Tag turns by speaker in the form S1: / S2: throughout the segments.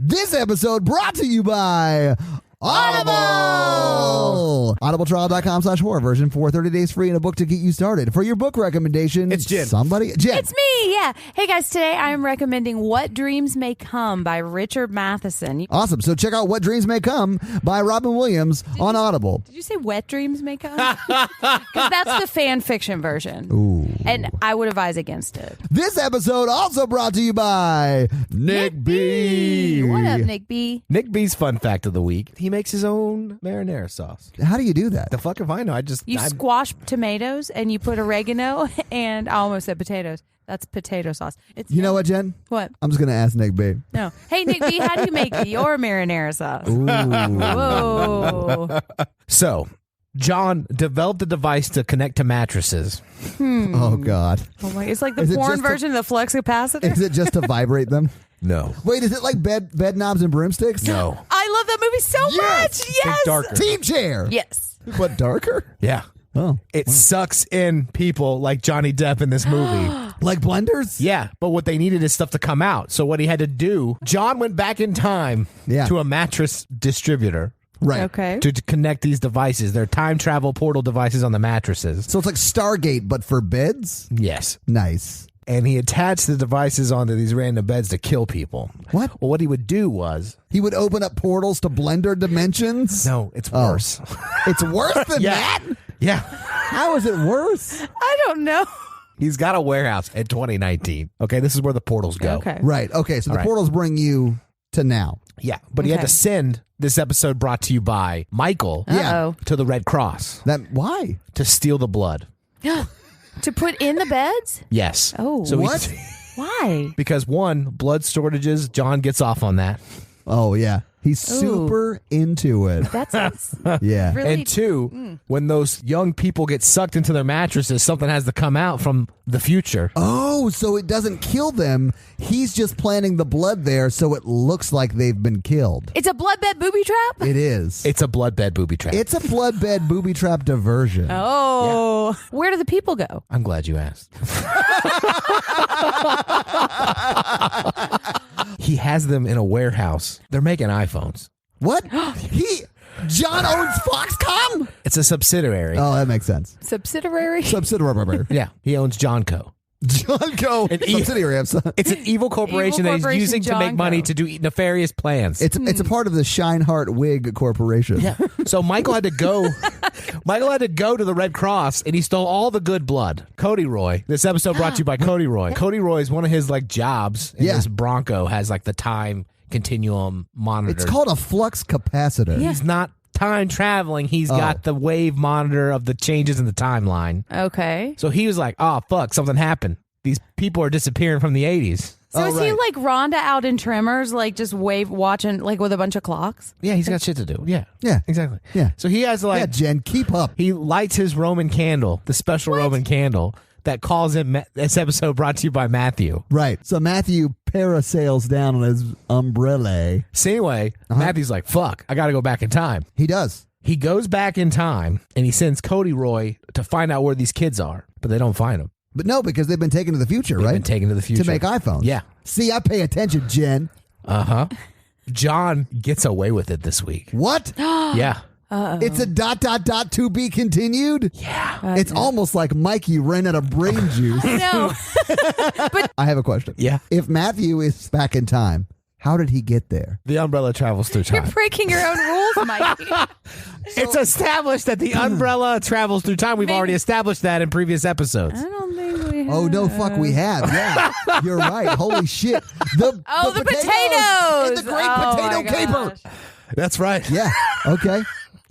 S1: This episode brought to you by Audible! Audibletrial.com/horror version for 30 days free and a book to get you started. For your book recommendation,
S2: it's Jen.
S1: Jen.
S3: It's me, yeah. Hey guys, today I'm recommending What Dreams May Come by Richard Matheson.
S1: Awesome. So check out What Dreams May Come by Robin Williams on Audible.
S3: Did you say Wet Dreams May Come? Because that's the fan fiction version.
S1: Ooh.
S3: And I would advise against it.
S1: This episode also brought to you by Nick B.
S3: What up, Nick B?
S2: Nick B's fun fact of the week. He makes his own marinara sauce.
S1: How do you do that?
S2: The fuck if I know?
S3: You squash tomatoes and you put oregano and I almost said potatoes. That's potato sauce.
S1: You know what, Jen?
S3: What?
S1: I'm just going to ask Nick B.
S3: No. Hey, Nick B, how do you make your marinara sauce?
S1: Ooh.
S3: Whoa.
S2: So, John developed a device to connect to mattresses.
S1: Oh, God.
S3: Oh my, it's like the
S1: Is it
S3: porn
S1: just
S3: version of the flux capacitor.
S1: Is it just to vibrate them?
S2: No.
S1: Wait, is it like bed knobs and broomsticks?
S2: No.
S3: I love that movie so much.
S2: Think
S3: Yes.
S2: darker.
S1: Team chair.
S3: Yes.
S1: What, darker?
S2: Yeah.
S1: Oh.
S2: It sucks in people like Johnny Depp in this movie.
S1: Like blenders?
S2: Yeah, but what they needed is stuff to come out. So what he had to do, John went back in time to a mattress distributor.
S1: Right.
S3: Okay.
S2: To connect these devices. They're time travel portal devices on the mattresses.
S1: So it's like Stargate, but for beds?
S2: Yes.
S1: Nice.
S2: And he attached the devices onto these random beds to kill people.
S1: What?
S2: Well, what he would do was...
S1: He would open up portals to blender dimensions?
S2: No, it's worse.
S1: It's worse than that?
S2: Yeah.
S1: How is it worse?
S3: I don't know.
S2: He's got a warehouse in 2019. Okay, this is where the portals go.
S3: Okay.
S1: Right. Okay, so the
S2: right.
S1: portals bring you to now.
S2: Yeah, but he had to send this episode brought to you by Michael
S3: Uh-oh.
S2: to the Red Cross
S1: Why?
S2: to steal the blood.
S3: To put in the beds?
S2: Yes.
S3: Oh.
S2: So
S1: What?
S3: Why?
S2: Because one, blood storages, John gets off on that.
S1: Oh, yeah. He's super into it.
S3: That's
S1: Yeah.
S3: really...
S2: And two, when those young people get sucked into their mattresses, something has to come out from the future.
S1: Oh, so it doesn't kill them. He's just planting the blood there so it looks like they've been killed.
S3: It's a bloodbed booby trap?
S1: It is.
S2: It's a bloodbed booby trap.
S1: It's a bloodbed booby trap diversion.
S3: Oh. Yeah. Where do the people go?
S2: I'm glad you asked. He has them in a warehouse. They're making iPhones.
S1: What? John owns Foxconn?
S2: It's a subsidiary.
S1: Oh, that makes sense.
S3: Subsidiary?
S1: Subsidiary.
S2: Yeah, he owns John Co.
S1: John Co. Subsidiary.
S2: It's an evil corporation that he's
S3: corporation,
S2: using to
S3: John
S2: make money
S3: Co.
S2: to do nefarious plans.
S1: It's a part of the Shineheart Wig Corporation.
S2: Yeah. So Michael had to go. Michael had to go to the Red Cross, and he stole all the good blood. Cody Roy. This episode brought to you by Cody Roy. Cody Roy is one of his jobs. And this Bronco has the time continuum monitor.
S1: It's called a flux capacitor.
S2: He's not time traveling. He's got the wave monitor of the changes in the timeline.
S3: Okay.
S2: So he was like, "Oh fuck, something happened. These people are disappearing from the 80s."
S3: So is he
S1: right.
S3: like Rhonda out in Tremors, just watching with a bunch of clocks?
S2: Yeah, he's got shit to do. Yeah.
S1: Yeah.
S2: Exactly.
S1: Yeah.
S2: So he has
S1: Yeah, Jen, keep up.
S2: he lights his Roman candle, the special Roman candle that calls him. This episode brought to you by Matthew.
S1: Right. So Matthew parasails down on his umbrella.
S2: So anyway, Matthew's like, "Fuck, I got to go back in time."
S1: He does.
S2: He goes back in time and he sends Cody Roy to find out where these kids are, but they don't find them.
S1: But no, because they've been taken to the future,
S2: They've
S1: right?
S2: been taken to the future
S1: To make iPhones.
S2: Yeah.
S1: See, I pay attention, Jen.
S2: John gets away with it this week.
S1: What?
S2: Yeah.
S1: It's a ... to be continued?
S2: Yeah.
S1: It's almost like Mikey ran out of brain juice.
S3: No.
S1: I have a question.
S2: Yeah.
S1: If Matthew is back in time, how did he get there?
S2: The umbrella travels through
S3: You're
S2: time.
S3: breaking your own rules, Mikey.
S2: It's established that the umbrella travels through time. We've already established that in previous episodes.
S3: I don't think we have.
S1: Oh, no, fuck, we have. Yeah, you're right. Holy shit. The
S3: potatoes.
S1: It's the great
S3: Oh,
S1: potato
S3: my
S1: caper.
S3: gosh.
S2: That's right.
S1: Yeah, okay.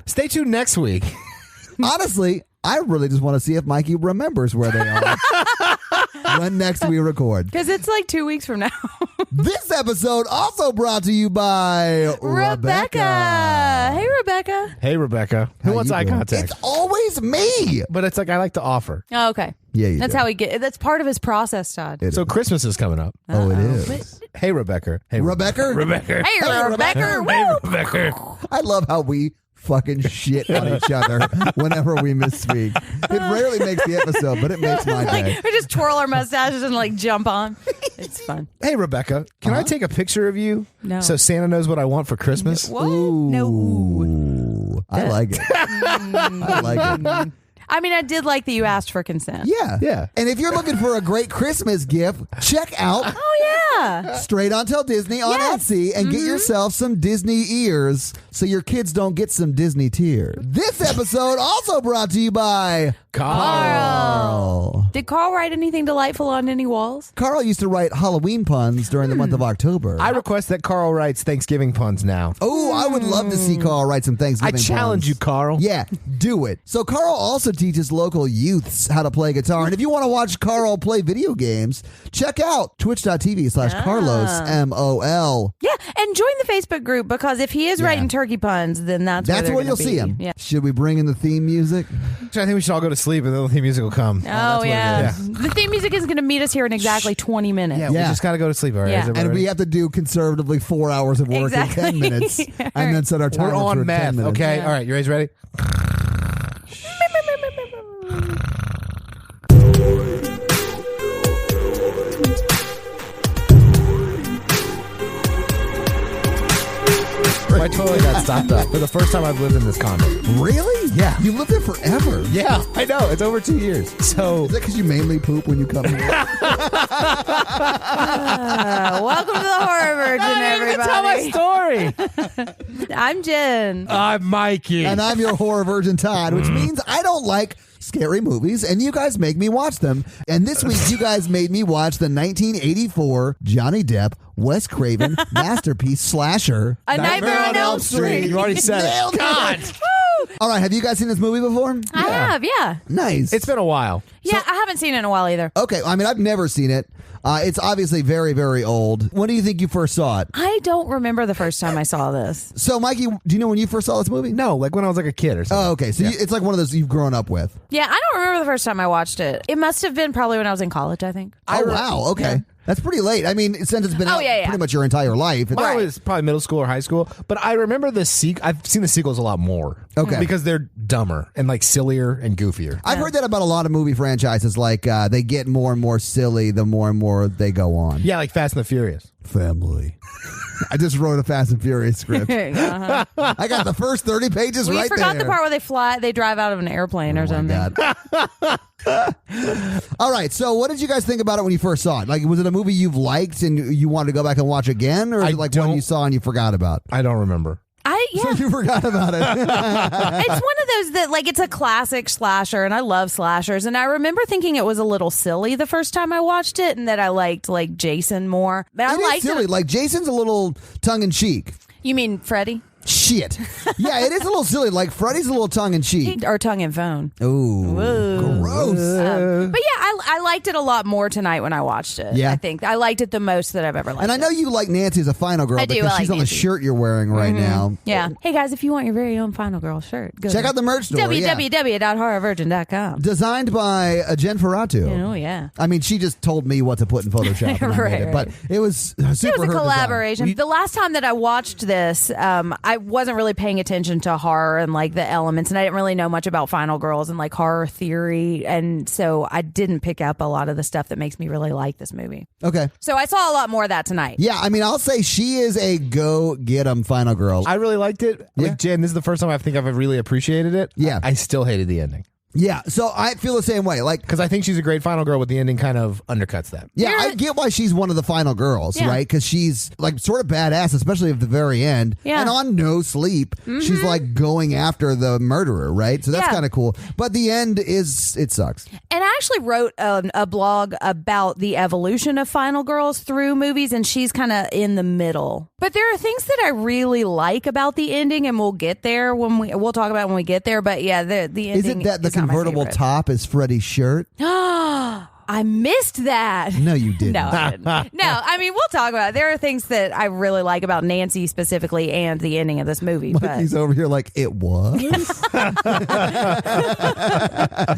S2: Stay tuned next week.
S1: Honestly, I really just want to see if Mikey remembers where they are when next we record.
S3: Because it's 2 weeks from now.
S1: This episode also brought to you by
S3: Rebecca. Hey, Rebecca.
S2: Hey, Rebecca. Who
S1: How
S2: wants
S1: you
S2: eye
S1: doing?
S2: contact?
S1: It's always me.
S2: But it's I like to offer.
S3: Oh, okay.
S1: Yeah, you
S3: That's
S1: do.
S3: how he that's part of his process, Todd.
S1: It
S2: So
S1: is.
S2: Christmas is coming up.
S1: Oh, it is.
S2: Hey, Rebecca. Hey,
S1: Rebecca?
S2: Rebecca.
S3: Hey, Rebecca.
S2: Hey,
S3: Woo!
S2: Rebecca.
S1: I love how we fucking shit on each other whenever we misspeak. It rarely makes the episode, but it makes my day.
S3: We just twirl our mustaches and like jump on. It's fun.
S2: Hey, Rebecca, can I take a picture of you so Santa knows what I want for Christmas?
S3: What?
S1: Ooh.
S3: No.
S1: I like it. I like it.
S3: I mean, I did like that you asked for consent.
S1: Yeah. And if you're looking for a great Christmas gift, check out
S3: Oh, yeah.
S1: Straight on Tell Disney on Etsy and get yourself some Disney ears so your kids don't get some Disney tears. This episode also brought to you by Carl.
S3: Did Carl write anything delightful on any walls?
S1: Carl used to write Halloween puns during the month of October.
S2: I request that Carl writes Thanksgiving puns now.
S1: Oh, I would love to see Carl write some Thanksgiving
S2: I challenge
S1: puns.
S2: you, Carl.
S1: Yeah, do it. So Carl also teaches local youths how to play guitar. And if you want to watch Carl play video games, check out twitch.tv/CarlosMOL.
S3: Yeah, and join the Facebook group because if he is writing turkey puns, then that's
S1: where you'll see him.
S3: Yeah.
S1: Should we bring in the theme music?
S2: I think we should all go to sleep and then the theme music will come.
S3: Oh, yeah. The theme music is going to meet us here in exactly 20 minutes.
S2: Yeah, we just got to go to sleep. All right.
S3: Yeah.
S1: And we have to do conservatively 4 hours of work in 10 minutes and then set our timer
S2: We're on
S1: for 10
S2: meth,
S1: minutes.
S2: okay? All right, you guys ready? My toilet got stopped up for the first time I've lived in this condo.
S1: Really?
S2: Yeah.
S1: You lived there forever.
S2: Yeah, I know. It's over 2 years. So
S1: Is that because you mainly poop when you come here?
S3: Welcome to the Horror Virgin, everybody.
S2: tell my story.
S3: I'm Jen.
S2: I'm Mikey.
S1: And I'm your horror virgin Todd, which means I don't like scary movies, and you guys make me watch them. And this week, you guys made me watch the 1984 Johnny Depp, Wes Craven masterpiece slasher,
S3: A Nightmare on Elm Street.
S2: You already said
S1: Nailed
S2: it. God.
S1: All right, have you guys seen this movie before?
S3: I have, yeah.
S1: Nice.
S2: It's been a while.
S3: Yeah, I haven't seen it in a while either.
S1: Okay, I mean, I've never seen it. It's obviously very, very old. When do you think you first saw it?
S3: I don't remember the first time I saw this.
S1: So, Mikey, do you know when you first saw this movie?
S2: No, like when I was like a kid or something.
S1: Oh, okay. So it's like one of those you've grown up with.
S3: Yeah, I don't remember the first time I watched it. It must have been probably when I was in college, I think.
S1: Oh, wow. Okay.
S3: Yeah.
S1: That's pretty late. I mean, since it's been out pretty much your entire life. It's,
S2: Mine was probably middle school or high school, but I remember the I've seen the sequels a lot more.
S1: Okay.
S2: Because they're dumber and like sillier and goofier.
S1: I've heard that about a lot of movie franchises. Like they get more and more silly the more and more they go on.
S2: Yeah, like Fast and the Furious.
S1: Family. I just wrote a Fast and Furious script.
S3: Uh-huh.
S1: I got the first 30 pages
S3: We
S1: right
S3: forgot
S1: there.
S3: the part where they drive out of an airplane or something.
S1: All right, so what did you guys think about it when you first saw it? Like, was it a movie you've liked and you wanted to go back and watch again? Or is it like one you saw and you forgot about?
S2: I don't remember.
S3: Yeah.
S1: You forgot about it.
S3: It's one of those that, like, it's a classic slasher, and I love slashers. And I remember thinking it was a little silly the first time I watched it, and that I liked, like, Jason more. But I
S1: It is
S3: liked
S1: silly.
S3: it.
S1: Like, Jason's a little tongue-in-cheek.
S3: You mean Freddy?
S1: Shit. Yeah, it is a little silly. Like, Freddy's a little tongue-in-cheek.
S3: Or tongue and phone.
S1: Ooh, gross.
S3: But yeah, I liked it a lot more tonight when I watched it.
S1: Yeah.
S3: I think I liked it the most that I've ever liked.
S1: And I know you like Nancy as a final girl
S3: I do,
S1: because
S3: I like
S1: she's on the
S3: Nancy.
S1: shirt you're wearing right now.
S3: Yeah. Hey guys, if you want your very own Final Girl shirt, go
S1: Check out the merch store. yeah.
S3: www.horrorvirgin.com.
S1: Designed by Jen Ferrato.
S3: Oh yeah.
S1: I mean, she just told me what to put in Photoshop, and I made it, but it was super.
S3: It was a
S1: her design.
S3: collaboration. The last time that I watched this, I wasn't really paying attention to horror and like the elements, and I didn't really know much about Final Girls and like horror theory, and so I didn't pick up a lot of the stuff that makes me really like this movie.
S1: Okay.
S3: So I saw a lot more of that tonight.
S1: Yeah, I mean, I'll say she is a go get 'em final girl.
S2: I really liked it.
S1: Yeah.
S2: Like Jen, this is the first time I think I've really appreciated it.
S1: Yeah.
S2: I still hated the ending.
S1: Yeah, so I feel the same way. Like,
S2: Because I think she's a great final girl, but the ending kind of undercuts that.
S1: yeah, I get why she's one of the final girls,
S3: Yeah.
S1: right? Because she's like sort of badass, especially at the very end.
S3: Yeah.
S1: And on No Sleep, she's like going after the murderer, right? So that's
S3: Yeah.
S1: kind of cool. But the end it sucks.
S3: And I actually wrote a blog about the evolution of Final Girls through movies, and she's kind of in the middle. But there are things that I really like about the ending, and we'll get there we'll talk about it when we get there. But yeah, the ending
S1: Is it that the
S3: is not my
S1: convertible
S3: favorite.
S1: top is Freddy's shirt?
S3: I I missed that.
S1: No, you didn't.
S3: No, I didn't. No, I mean, we'll talk about it. There are things that I really like about Nancy specifically and the ending of this movie.
S1: Mikey's over here like, it was?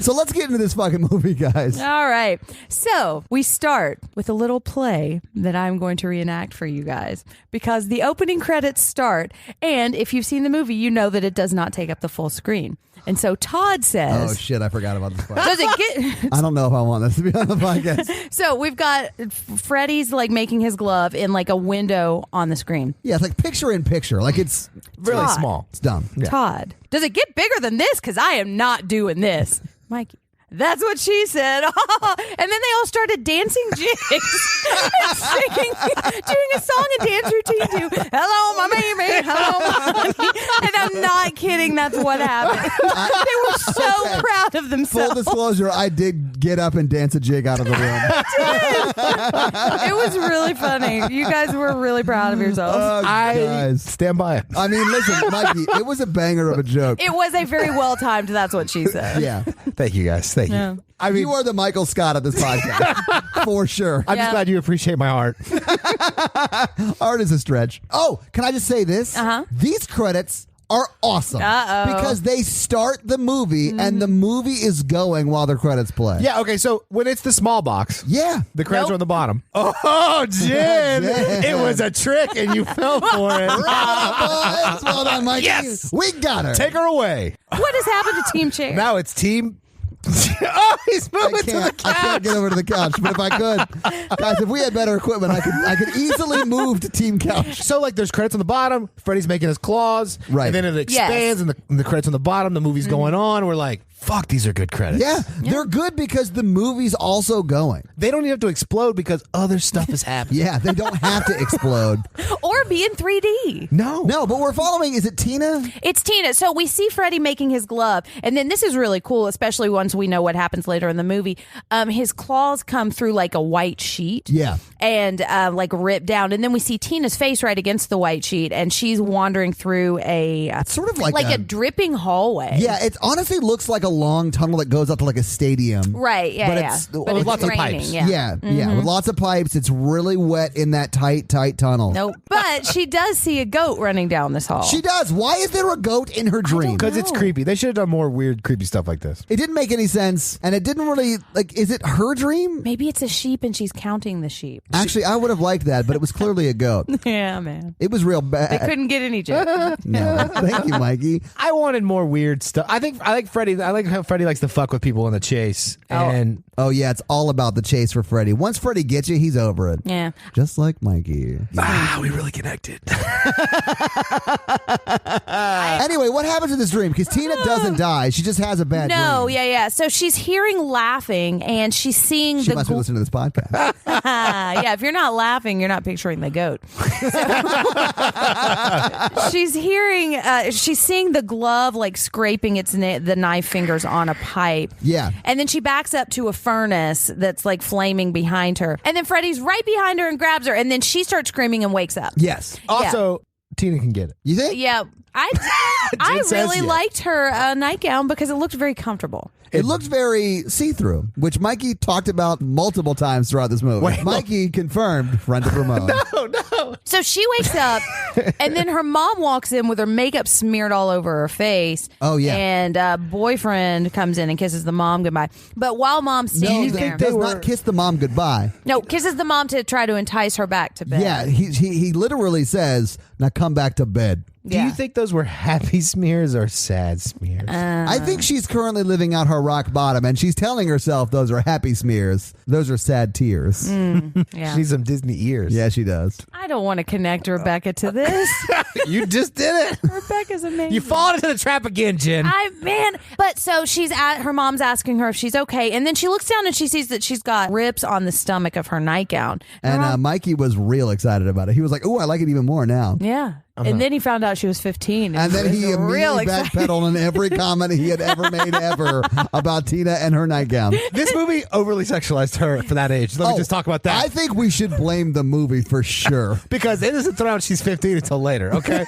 S1: So let's get into this fucking movie, guys.
S3: All right. So we start with a little play that I'm going to reenact for you guys because the opening credits start. And if you've seen the movie, you know that it does not take up the full screen. And so Todd says...
S1: Oh, shit, I forgot about this part.
S3: Does it get...
S1: I don't know if I want this to be on the podcast.
S3: So we've got Freddy's like making his glove in like a window on the screen.
S1: Yeah, it's like picture in picture. Like it's
S2: Really
S3: Todd.
S2: small.
S1: It's dumb. Yeah.
S3: Todd, does it get bigger than this? Because I am not doing this. Mikey. That's what she said. And then they all started dancing jigs and singing, doing a song and dance routine to "Hello, my baby, hello, my honey." And I'm not kidding. That's what happened. They were so proud of themselves.
S1: Full disclosure, I did get up and dance a jig out of the room.
S3: It was really funny. You guys were really proud of yourselves.
S2: I
S1: guys.
S2: stand by it.
S1: I mean, listen, Mikey, it was a banger of a joke.
S3: It was a very well timed. That's what she said.
S1: Yeah.
S2: Thank you, guys. Thank
S3: Yeah.
S2: you. I mean,
S1: You are the Michael Scott of this podcast. For sure.
S2: I'm
S3: Yeah.
S2: just glad you appreciate my art.
S1: Art is a stretch. Oh, can I just say this?
S3: Uh-huh.
S1: These credits are awesome.
S3: Uh-oh.
S1: Because they start the movie and the movie is going while the credits play.
S2: Yeah, okay, so when it's the small box,
S1: Yeah.
S2: the credits
S3: Nope.
S2: are on the bottom. Oh, Jen!
S1: Jen.
S2: It was a trick and you fell for it.
S1: Boys, well done, Mikey.
S2: Yes.
S1: We got her.
S2: Take her away.
S3: What has happened to Team Chair?
S2: Now it's team. Oh, he's moving to the
S1: I
S2: couch.
S1: can't get over to the couch, but if I could, guys, if we had better equipment, I could easily move to Team Couch.
S2: So, like, there's credits on the bottom. Freddy's making his claws.
S1: Right.
S2: And then it expands, and the credits on the bottom. The movie's going on. We're like, fuck, these are good credits.
S1: Yeah, they're good because the movie's also going.
S2: They don't even have to explode because other stuff is happening.
S1: Yeah, they don't have to explode.
S3: Or be in 3D.
S2: No.
S1: No, but we're following, is it Tina?
S3: It's Tina. So we see Freddy making his glove. And then this is really cool, especially once we know what happens later in the movie. His claws come through like a white sheet.
S1: Yeah.
S3: And like rip down. And then we see Tina's face right against the white sheet. And she's wandering through
S1: It's sort of like
S3: a dripping hallway.
S1: Yeah, it honestly looks like a long tunnel that goes up to like a stadium.
S3: Right. Yeah.
S1: But
S3: yeah.
S1: it's-
S3: But
S1: with
S3: it's
S2: lots of
S3: raining,
S2: pipes.
S3: Yeah.
S1: Yeah, with lots of pipes. It's really wet in that tight tunnel.
S3: No, but she does see a goat running down this hall.
S1: She does. Why is there a goat in her dream?
S2: Because it's
S3: No.
S2: creepy. They should have done more weird, creepy stuff like this.
S1: It didn't make any sense, and it didn't really, like, is it her dream?
S3: Maybe it's a sheep and she's counting the sheep.
S1: Actually, I would have liked that, but it was clearly a goat.
S3: Yeah, man.
S1: It was real
S3: They
S1: bad.
S3: couldn't get any joke.
S1: No, thank you, Mikey.
S2: I wanted more weird stuff. I like Freddy. I like how Freddy likes to fuck with people in the chase. And
S1: Oh, yeah, it's all about the chase for Freddy. Once Freddy gets you, he's over it.
S3: Yeah.
S1: Just like Mikey.
S2: we really connected.
S1: Anyway, what happens in this dream? Because Tina doesn't die. She just has a bad
S3: No,
S1: dream.
S3: yeah. So she's hearing laughing and she's seeing
S1: She
S3: the
S1: must be listening to this podcast.
S3: yeah, if you're not laughing, you're not picturing the goat. So, she's hearing, she's seeing the glove like scraping the knife fingers on a pipe.
S1: Yeah.
S3: And then she backs up to a furnace that's like flaming behind her. And then Freddy's right behind her and grabs her. And then she starts screaming and wakes up.
S1: Yes.
S2: Also, Tina can get it.
S1: You think?
S3: Yeah. I
S2: Jen says
S3: really
S2: yes.
S3: liked her nightgown because it looked very comfortable.
S1: It looked very see-through, which Mikey talked about multiple times throughout this movie.
S2: Wait,
S1: Mikey confirmed, friend of Ramon.
S2: No.
S3: So she wakes up, and then her mom walks in with her makeup smeared all over her face.
S1: Oh, yeah.
S3: And boyfriend comes in and kisses the mom goodbye. But while mom's
S1: No,
S3: standing
S1: he
S3: there,
S1: does not kiss the mom goodbye.
S3: no, kisses the mom to try to entice her back to bed.
S1: Yeah, he literally says, now come back to bed.
S2: Do you think those were happy smears or sad smears?
S1: I think she's currently living out her rock bottom, and she's telling herself those are happy smears. Those are sad tears.
S3: Yeah.
S2: She needs some Disney ears.
S1: Yeah, she does.
S3: I don't want to connect Rebecca to this.
S2: You just did it.
S3: Rebecca's amazing.
S2: You fall into the trap again, Jen.
S3: But so her mom's asking her if she's okay, and then she looks down and she sees that she's got rips on the stomach of her nightgown.
S1: And Mikey was real excited about it. He was like, "Oh, I like it even more now."
S3: Yeah. And then he found out she was 15.
S1: And then he
S3: was real
S1: immediately
S3: excited.
S1: backpedaled on every comment he had ever made ever about Tina and her nightgown.
S2: This movie overly sexualized her for that age. Let me just talk about that.
S1: I think we should blame the movie for sure.
S2: Because it isn't around she's 15 until later, okay?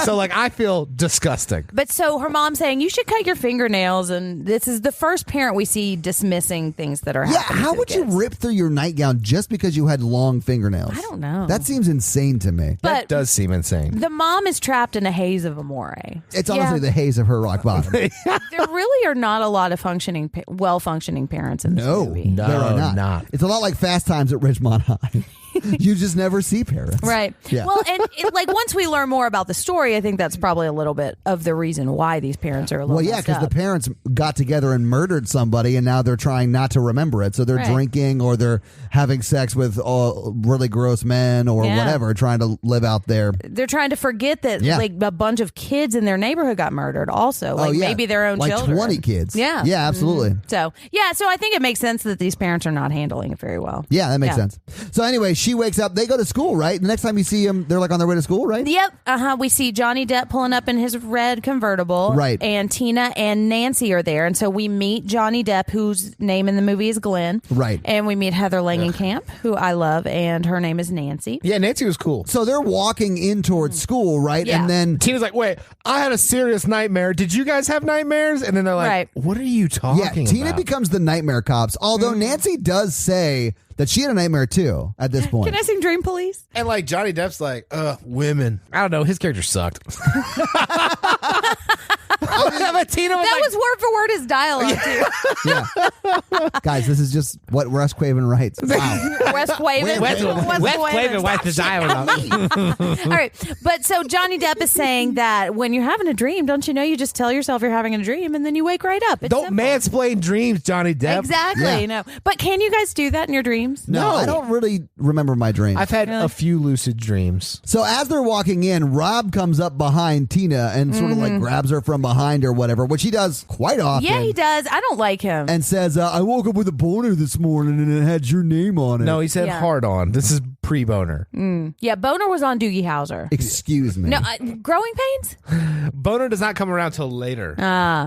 S2: So like I feel disgusting.
S3: But so her mom's saying you should cut your fingernails, and this is the first parent we see dismissing things that are happening.
S1: How
S3: to
S1: would
S3: the
S1: you
S3: kids.
S1: rip through your nightgown just because you had long fingernails?
S3: I don't know.
S1: That seems insane to me.
S3: But
S2: That does seem insane.
S3: the mom is trapped in a haze of amore.
S1: It's honestly the haze of her rock bottom.
S3: There really are not a lot of well-functioning parents in this movie.
S2: No,
S1: there are not. It's a lot like Fast Times at Ridgemont High. You just never see parents.
S3: Right.
S1: Yeah.
S3: Well, and like once we learn more about the story, I think that's probably a little bit of the reason why these parents are a little messed
S1: because the
S3: up.
S1: parents got together and murdered somebody, and now they're trying not to remember it. So they're
S3: Right.
S1: drinking or they're having sex with really gross men or
S3: Yeah.
S1: whatever, trying to live out their.
S3: They're trying to forget that
S1: Yeah.
S3: like a bunch of kids in their neighborhood got murdered also. Like maybe their own
S1: like
S3: children.
S1: 20 kids.
S3: Yeah.
S1: Yeah, absolutely.
S3: So I think it makes sense that these parents are not handling it very well.
S1: Yeah, that makes sense. So anyway, she wakes up. They go to school, right? The next time you see them, they're like on their way to school, right?
S3: Yep. We see Johnny Depp pulling up in his red convertible.
S1: Right.
S3: And Tina and Nancy are there. And so we meet Johnny Depp, whose name in the movie is Glenn.
S1: Right.
S3: And we meet Heather Langenkamp, who I love, and her name is Nancy.
S2: Yeah, Nancy was cool.
S1: So they're walking in towards school, right?
S3: Yeah.
S1: And then
S2: Tina's like, wait, I had a serious nightmare. Did you guys have nightmares? And then they're like,
S3: Right.
S2: what are you talking about?
S1: Tina becomes the nightmare cops. Although Nancy does say that she had a nightmare too at this point.
S3: Can I sing Dream Police?
S2: And like Johnny Depp's like, women. I don't know. His character sucked. But Tina was
S3: That
S2: like,
S3: was word for word his dialogue, too.
S1: Yeah. Guys, this is just what Russ Craven writes. Wow.
S3: Wes Craven.
S2: Wes Craven wiped his dialogue.
S3: All right. But so Johnny Depp is saying that when you're having a dream, don't you know, you just tell yourself you're having a dream and then you wake right up. It's
S2: Don't
S3: simple.
S2: mansplain dreams, Johnny Depp.
S3: Exactly.
S1: Yeah.
S3: No. But can you guys do that in your dreams?
S1: No, I don't really remember my dreams.
S2: I've had
S3: Really?
S2: a few lucid dreams.
S1: So as they're walking in, Rob comes up behind Tina and sort of like grabs her from behind or whatever, which he does quite often.
S3: Yeah, he does. I don't like him.
S1: And says, I woke up with a boner this morning and it had your name on it.
S2: No, he said
S3: Yeah.
S2: hard on. This is pre-boner.
S3: Yeah, Boner was on Doogie Howser.
S1: Excuse me.
S3: No, growing pains?
S2: Boner does not come around till later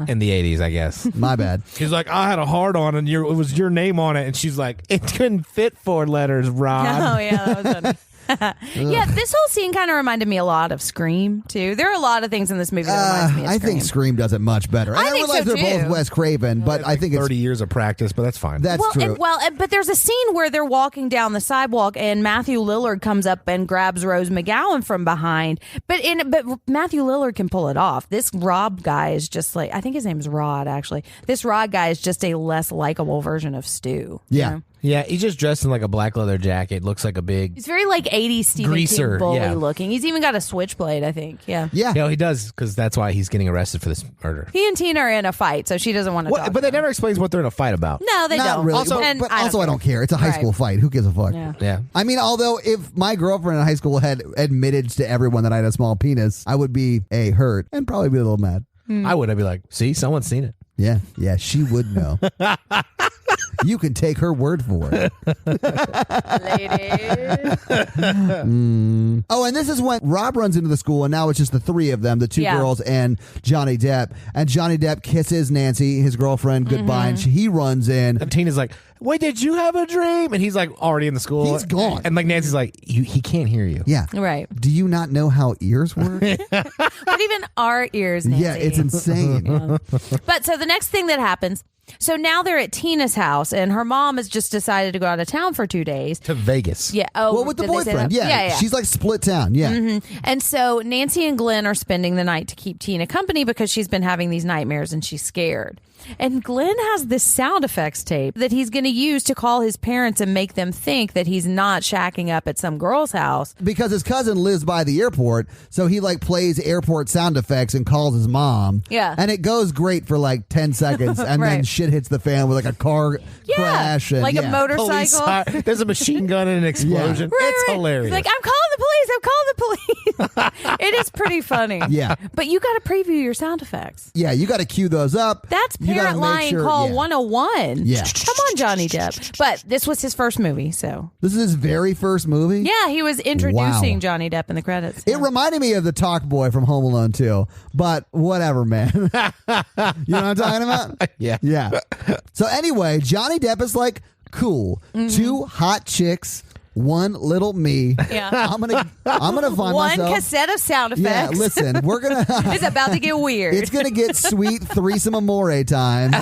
S2: in the 80s, I guess.
S1: My bad.
S2: She's like, I had a hard on and it was your name on it. And she's like, it couldn't fit 4 letters, Rob.
S3: Oh, yeah, that was funny. Yeah, this whole scene kind of reminded me a lot of Scream, too. There are a lot of things in this movie that reminds me of
S1: I
S3: Scream.
S1: think Scream does it much better.
S3: I
S1: And
S3: think
S1: realize
S3: so,
S1: they're
S3: too.
S1: both Wes Craven, but I think it's
S2: 30 years of practice, but that's fine.
S1: that's true.
S3: But there's a scene where they're walking down the sidewalk and Matthew Lillard comes up and grabs Rose McGowan from behind. But Matthew Lillard can pull it off. This Rob guy is just like, I think his name is Rod, actually. This Rod guy is just a less likable version of Stu.
S1: Yeah.
S3: You know?
S2: Yeah, he's just dressed in like a black leather jacket. Looks like a big...
S3: He's very like 80s Stephen
S2: Greaser,
S3: King bully
S2: yeah.
S3: looking. He's even got a switchblade, I think. Yeah.
S1: Yeah.
S2: No, he does, because that's why he's getting arrested for this murder.
S3: He and Tina are in a fight, so she doesn't want to talk.
S2: But they never explains what they're in a fight about.
S3: No, they
S1: Not
S3: don't.
S1: really.
S2: Also-
S1: but also I don't care. It's a high school fight. Who gives a fuck?
S3: Yeah.
S2: Yeah.
S1: I mean, although if my girlfriend in high school had admitted to everyone that I had a small penis, I would be hurt and probably be a little mad.
S2: I would. I'd be like, see, someone's seen it.
S1: Yeah, she would know. You can take her word for it. Oh, and this is when Rob runs into the school, and now it's just the three of them, the two girls and Johnny Depp. And Johnny Depp kisses Nancy, his girlfriend, goodbye, and he runs in.
S2: And Tina's like, wait, did you have a dream? And he's like already in the school.
S1: He's gone.
S2: And like Nancy's like, he can't hear you.
S1: Yeah.
S3: Right.
S1: Do you not know how ears work?
S3: What even are ears, Nancy?
S1: Yeah, it's insane.
S3: But so the next thing that happens, so now they're at Tina's house, and her mom has just decided to go out of town for 2 days.
S2: To Vegas.
S3: Yeah. Oh,
S1: Well, with the
S3: did they say
S1: boyfriend.
S3: that?
S1: Yeah. She's like split town. Yeah.
S3: And so Nancy and Glenn are spending the night to keep Tina company because she's been having these nightmares and she's scared. And Glenn has this sound effects tape that he's going to use to call his parents and make them think that he's not shacking up at some girl's house.
S1: Because his cousin lives by the airport, so he like plays airport sound effects and calls his mom.
S3: Yeah.
S1: And it goes great for like 10 seconds, and then
S3: Right.
S1: shit hits the fan with like a car crash. And,
S3: like a
S2: Police
S3: motorcycle.
S2: are- there's a machine gun and an explosion.
S3: Right,
S2: It's
S3: right.
S2: hilarious.
S3: He's like, I'm calling the police. I'm calling the police. It is pretty funny.
S1: Yeah.
S3: But you got to preview your sound effects.
S1: Yeah, you got to cue those up.
S3: That's
S1: You gotta
S3: parent
S1: make
S3: lying
S1: sure-
S3: call
S1: yeah.
S3: 101.
S1: Yeah.
S3: Come on, Johnny Depp. But this was his first movie, so.
S1: This is his very first movie.
S3: Yeah, he was introducing
S1: Wow.
S3: Johnny Depp in the credits.
S1: It reminded me of the Talk Boy from Home Alone 2, but whatever, man. You know what I'm talking about?
S2: Yeah.
S1: Yeah. So anyway, Johnny Depp is like, cool. 2 hot chicks one little me.
S3: Yeah.
S1: I'm gonna find
S3: One
S1: myself.
S3: cassette of sound
S1: Yeah,
S3: effects.
S1: listen, we're gonna.
S3: It's about to get weird.
S1: It's gonna get sweet threesome amore time,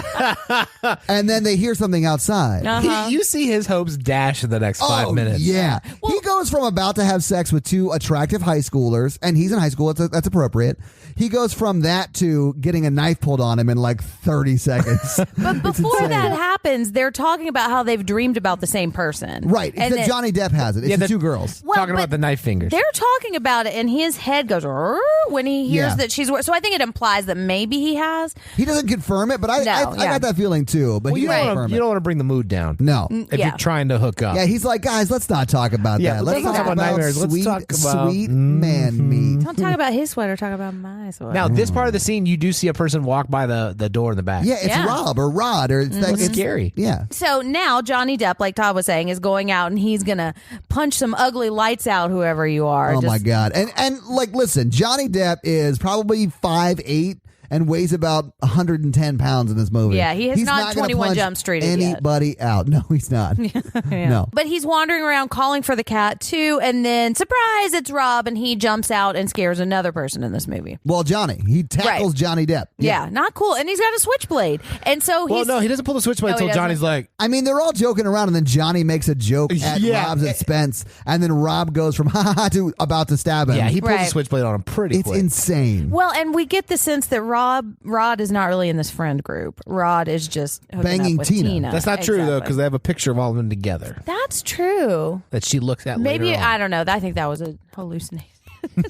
S1: and then they hear something outside.
S2: You see his hopes dash in the next 5 minutes.
S1: Yeah. He goes from about to have sex with two attractive high schoolers, and he's in high school. That's appropriate. He goes from that to getting a knife pulled on him in like 30 seconds.
S3: But before that happens, they're talking about how they've dreamed about the same person.
S1: Right. It's that Johnny Depp has it. It's the two girls.
S3: Well,
S2: Talking
S3: but
S2: about the knife fingers.
S3: They're talking about it, and his head goes "Rrr," when he hears that she's. So I think it implies that maybe he has.
S1: He doesn't confirm it, but I got that feeling too. But
S2: well,
S1: he
S2: you
S1: doesn't confirm it.
S2: don't want to bring the mood down.
S1: No.
S2: If you're trying to hook up.
S1: Yeah, he's like, guys, let's not talk about that. Let's talk about
S2: nightmares. Let's
S1: sweet,
S2: talk about
S1: sweet man meat.
S3: Don't talk about his sweater. Talk about my sweater.
S2: Now, this part of the scene, you do see a person walk by the door in the back.
S1: Yeah, it's Rob or Rod or it's
S2: It's scary.
S1: Yeah.
S3: So now Johnny Depp, like Todd was saying, is going out and he's gonna punch some ugly lights out, whoever you are.
S1: Oh my God. And like, listen, Johnny Depp is probably 5'8" and weighs about 110 pounds in this movie.
S3: Yeah, he has
S1: He's
S3: not
S1: gonna
S3: 21
S1: punch
S3: Jump Street yet.
S1: anybody out. No, he's not. No.
S3: But he's wandering around calling for the cat too, and then surprise, it's Rob, and he jumps out and scares another person in this movie.
S1: Well, Johnny. He tackles Johnny Depp.
S3: Yeah, not cool. And he's got a switchblade. And so
S2: Well,
S3: he's
S2: no, he doesn't pull the switchblade until
S3: he
S2: Johnny's
S3: doesn't?
S2: like,
S1: I mean, they're all joking around, and then Johnny makes a joke at Rob's expense, and then Rob goes from ha ha ha to about to stab him.
S2: yeah, he pulls the
S3: Right.
S2: switchblade on him pretty
S1: It's
S2: quick.
S1: insane.
S3: Well, and we get the sense that Rod is not really in this friend group. Rod is just hooking
S1: Banging
S3: up with
S1: Tina.
S2: That's not true, though,
S3: Exactly.
S2: because they have a picture of all of them together
S3: That's true.
S2: that she looks at
S3: Maybe
S2: later on.
S3: I don't know. I think that was a hallucination.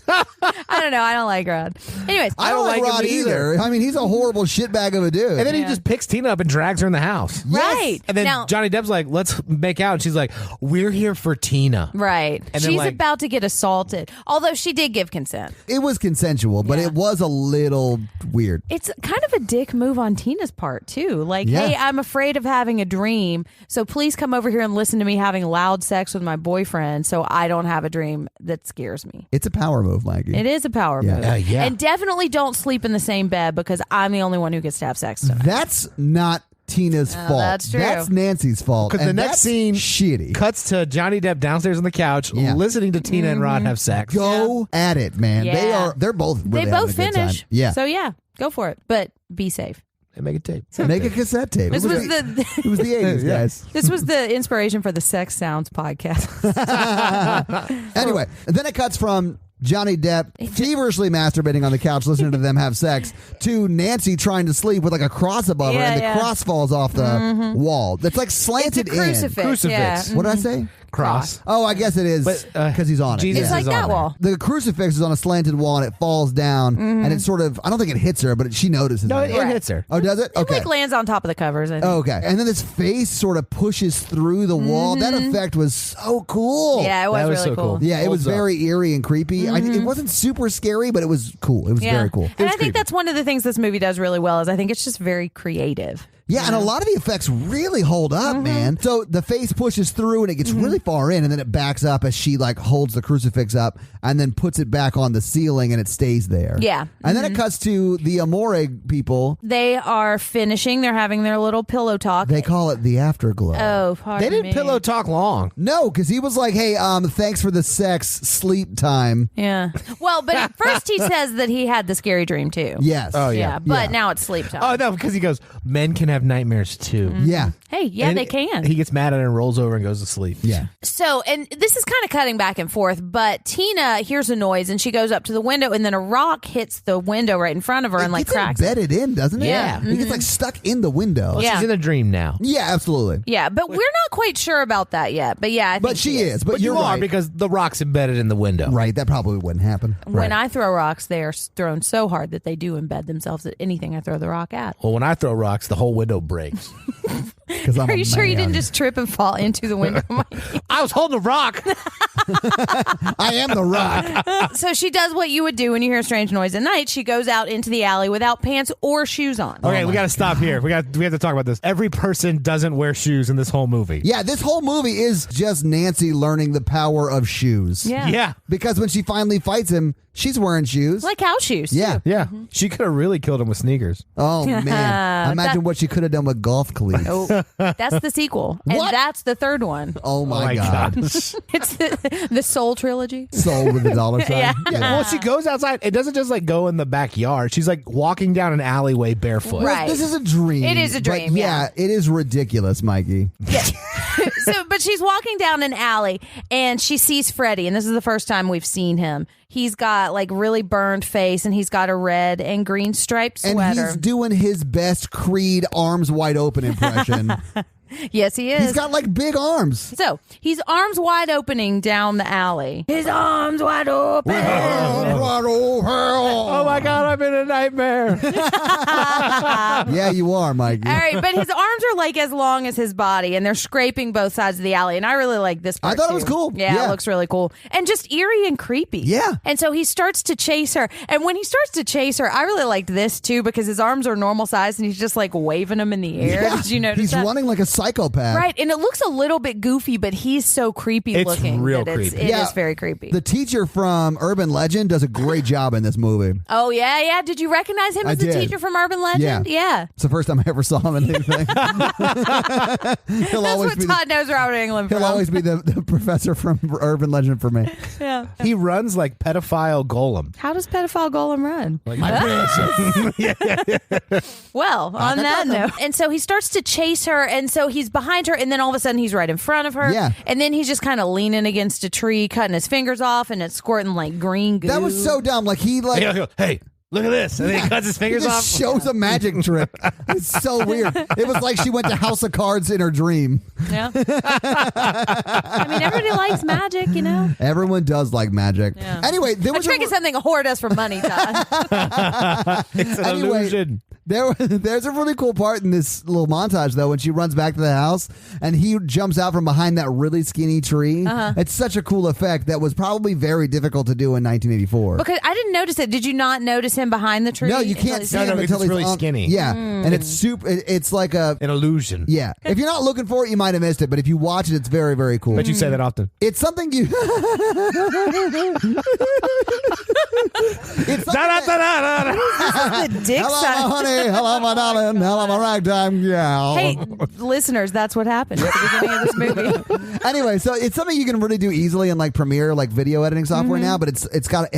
S3: I don't know. I don't like Rod. Anyways,
S1: I don't like
S2: him
S1: Rod either. I mean, he's a horrible shitbag of a dude.
S2: And then he
S3: Yeah.
S2: just picks Tina up and drags her in the house.
S3: right.
S2: And then
S3: now,
S2: Johnny Depp's like, let's make out. And she's like, we're here for Tina.
S3: right.
S2: And then,
S3: She's
S2: like-
S3: about to get assaulted. Although she did give consent.
S1: It was consensual, but
S3: Yeah.
S1: it was a little weird.
S3: It's kind of a dick move on Tina's part, too. Like,
S1: Yeah.
S3: hey, I'm afraid of having a dream, so please come over here and listen to me having loud sex with my boyfriend so I don't have a dream that scares me.
S1: It's a power move, Mikey.
S3: It is a power
S1: Yeah.
S3: move.
S2: Yeah.
S3: And definitely don't sleep in the same bed because I'm the only one who gets to have sex tonight.
S1: That's not Tina's fault.
S3: that's true.
S1: That's Nancy's fault.
S2: Because the
S1: And
S2: next
S1: that's
S2: scene
S1: shitty.
S2: cuts to Johnny Depp downstairs on the couch,
S1: Yeah.
S2: listening to Tina and Rod have sex.
S1: Go at it, man.
S3: Yeah.
S1: They're both really
S3: They
S1: having
S3: both
S1: a good time.
S3: finish.
S1: Yeah.
S3: So, yeah, go for it. But be safe.
S2: And make a tape.
S1: Make a cassette tape.
S3: This
S1: it
S3: was
S1: it was the 80s,
S2: Yeah.
S1: guys.
S3: This was the inspiration for the Sex Sounds podcast.
S1: Anyway, and then it cuts from Johnny Depp feverishly masturbating on the couch, listening to them have sex, to Nancy trying to sleep with like a cross above her,
S3: Yeah,
S1: and the
S3: yeah.
S1: cross falls off the wall. That's like
S3: It's a
S1: slanted
S3: crucifix.
S1: in.
S2: Crucifix.
S3: Yeah.
S1: What did I say?
S2: Cross.
S1: Oh, I guess it is
S2: But,
S1: because he's on it.
S2: Jesus
S3: It's
S1: Yeah.
S3: like
S2: is on
S3: that
S2: there.
S3: wall.
S1: The crucifix is on a slanted wall and it falls down, and it sort of, I don't think it hits her, but she notices
S2: No,
S1: it.
S2: it hits her.
S1: Oh, does it?
S3: It
S1: Okay.
S3: like lands on top of the covers. I think.
S1: Oh, okay. And then his face sort of pushes through the wall. That effect was so cool.
S3: Yeah, it was,
S2: That was
S3: really
S2: so
S3: cool.
S2: cool.
S1: Yeah, it was
S2: Holds up.
S1: very eerie and creepy. It wasn't super scary, but it was cool. It was very cool.
S3: And I think that's one of the things this movie does really well is I think it's just very creative.
S1: Yeah, and a lot of the effects really hold up, man. So the face pushes through and it gets really far in, and then it backs up as she like holds the crucifix up and then puts it back on the ceiling and it stays there.
S3: Yeah.
S1: And then it cuts to the Amore people.
S3: They are finishing. They're having their little pillow talk.
S1: They call it the afterglow.
S3: Oh, pardon
S2: They didn't
S3: me.
S2: pillow talk long.
S1: No, because he was like, hey, thanks for the sex, sleep time.
S3: Yeah. Well, but at first he says that he had the scary dream too.
S1: Yes.
S2: Oh,
S3: Yeah. But
S1: Yeah.
S3: now it's sleep time.
S2: Oh, no, because he goes, men can have nightmares too.
S1: Yeah.
S3: Hey, yeah,
S2: And
S3: they can.
S2: He gets mad at it and rolls over and goes to sleep.
S1: Yeah.
S3: So, and this is kind of cutting back and forth, but Tina hears a noise and she goes up to the window, and then a rock hits the window right in front of her and like
S1: It's
S3: cracks it.
S1: embedded in, doesn't it?
S3: Yeah.
S1: It gets like stuck in the window.
S2: Well,
S3: Yeah.
S2: she's in a dream now.
S1: Yeah, absolutely.
S3: Yeah, but we're not quite sure about that yet. But yeah, I think
S1: But she is. But,
S2: But
S1: you're
S2: you are
S1: right.
S2: because the rock's embedded in the window.
S1: Right, that probably wouldn't happen.
S3: When I throw rocks, they are thrown so hard that they do embed themselves at anything I throw the rock at.
S2: Well, when I throw rocks, the whole window breaks.
S1: Because I'm
S3: Are
S1: a
S3: you sure you
S1: man.
S3: didn't just trip and fall into the window?
S2: I was holding a rock.
S1: I am the rock.
S3: So she does what you would do when you hear a strange noise at night. She goes out into the alley without pants or shoes on.
S2: Okay, we got to stop here. We have to talk about this. Every person doesn't wear shoes in this whole movie.
S1: Yeah, this whole movie is just Nancy learning the power of shoes.
S3: Yeah.
S2: Yeah.
S1: Because when she finally fights him, she's wearing shoes.
S3: Like house shoes.
S1: Yeah.
S2: Yeah. She could have really killed him with sneakers.
S1: Oh, man. Imagine
S3: That-
S1: what she could have done with golf cleats.
S3: Oh, That's the sequel. And
S1: What?
S3: that's the third one.
S1: Oh my God.
S2: gosh.
S3: It's the Soul trilogy.
S1: Soul with the dollar sign.
S3: Yeah.
S2: Yeah, well, she goes outside. It doesn't just like go in the backyard. She's like walking down an alleyway barefoot.
S3: Right.
S1: This is a dream.
S3: It is a dream,
S1: But
S3: yeah.
S1: it is ridiculous, Mikey.
S3: But she's walking down an alley and she sees Freddie, and this is the first time we've seen him. He's got like really burned face, and he's got a red and green striped
S1: And
S3: sweater.
S1: he's doing his best Creed arms wide open impression.
S3: Yes, he is.
S1: He's got like big arms.
S3: So he's arms wide opening down the alley. His arms wide open.
S2: Oh my God, I'm in a nightmare.
S1: Yeah, you are, Mikey.
S3: All right, but his arms are like as long as his body, and they're scraping both sides of the alley. And I really like this part.
S1: I thought it was
S3: too.
S1: cool.
S3: Yeah,
S1: Yeah.
S3: it looks really cool. And just eerie and creepy.
S1: Yeah.
S3: And so he starts to chase her. And when he starts to chase her, I really liked this too because his arms are normal size and he's just like waving them in the air.
S1: Yeah.
S3: Did you notice
S1: He's
S3: that?
S1: running like a psychopath.
S3: Right, and it looks a little bit goofy, but he's so creepy
S2: It's
S3: looking.
S2: real
S3: that
S2: creepy.
S3: It
S1: Yeah.
S3: is very creepy.
S1: The teacher from Urban Legend does a great job in this movie.
S3: Oh, yeah. Did you recognize him
S1: I
S3: as the
S1: did.
S3: teacher from Urban Legend? Yeah.
S1: It's the first time I ever saw him in anything. He'll
S3: That's
S1: always
S3: what
S1: be
S3: Todd knows Robert Englund from.
S1: He'll always be the professor from Urban Legend for me.
S3: Yeah.
S2: He runs like pedophile Golem.
S3: How does pedophile Golem run?
S2: Like my precious.
S3: Well, on that note. And so he starts to chase her, and so he's behind her, and then all of a sudden he's right in front of her.
S1: Yeah.
S3: And then he's just kind of leaning against a tree, cutting his fingers off, and it's squirting like green goo.
S1: That was so dumb. Like he like
S2: Hey, look at this. And then he cuts his
S1: he
S2: fingers off.
S1: just shows a magic trick. It's so weird. It was like she went to House of Cards in her dream.
S3: Yeah. I mean, everybody likes magic, you know?
S1: Everyone does like magic.
S3: Yeah.
S1: Anyway, there
S3: A
S1: was
S3: trick is something a whore does for money, Todd.
S2: It's an
S1: Anyway,
S2: illusion.
S1: There's a really cool part in this little montage, though, when she runs back to the house and he jumps out from behind that really skinny tree. It's such a cool effect that was probably very difficult to do in 1984.
S3: Because I didn't notice it. Did you not notice him behind the tree?
S1: No, you
S3: until
S1: can't
S3: he's-
S1: see
S2: No,
S1: him
S2: because
S1: until
S2: it's
S1: he's
S2: really
S1: on-
S2: skinny.
S1: Yeah, and it's super. It's like a
S2: An illusion.
S1: yeah. If you're not looking for it, you might have missed it. But if you watch it, it's very, very cool.
S2: But you say that often.
S1: It's something you. It's something that-
S3: The dick
S1: Hello,
S3: side.
S1: my honey. Hello, my darling. Hello, my ragtime gal.
S3: Hey, listeners, that's what happened at the beginning of this movie.
S1: Anyway, so it's something you can really do easily in like Premiere, like video editing software now. But it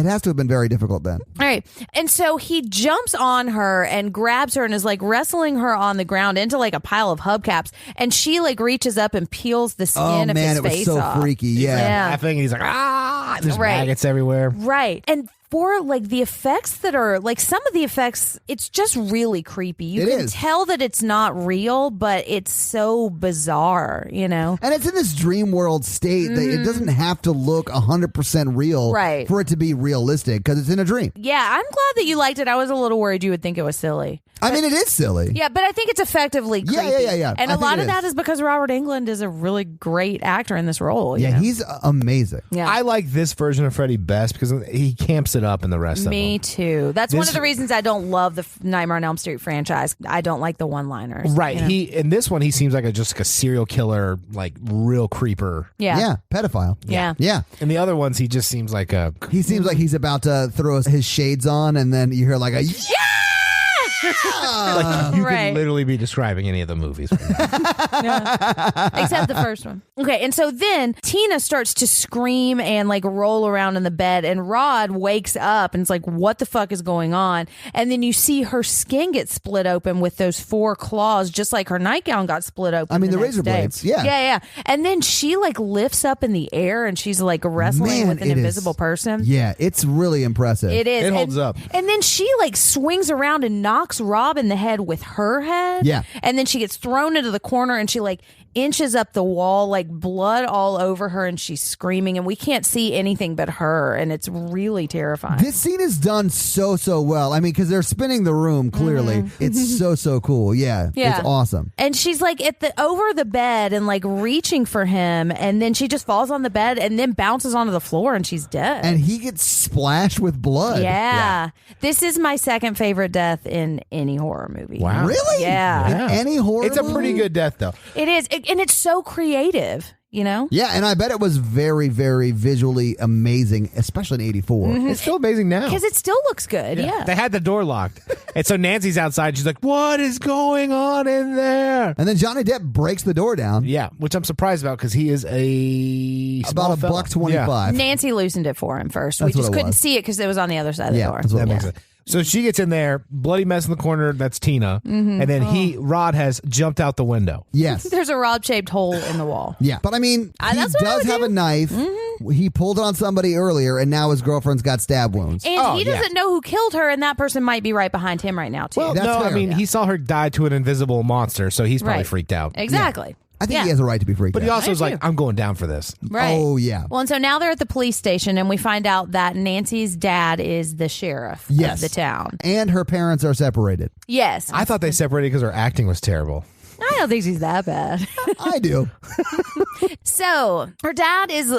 S1: has to have been very difficult then.
S3: All right. And so he jumps on her and grabs her and is like wrestling her on the ground into like a pile of hubcaps. And she like reaches up and peels the skin
S1: Oh
S3: of
S1: man,
S3: his
S1: it was
S3: face
S1: so
S3: off.
S1: freaky. Yeah.
S3: Yeah.
S2: Laughing, and he's like, ah! There's
S3: Right.
S2: maggots everywhere.
S3: Right. And for like the effects that are like some of the effects, it's just really creepy. You
S1: It
S3: can
S1: is.
S3: tell that it's not real, but it's so bizarre, you know?
S1: And it's in this dream world state that it doesn't have to look 100% real
S3: Right.
S1: for it to be realistic because it's in a dream.
S3: Yeah, I'm glad that you liked it. I was a little worried you would think it was silly.
S1: I mean, it is silly.
S3: Yeah, but I think it's effectively creepy.
S1: Yeah.
S3: And
S1: I
S3: a
S1: think
S3: lot
S1: it
S3: of that
S1: is.
S3: is because Robert Englund is a really great actor in this role. you
S1: Yeah,
S3: know?
S1: he's amazing.
S3: Yeah.
S2: I like this version of Freddy best because he camps it up in the rest of
S3: Me
S2: them.
S3: too. That's one
S2: This-
S3: of the reasons I don't love the Nightmare on Elm Street franchise. I don't like the one-liners.
S2: Right.
S3: you know?
S2: He in this one he seems like just like a serial killer, like real creeper.
S3: Yeah.
S1: Pedophile.
S3: Yeah.
S1: Yeah.
S2: In the other ones he just seems like a
S1: He seems like he's about to throw his shades on, and then you hear like a
S2: like you
S3: Right.
S2: could literally be describing any of the movies.
S3: Except the first one. Okay, and so then Tina starts to scream and like roll around in the bed, and Rod wakes up and it's like, what the fuck is going on? And then you see her skin get split open with those 4 claws, just like her nightgown got split open.
S1: I mean, the
S3: next
S1: razor
S3: day.
S1: blades, yeah.
S3: Yeah. And then she like lifts up in the air and she's like wrestling
S1: Man,
S3: with an
S1: it is-
S3: invisible person.
S1: Yeah, it's really impressive.
S3: It is.
S2: It holds
S3: And-
S2: up.
S3: And then she like swings around and knocks Rob in the head with her head.
S1: Yeah.
S3: And then she gets thrown into the corner and she like inches up the wall, like blood all over her, and she's screaming, and we can't see anything but her, and it's really terrifying.
S1: This scene is done so well. I mean, because they're spinning the room. Clearly, it's so cool. Yeah,
S3: Yeah.
S1: it's awesome.
S3: And she's like at the over the bed and like reaching for him, and then she just falls on the bed and then bounces onto the floor and she's dead.
S1: And he gets splashed with blood.
S3: yeah. This is my second favorite death in any horror movie.
S2: Wow.
S1: Really?
S3: Yeah.
S1: In any horror
S2: It's a
S1: movie?
S2: pretty good death though.
S3: It is. And it's so creative. you know?
S1: Yeah, and I bet it was very, very visually amazing, especially in 84.
S2: It's still amazing now.
S3: Because it still looks good, yeah.
S2: They had the door locked. And so Nancy's outside. She's like, what is going on in there?
S1: And then Johnny Depp breaks the door down.
S2: Yeah, which I'm surprised about because he is
S1: About $1.25.
S3: Nancy loosened it for him first.
S1: That's
S3: We
S1: what
S3: just
S1: it
S3: couldn't
S1: was.
S3: see it because it was on the other side of the door.
S1: That's what
S2: That
S1: it
S2: makes
S1: was.
S2: sense. So she gets in there, bloody mess in the corner. That's Tina. And then Rod has jumped out the window.
S1: Yes.
S3: There's a rod-shaped hole in the wall.
S1: Yeah, but I mean, he
S3: that's what I
S1: does
S3: would
S1: have
S3: do.
S1: a knife. He pulled it on somebody earlier, and now his girlfriend's got stab wounds.
S3: And he doesn't know who killed her, and that person might be right behind him right now, too.
S2: Well,
S1: That's
S2: no,
S1: fair.
S2: I mean, he saw her die to an invisible monster, so he's probably
S3: Right.
S2: freaked out.
S3: Exactly.
S1: I think he has a right to be freaked
S2: But he
S1: out.
S2: also was like, I'm going down for this.
S3: Right.
S1: Oh, yeah.
S3: Well, and so now they're at the police station, and we find out that Nancy's dad is the sheriff
S1: Yes.
S3: of the town.
S1: And her parents are separated.
S3: Yes.
S2: I thought they separated because her acting was terrible.
S3: I don't think she's that bad.
S1: I do.
S3: So her dad is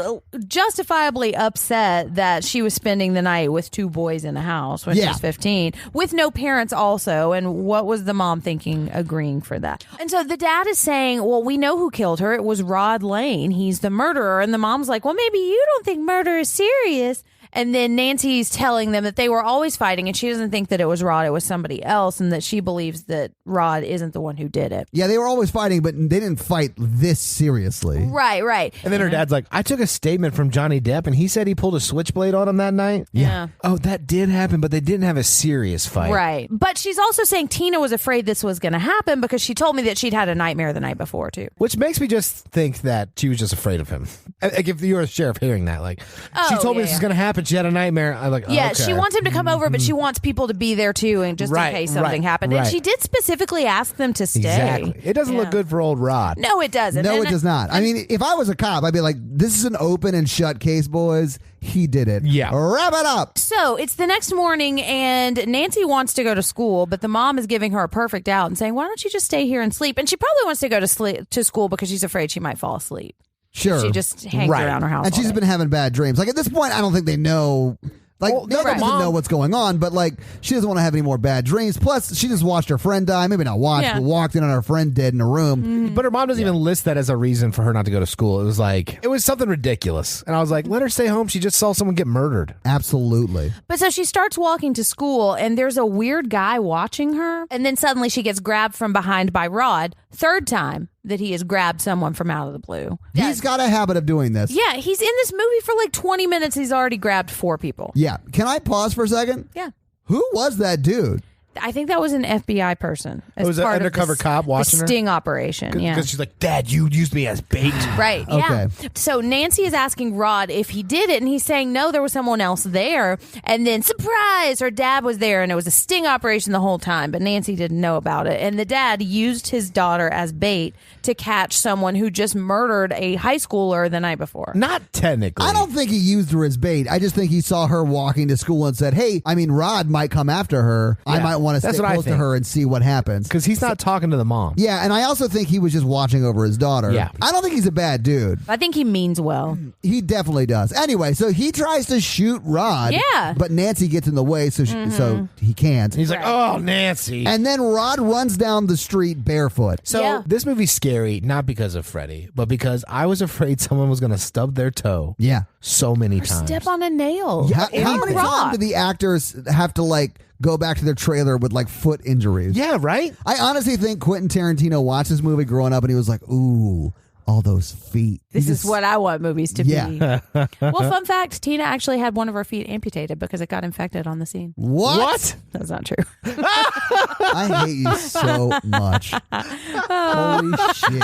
S3: justifiably upset that she was spending the night with two boys in the house when she
S1: Yeah.
S3: was 15, with no parents also. And what was the mom thinking, agreeing for that? And so the dad is saying, well, we know who killed her. It was Rod Lane. He's the murderer. And the mom's like, well, maybe you don't think murder is serious. And then Nancy's telling them that they were always fighting, and she doesn't think that it was Rod, it was somebody else, and that she believes that Rod isn't the one who did it.
S1: Yeah, they were always fighting, but they didn't fight this seriously.
S3: Right, right.
S2: And then her dad's like, I took a statement from Johnny Depp, and he said he pulled a switchblade on him that night.
S3: Yeah.
S2: Oh, that did happen, but they didn't have a serious fight.
S3: Right. But she's also saying Tina was afraid this was going to happen because she told me that she'd had a nightmare the night before, too.
S2: Which makes me just think that she was just afraid of him. Like if you're a sheriff hearing that, like, she told me this is going to happen. She had a nightmare. I'm like, oh,
S3: Yeah,
S2: okay.
S3: she wants him to come over, but she wants people to be there, too, and just
S2: Right,
S3: in case something
S2: right,
S3: happened. And
S2: right.
S3: she did specifically ask them to stay.
S2: Exactly. It doesn't look
S3: Yeah.
S2: good for old Rod.
S3: No, it doesn't.
S1: No,
S3: And
S1: it does not. I mean, if I was a cop, I'd be like, this is an open and shut case, boys. He did it.
S2: Yeah.
S1: Wrap it up.
S3: So it's the next morning, and Nancy wants to go to school, but the mom is giving her a perfect out and saying, why don't you just stay here and sleep? And she probably wants to go to school because she's afraid she might fall asleep.
S1: Sure.
S3: She just hangs
S2: Right.
S3: around her house.
S1: And
S3: all
S1: she's
S3: day.
S1: been having bad dreams. Like, at this point, I don't think they know. Like,
S2: Well, no,
S1: Nathan
S2: the
S1: doesn't
S2: mom-
S1: know what's going on, but, like, she doesn't want to have any more bad dreams. Plus, she just watched her friend die. Maybe not watched,
S3: Yeah.
S1: but walked in on her friend dead in a room.
S2: But her mom doesn't even list that as a reason for her not to go to school. It was like, it was something ridiculous. And I was like, let her stay home. She just saw someone get murdered.
S1: Absolutely.
S3: But so she starts walking to school, and there's a weird guy watching her. And then suddenly she gets grabbed from behind by Rod. Third time that he has grabbed someone from out of the blue.
S1: He's got a habit of doing this.
S3: Yeah, he's in this movie for like 20 minutes. He's already grabbed 4 people.
S1: Yeah. Can I pause for a second?
S3: Yeah.
S1: Who was that dude?
S3: I think that was an FBI person. As
S2: It was an
S3: part of
S2: undercover
S3: this-
S2: cop watching
S3: the
S2: her?
S3: sting operation. Yeah.
S2: Because she's like, Dad, you used me as bait.
S3: Right. Yeah.
S1: Okay.
S3: So Nancy is asking Rod if he did it, and he's saying no, there was someone else there. And then surprise, her dad was there, and it was a sting operation the whole time. But Nancy didn't know about it, and the dad used his daughter as bait to catch someone who just murdered a high schooler the night before.
S2: Not technically.
S1: I don't think he used her as bait. I just think he saw her walking to school and said, hey, I mean, Rod might come after her. I
S2: Yeah,
S1: might want to
S2: that's
S1: stay
S2: what I
S1: close to
S2: think.
S1: her and see what happens.
S2: Because he's not talking to the mom.
S1: Yeah, and I also think he was just watching over his daughter.
S2: Yeah.
S1: I don't think he's a bad dude.
S3: I think he means well.
S1: He definitely does. Anyway, so he tries to shoot Rod.
S3: Yeah.
S1: But Nancy gets in the way, so so he can't.
S2: He's like, oh, Nancy.
S1: And then Rod runs down the street barefoot.
S2: So
S3: Yeah.
S2: this movie's scary, not because of Freddy, but because I was afraid someone was going to stub their toe
S1: Yeah.
S2: so many times.
S3: Step on a nail.
S1: How many times do the actors have to like go back to their trailer with like foot injuries?
S2: Yeah, right?
S1: I honestly think Quentin Tarantino watched this movie growing up and he was like, ooh, all those feet.
S3: This
S1: He
S3: is
S1: just-
S3: what I want movies to
S1: Yeah.
S3: be. Well, fun fact, Tina actually had one of her feet amputated because it got infected on the scene.
S1: What?
S3: That's not true.
S1: I hate you so much. Holy shit.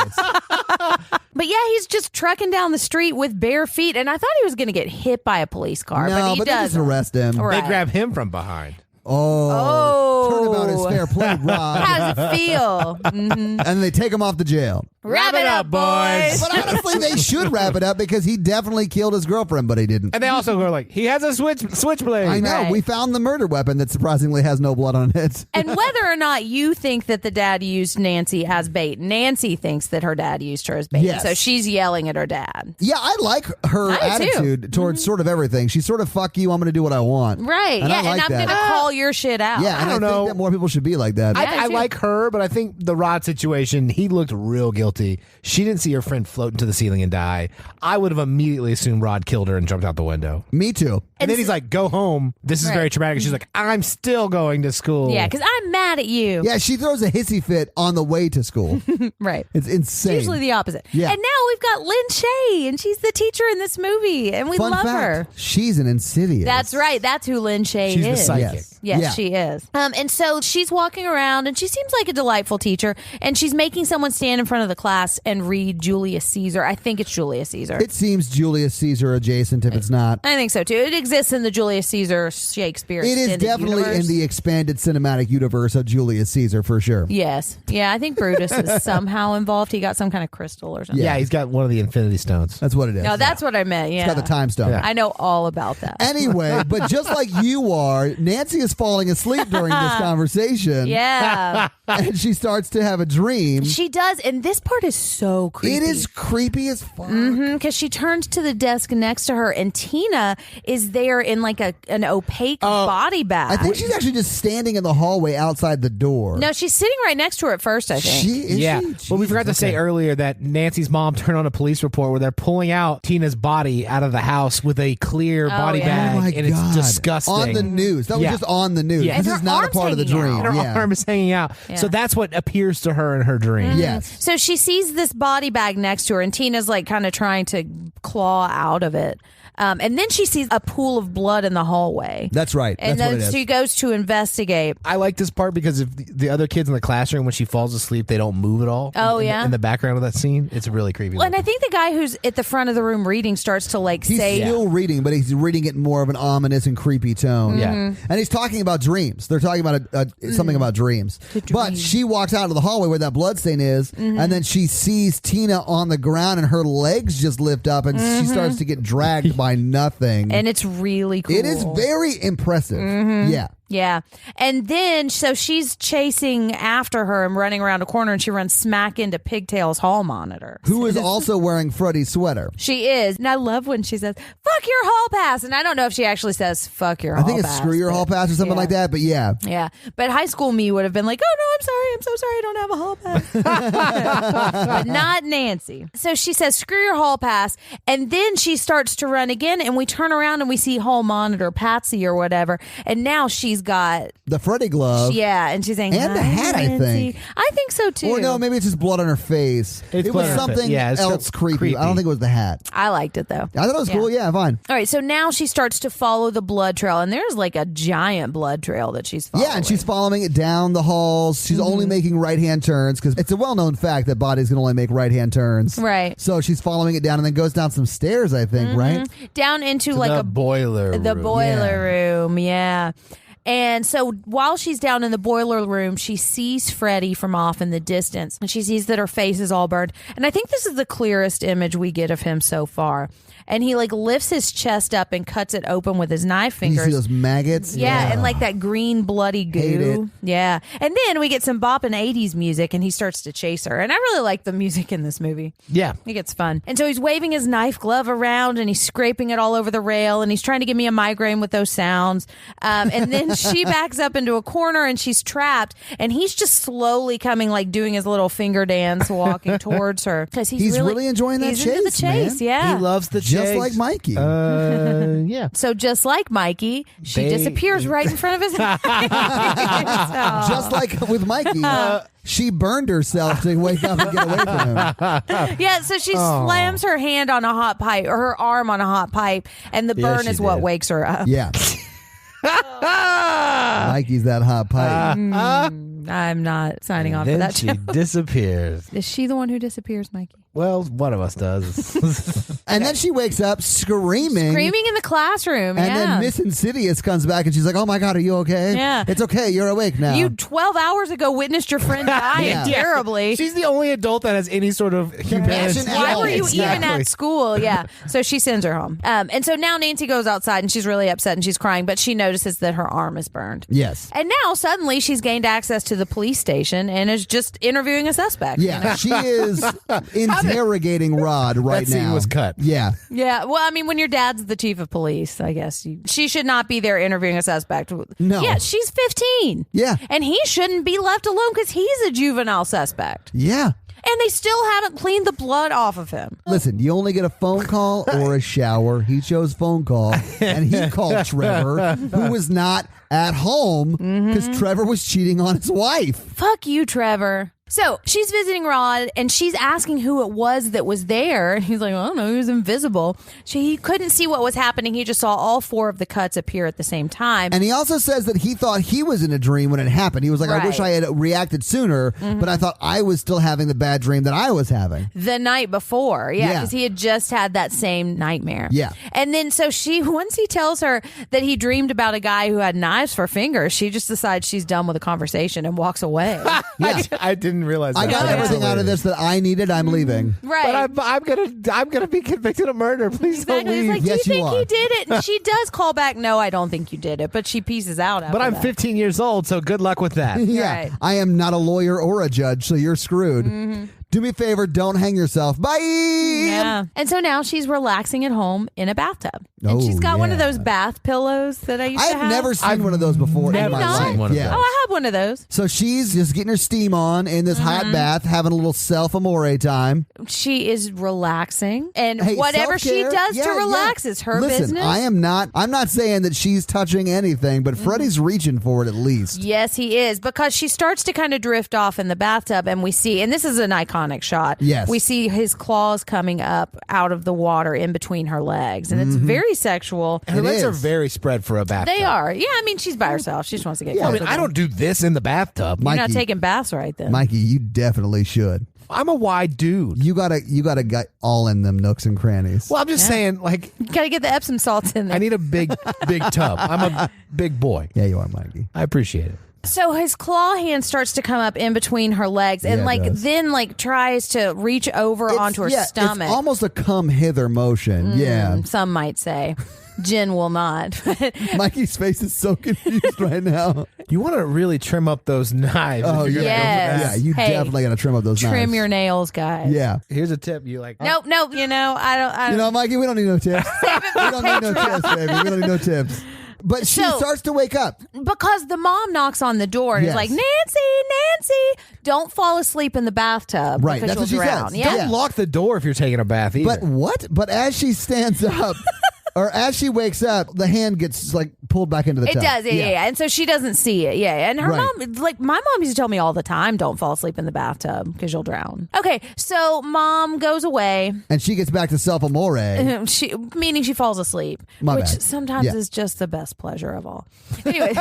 S3: But yeah, he's just trekking down the street with bare feet, and I thought he was going to get hit by a police car,
S1: No,
S3: but he
S1: but they just
S3: doesn't.
S1: arrest him.
S3: Right.
S2: They grab him from behind.
S1: Oh. Turnabout is fair play, Rod.
S3: How does it feel?
S1: And they take him off to jail.
S3: Wrap it up, boys.
S1: But honestly, they should wrap it up because he definitely killed his girlfriend, but he didn't.
S2: And they also go like, he has a switchblade.
S1: I know.
S3: Right.
S1: We found the murder weapon that surprisingly has no blood on it.
S3: And whether or not you think that the dad used Nancy as bait, Nancy thinks that her dad used her as bait.
S1: Yes.
S3: So she's yelling at her dad.
S1: Yeah, I like her
S3: I do, too.
S1: attitude towards sort of everything. She's sort of, fuck you, I'm going to do what I want.
S3: Right.
S1: And
S3: yeah.
S1: I like
S3: and I'm
S1: that.
S3: going to call your shit out.
S1: Yeah, and
S2: I don't
S1: think that more people should be like that.
S2: I like her, but I think the Rod situation, he looked real guilty. She didn't see her friend float into the ceiling and die. I would have immediately assumed Rod killed her and jumped out the window.
S1: Me too.
S2: And then he's like, go home. This is very traumatic. And she's like, I'm still going to school.
S3: Yeah, because I'm mad at you.
S1: Yeah, she throws a hissy fit on the way to school.
S3: Right.
S1: It's insane.
S3: It's usually the opposite.
S1: Yeah.
S3: And now we've got Lynn Shay, and she's the teacher in this movie, and we
S1: Fun
S3: love
S1: fact,
S3: her.
S1: she's an Insidious.
S3: That's right. That's who Lynn Shay
S2: She's
S3: is.
S2: the psychic.
S1: Yes.
S3: Yes,
S1: Yeah.
S3: she is. And so she's walking around, and she seems like a delightful teacher, and she's making someone stand in front of the class and read Julius Caesar. I think it's Julius Caesar.
S1: It seems Julius Caesar adjacent if it's not.
S3: I think so, too. It exists in the Julius Caesar Shakespeare
S1: It is
S3: extended
S1: definitely
S3: universe.
S1: in the expanded cinematic universe of Julius Caesar for sure.
S3: Yes. Yeah, I think Brutus is somehow involved. He got some kind of crystal or something.
S2: Yeah, he's got one of the Infinity Stones.
S1: That's what it is.
S3: No, that's what I meant. Yeah.
S1: It's got the time stone.
S2: Yeah.
S3: I know all about that.
S1: Anyway, but just like you are, Nancy is falling asleep during this conversation.
S3: Yeah.
S1: And she starts to have a dream.
S3: She does. And this part is so creepy.
S1: It is creepy as fuck.
S3: Because she turns to the desk next to her, and Tina is there in like an opaque body bag.
S1: I think she's actually just standing in the hallway outside the door.
S3: No, she's sitting right next to her at first, I think.
S2: Yeah,
S1: She?
S2: but we forgot to
S1: Jesus,
S2: say
S1: okay.
S2: earlier that Nancy's mom turned on a police report where they're pulling out Tina's body out of the house with a clear body
S3: yeah.
S2: bag,
S1: Oh my
S2: and
S1: God.
S2: it's disgusting.
S1: On the news. That was
S2: Yeah.
S1: just on the news.
S2: Yeah.
S1: This
S3: And
S1: is
S3: her
S1: not a
S3: arm's
S1: part of the
S3: hanging
S1: dream.
S3: out.
S2: Her
S1: Yeah.
S2: arm is hanging out.
S3: Yeah.
S2: So that's what appears to her in her dream.
S1: Yes.
S3: So she sees this body bag next to her, and Tina's like kind of trying to claw out of it. And then she sees a pool of blood in the hallway.
S1: That's right.
S3: And
S1: That's what
S3: then
S1: it is.
S3: she goes to investigate.
S2: I like this part because if the other kids in the classroom, when she falls asleep, they don't move at all.
S3: Oh,
S2: in
S3: yeah?
S2: the background of that scene, it's really creepy.
S3: Well, and I
S2: looking.
S3: think the guy who's at the front of the room reading starts to like
S1: He's
S3: say,
S1: still reading, but he's reading it in more of an ominous and creepy tone.
S2: Yeah.
S3: Mm-hmm.
S1: And he's talking about dreams. They're talking about something about dreams. But she walks out of the hallway where that bloodstain is,
S3: Mm-hmm.
S1: and then she sees Tina on the ground, and her legs just lift up, and she starts to get dragged by nothing.
S3: and it's really cool.
S1: It is very impressive. Yeah.
S3: Yeah. And then, so she's chasing after her and running around a corner, and she runs smack into Pigtail's hall monitor.
S1: Who is also wearing Freddy's sweater.
S3: She is. And I love when she says, fuck your hall pass. And I don't know if she actually says, fuck your
S1: I
S3: hall
S1: think
S3: pass.
S1: it's screw your
S3: but-
S1: hall pass or something
S3: yeah.
S1: like that, but yeah.
S3: Yeah. But high school me would have been like, oh, no, I'm sorry. I'm so sorry. I don't have a hall pass. But not Nancy. So she says, screw your hall pass. And then she starts to run again. And we turn around and we see hall monitor Patsy or whatever. And now she's got,
S1: The Freddy glove.
S3: yeah. And she's saying,
S1: And the
S3: "Hi,
S1: hat, I
S3: Nancy."
S1: think.
S3: I think so too.
S1: Or no, maybe it's just blood on her face.
S2: It's
S1: It
S2: blood
S1: was
S2: on her face.
S1: something
S2: Yeah, it's
S1: else creepy. I don't think it was the hat.
S3: I liked it though.
S1: I thought it was cool. Yeah, fine.
S3: All right, so now she starts to follow the blood trail, and there's like a giant blood trail that she's following.
S1: Yeah, and she's following it down the halls. She's only
S3: Mm-hmm.
S1: making right-hand turns because it's a well-known fact that bodies can only make right-hand turns.
S3: Right.
S1: So she's following it down and then goes down some stairs, I think,
S3: Mm-hmm.
S1: right?
S3: down into like
S2: the
S3: a
S2: boiler.
S3: the
S2: room.
S3: boiler room. Yeah. And so while she's down in the boiler room, she sees Freddie from off in the distance, and she sees that her face is all burned. And I think this is the clearest image we get of him so far. And he like lifts his chest up and cuts it open with his knife
S1: You see
S3: fingers.
S1: those maggots?
S3: Yeah, and like that green bloody
S1: Hate it.
S3: goo. Yeah. And then we get some bopping 80s music, and he starts to chase her. And I really like the music in this movie.
S2: Yeah.
S3: It gets fun. And so he's waving his knife glove around, and he's scraping it all over the rail, and he's trying to give me a migraine with those sounds. And then she backs up into a corner, and she's trapped, and he's just slowly coming, like doing his little finger dance, walking towards her. Because
S1: He's really enjoying that
S3: he's into the
S1: chase,
S3: chase,
S1: man.
S3: yeah.
S2: He loves the
S1: Just
S2: chase.
S1: like Mikey.
S2: Yeah.
S3: So just like Mikey, she
S2: They-
S3: disappears right in front of his eyes.
S1: Just like with Mikey, she burned herself to wake up and get away from him.
S3: Yeah, so she slams her hand on a hot pipe, or her arm on a hot pipe, and the
S2: Yeah,
S3: burn
S2: she
S3: is what
S2: did.
S3: wakes her up.
S1: Yeah. Mikey's that hot pipe.
S3: I'm not signing on for
S2: Then
S3: that.
S2: she
S3: joke.
S2: disappears.
S3: Is she the one who disappears, Mikey?
S2: Well, one of us does.
S1: And then she wakes up screaming.
S3: Screaming in the classroom.
S1: And
S3: yeah.
S1: then Miss Insidious comes back and she's like, oh my God, are you okay?
S3: Yeah.
S1: It's okay. You're awake now.
S3: You 12 hours ago witnessed your friend dying
S1: Yeah.
S3: terribly.
S2: She's the only adult that has any sort of humanity.
S1: Compassion
S3: Why
S1: at all.
S3: were you even
S2: Exactly.
S3: at school? Yeah. So she sends her home. And so now Nancy goes outside, and she's really upset, and she's crying, but she notices that her arm is burned.
S1: Yes.
S3: And now suddenly she's gained access to the police station and is just interviewing a suspect.
S1: Yeah, she is interrogating Rod right
S2: That scene
S1: now.
S2: was cut.
S1: Yeah.
S3: Yeah, well, I mean, when your dad's the chief of police, I guess she should not be there interviewing a suspect.
S1: No.
S3: Yeah, she's 15.
S1: Yeah.
S3: And he shouldn't be left alone because he's a juvenile suspect.
S1: Yeah.
S3: And they still haven't cleaned the blood off of him.
S1: Listen, you only get a phone call or a shower. He chose phone call, and he called Trevor, who was not at home because Trevor was cheating on his wife.
S3: Fuck you, Trevor. So she's visiting Rod and she's asking who it was that was there. And he's like, I don't know, he was invisible. He couldn't see what was happening. He just saw all 4 of the cuts appear at the same time.
S1: And he also says that he thought he was in a dream when it happened. He was like, I wish I
S3: Right.
S1: had reacted sooner, but I thought I was still having the bad dream that I was having.
S3: The night before, yeah,
S1: Yeah.
S3: because he had just had that same nightmare.
S1: Yeah.
S3: And then so once he tells her that he dreamed about a guy who had knives for fingers, she just decides she's done with the conversation and walks away.
S1: Yeah.
S2: I didn't realize that.
S1: I got
S3: Yeah.
S1: everything out of this that I needed. I'm leaving.
S3: Right.
S2: But I'm gonna be convicted of murder. Please
S3: Exactly.
S2: don't
S3: It's
S2: leave.
S3: like,
S1: Yes,
S3: do you
S1: you
S3: think
S1: are.
S3: he did it? And she does call back, no, I don't think you did it. But she pieces out after
S2: But I'm
S3: that.
S2: 15 years old, so good luck with that.
S1: Yeah.
S3: Right.
S1: I am not a lawyer or a judge, so you're screwed. Do me a favor, don't hang yourself. Bye.
S3: Yeah. And so now she's relaxing at home in a bathtub. And
S1: Oh,
S3: she's got one of
S1: yeah.
S3: those bath pillows that I used to
S1: I've
S3: have.
S1: never seen one of those before in
S2: never
S1: my
S3: seen
S1: life.
S2: one of
S1: yeah.
S2: those.
S3: Oh, I have one of those.
S1: So she's just getting her steam on in this hot bath, having a little self-amore time.
S3: She is relaxing. And
S1: Hey,
S3: whatever she
S1: self-care,
S3: does to
S1: yeah,
S3: relax
S1: yeah.
S3: is her
S1: Listen,
S3: business.
S1: I'm not saying that she's touching anything, but Freddie's reaching for it at least.
S3: Yes, he is, because she starts to kind of drift off in the bathtub, and we see, and this is an iconic shot.
S1: Yes.
S3: We see his claws coming up out of the water in between her legs, and it's very sexual.
S2: Her
S1: It
S2: legs are
S1: is.
S2: very spread for a bathtub.
S3: They are. Yeah, I mean, she's by herself. She just wants to get
S2: I mean,
S3: comfortable.
S2: I don't do this in the bathtub.
S3: You're not
S1: Mikey.
S3: taking baths right then.
S1: Mikey, you definitely should.
S2: I'm a wide dude.
S1: You gotta get all in them nooks and crannies.
S2: Well, I'm just saying, like,
S3: You gotta get the Epsom salts in there.
S2: I need a big tub. I'm a big boy.
S1: Yeah, you are, Mikey.
S2: I appreciate it.
S3: So his claw hand starts to come up in between her legs, and
S1: Yeah, it does.
S3: then tries to reach over onto her stomach.
S1: It's almost a come hither motion. Yeah.
S3: Some might say. Jen will not.
S1: Mikey's face is so confused right now.
S2: You want to really trim up those knives.
S1: Oh,
S2: if you're gonna go for
S3: Yes.
S1: Yeah,
S2: that.
S1: you
S3: Hey,
S1: definitely gotta trim up those
S3: Trim
S1: knives.
S3: your nails, guys.
S1: Yeah.
S2: Here's a tip. You like?
S3: Nope. I don't.
S1: You know, Mikey, we don't need no tips. We don't need no tips, baby. We don't need no tips. But she
S3: So-
S1: starts to wake up.
S3: Because the mom knocks on the door and is
S1: Yes.
S3: like, Nancy, don't fall asleep in the bathtub.
S1: Right,
S3: because
S1: that's
S3: you'll
S1: what she
S3: drown.
S1: says.
S3: Yeah.
S2: Don't lock the door if you're taking a bath either.
S1: But what? But as she stands up, or as she wakes up, the hand gets like pulled back into the
S3: It
S1: tub.
S3: does, yeah. And so she doesn't see it, yeah. And her
S1: Right.
S3: mom, like my mom used to tell me all the time, don't fall asleep in the bathtub because you'll drown. Okay, so mom goes away,
S1: And she gets back to self-amore.
S3: meaning she falls asleep,
S1: My
S3: which
S1: bad.
S3: sometimes
S1: Yeah.
S3: is just the best pleasure of all. Anyway,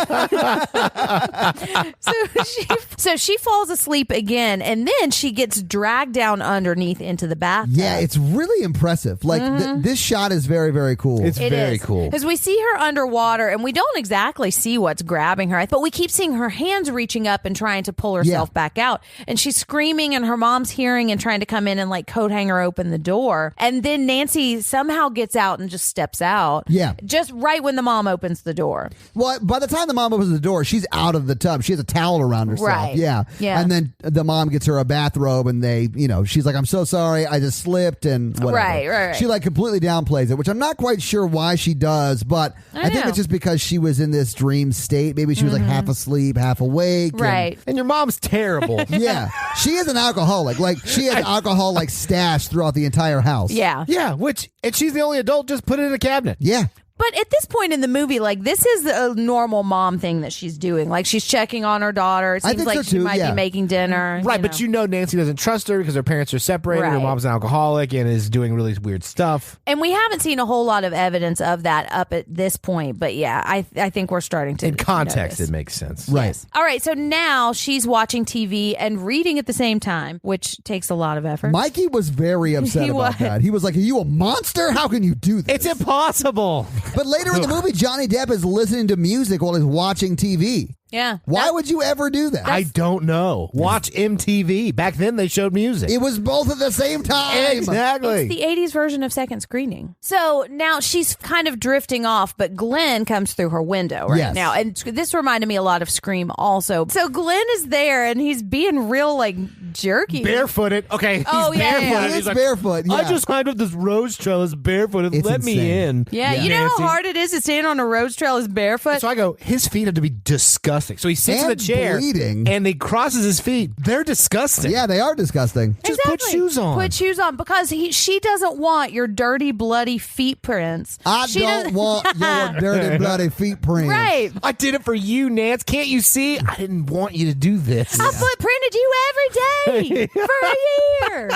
S3: so she falls asleep again, and then she gets dragged down underneath into the bathtub.
S1: Yeah, it's really impressive. Like this shot is very, very cool.
S2: It's very cool.
S3: Because we see her underwater and we don't exactly see what's grabbing her, but we keep seeing her hands reaching up and trying to pull herself back out. And she's screaming, and her mom's hearing and trying to come in and like coat hanger open the door. And then Nancy somehow gets out and just steps out.
S1: Yeah.
S3: Just right when the mom opens the door.
S1: Well, by the time the mom opens the door, she's out of the tub. She has a towel around herself.
S3: Right.
S1: Yeah.
S3: Yeah.
S1: And then the mom gets her a bathrobe, and they, she's like, I'm so sorry. I just slipped and whatever.
S3: Right.
S1: She like completely downplays it, which I'm not quite sure why she does, but I think
S3: know.
S1: it's just because she was in this dream state. Maybe she was like half asleep, half awake. and-
S3: Right.
S2: And your mom's terrible.
S1: yeah. She is an alcoholic. Like she has alcohol like stashed throughout the entire house.
S3: Yeah.
S2: Yeah, and she's the only adult. Just put it in a cabinet.
S1: Yeah.
S3: But at this point in the movie, like this is a normal mom thing that she's doing. Like she's checking on her daughter. It
S1: I
S3: seems
S1: think
S3: like
S1: so,
S3: she
S1: too,
S3: might
S1: yeah.
S3: be making dinner.
S2: Right, but Nancy doesn't trust her because her parents are separated. Her
S3: Right.
S2: mom's an alcoholic and is doing really weird stuff.
S3: And we haven't seen a whole lot of evidence of that up at this point. But yeah, I think we're starting to
S2: In context,
S3: notice.
S2: it makes sense.
S1: Right.
S3: Yes. All right, so now she's watching TV and reading at the same time, which takes a lot of effort.
S1: Mikey was very upset
S3: He
S1: about
S3: was.
S1: that. He was like, are you a monster? How can you do this?
S2: It's impossible.
S1: But later in the movie, Johnny Depp is listening to music while he's watching TV.
S3: Yeah.
S1: Why would you ever do that?
S2: I don't know. Watch MTV. Back then, they showed music.
S1: It was both at the same time.
S2: Exactly.
S3: It's the 80s version of second screening. So now she's kind of drifting off, but Glenn comes through her window right now. And this reminded me a lot of Scream also. So Glenn is there, and he's being real, like, jerky.
S2: Barefooted. Okay, he's
S3: Oh, yeah,
S2: barefooted.
S3: yeah.
S1: He
S2: He's
S1: is
S2: like,
S1: barefoot. Yeah.
S2: I just climbed up this rose trellis barefooted.
S1: It's
S2: Let me
S1: insane.
S2: in.
S3: Yeah, you know
S2: Nancy.
S3: how hard it is to stand on a rose trellis barefoot?
S2: So I go, his feet had to be disgusting. So he sits in the chair
S1: bleeding.
S2: and he crosses his feet. They're disgusting.
S1: Yeah, they are disgusting.
S2: Just put shoes on.
S3: Put shoes on because she doesn't want your dirty, bloody feet prints.
S1: I don't want your dirty, bloody feet prints.
S3: Right.
S2: I did it for you, Nance. Can't you see? I didn't want you to do this.
S3: I footprinted you every day for a year.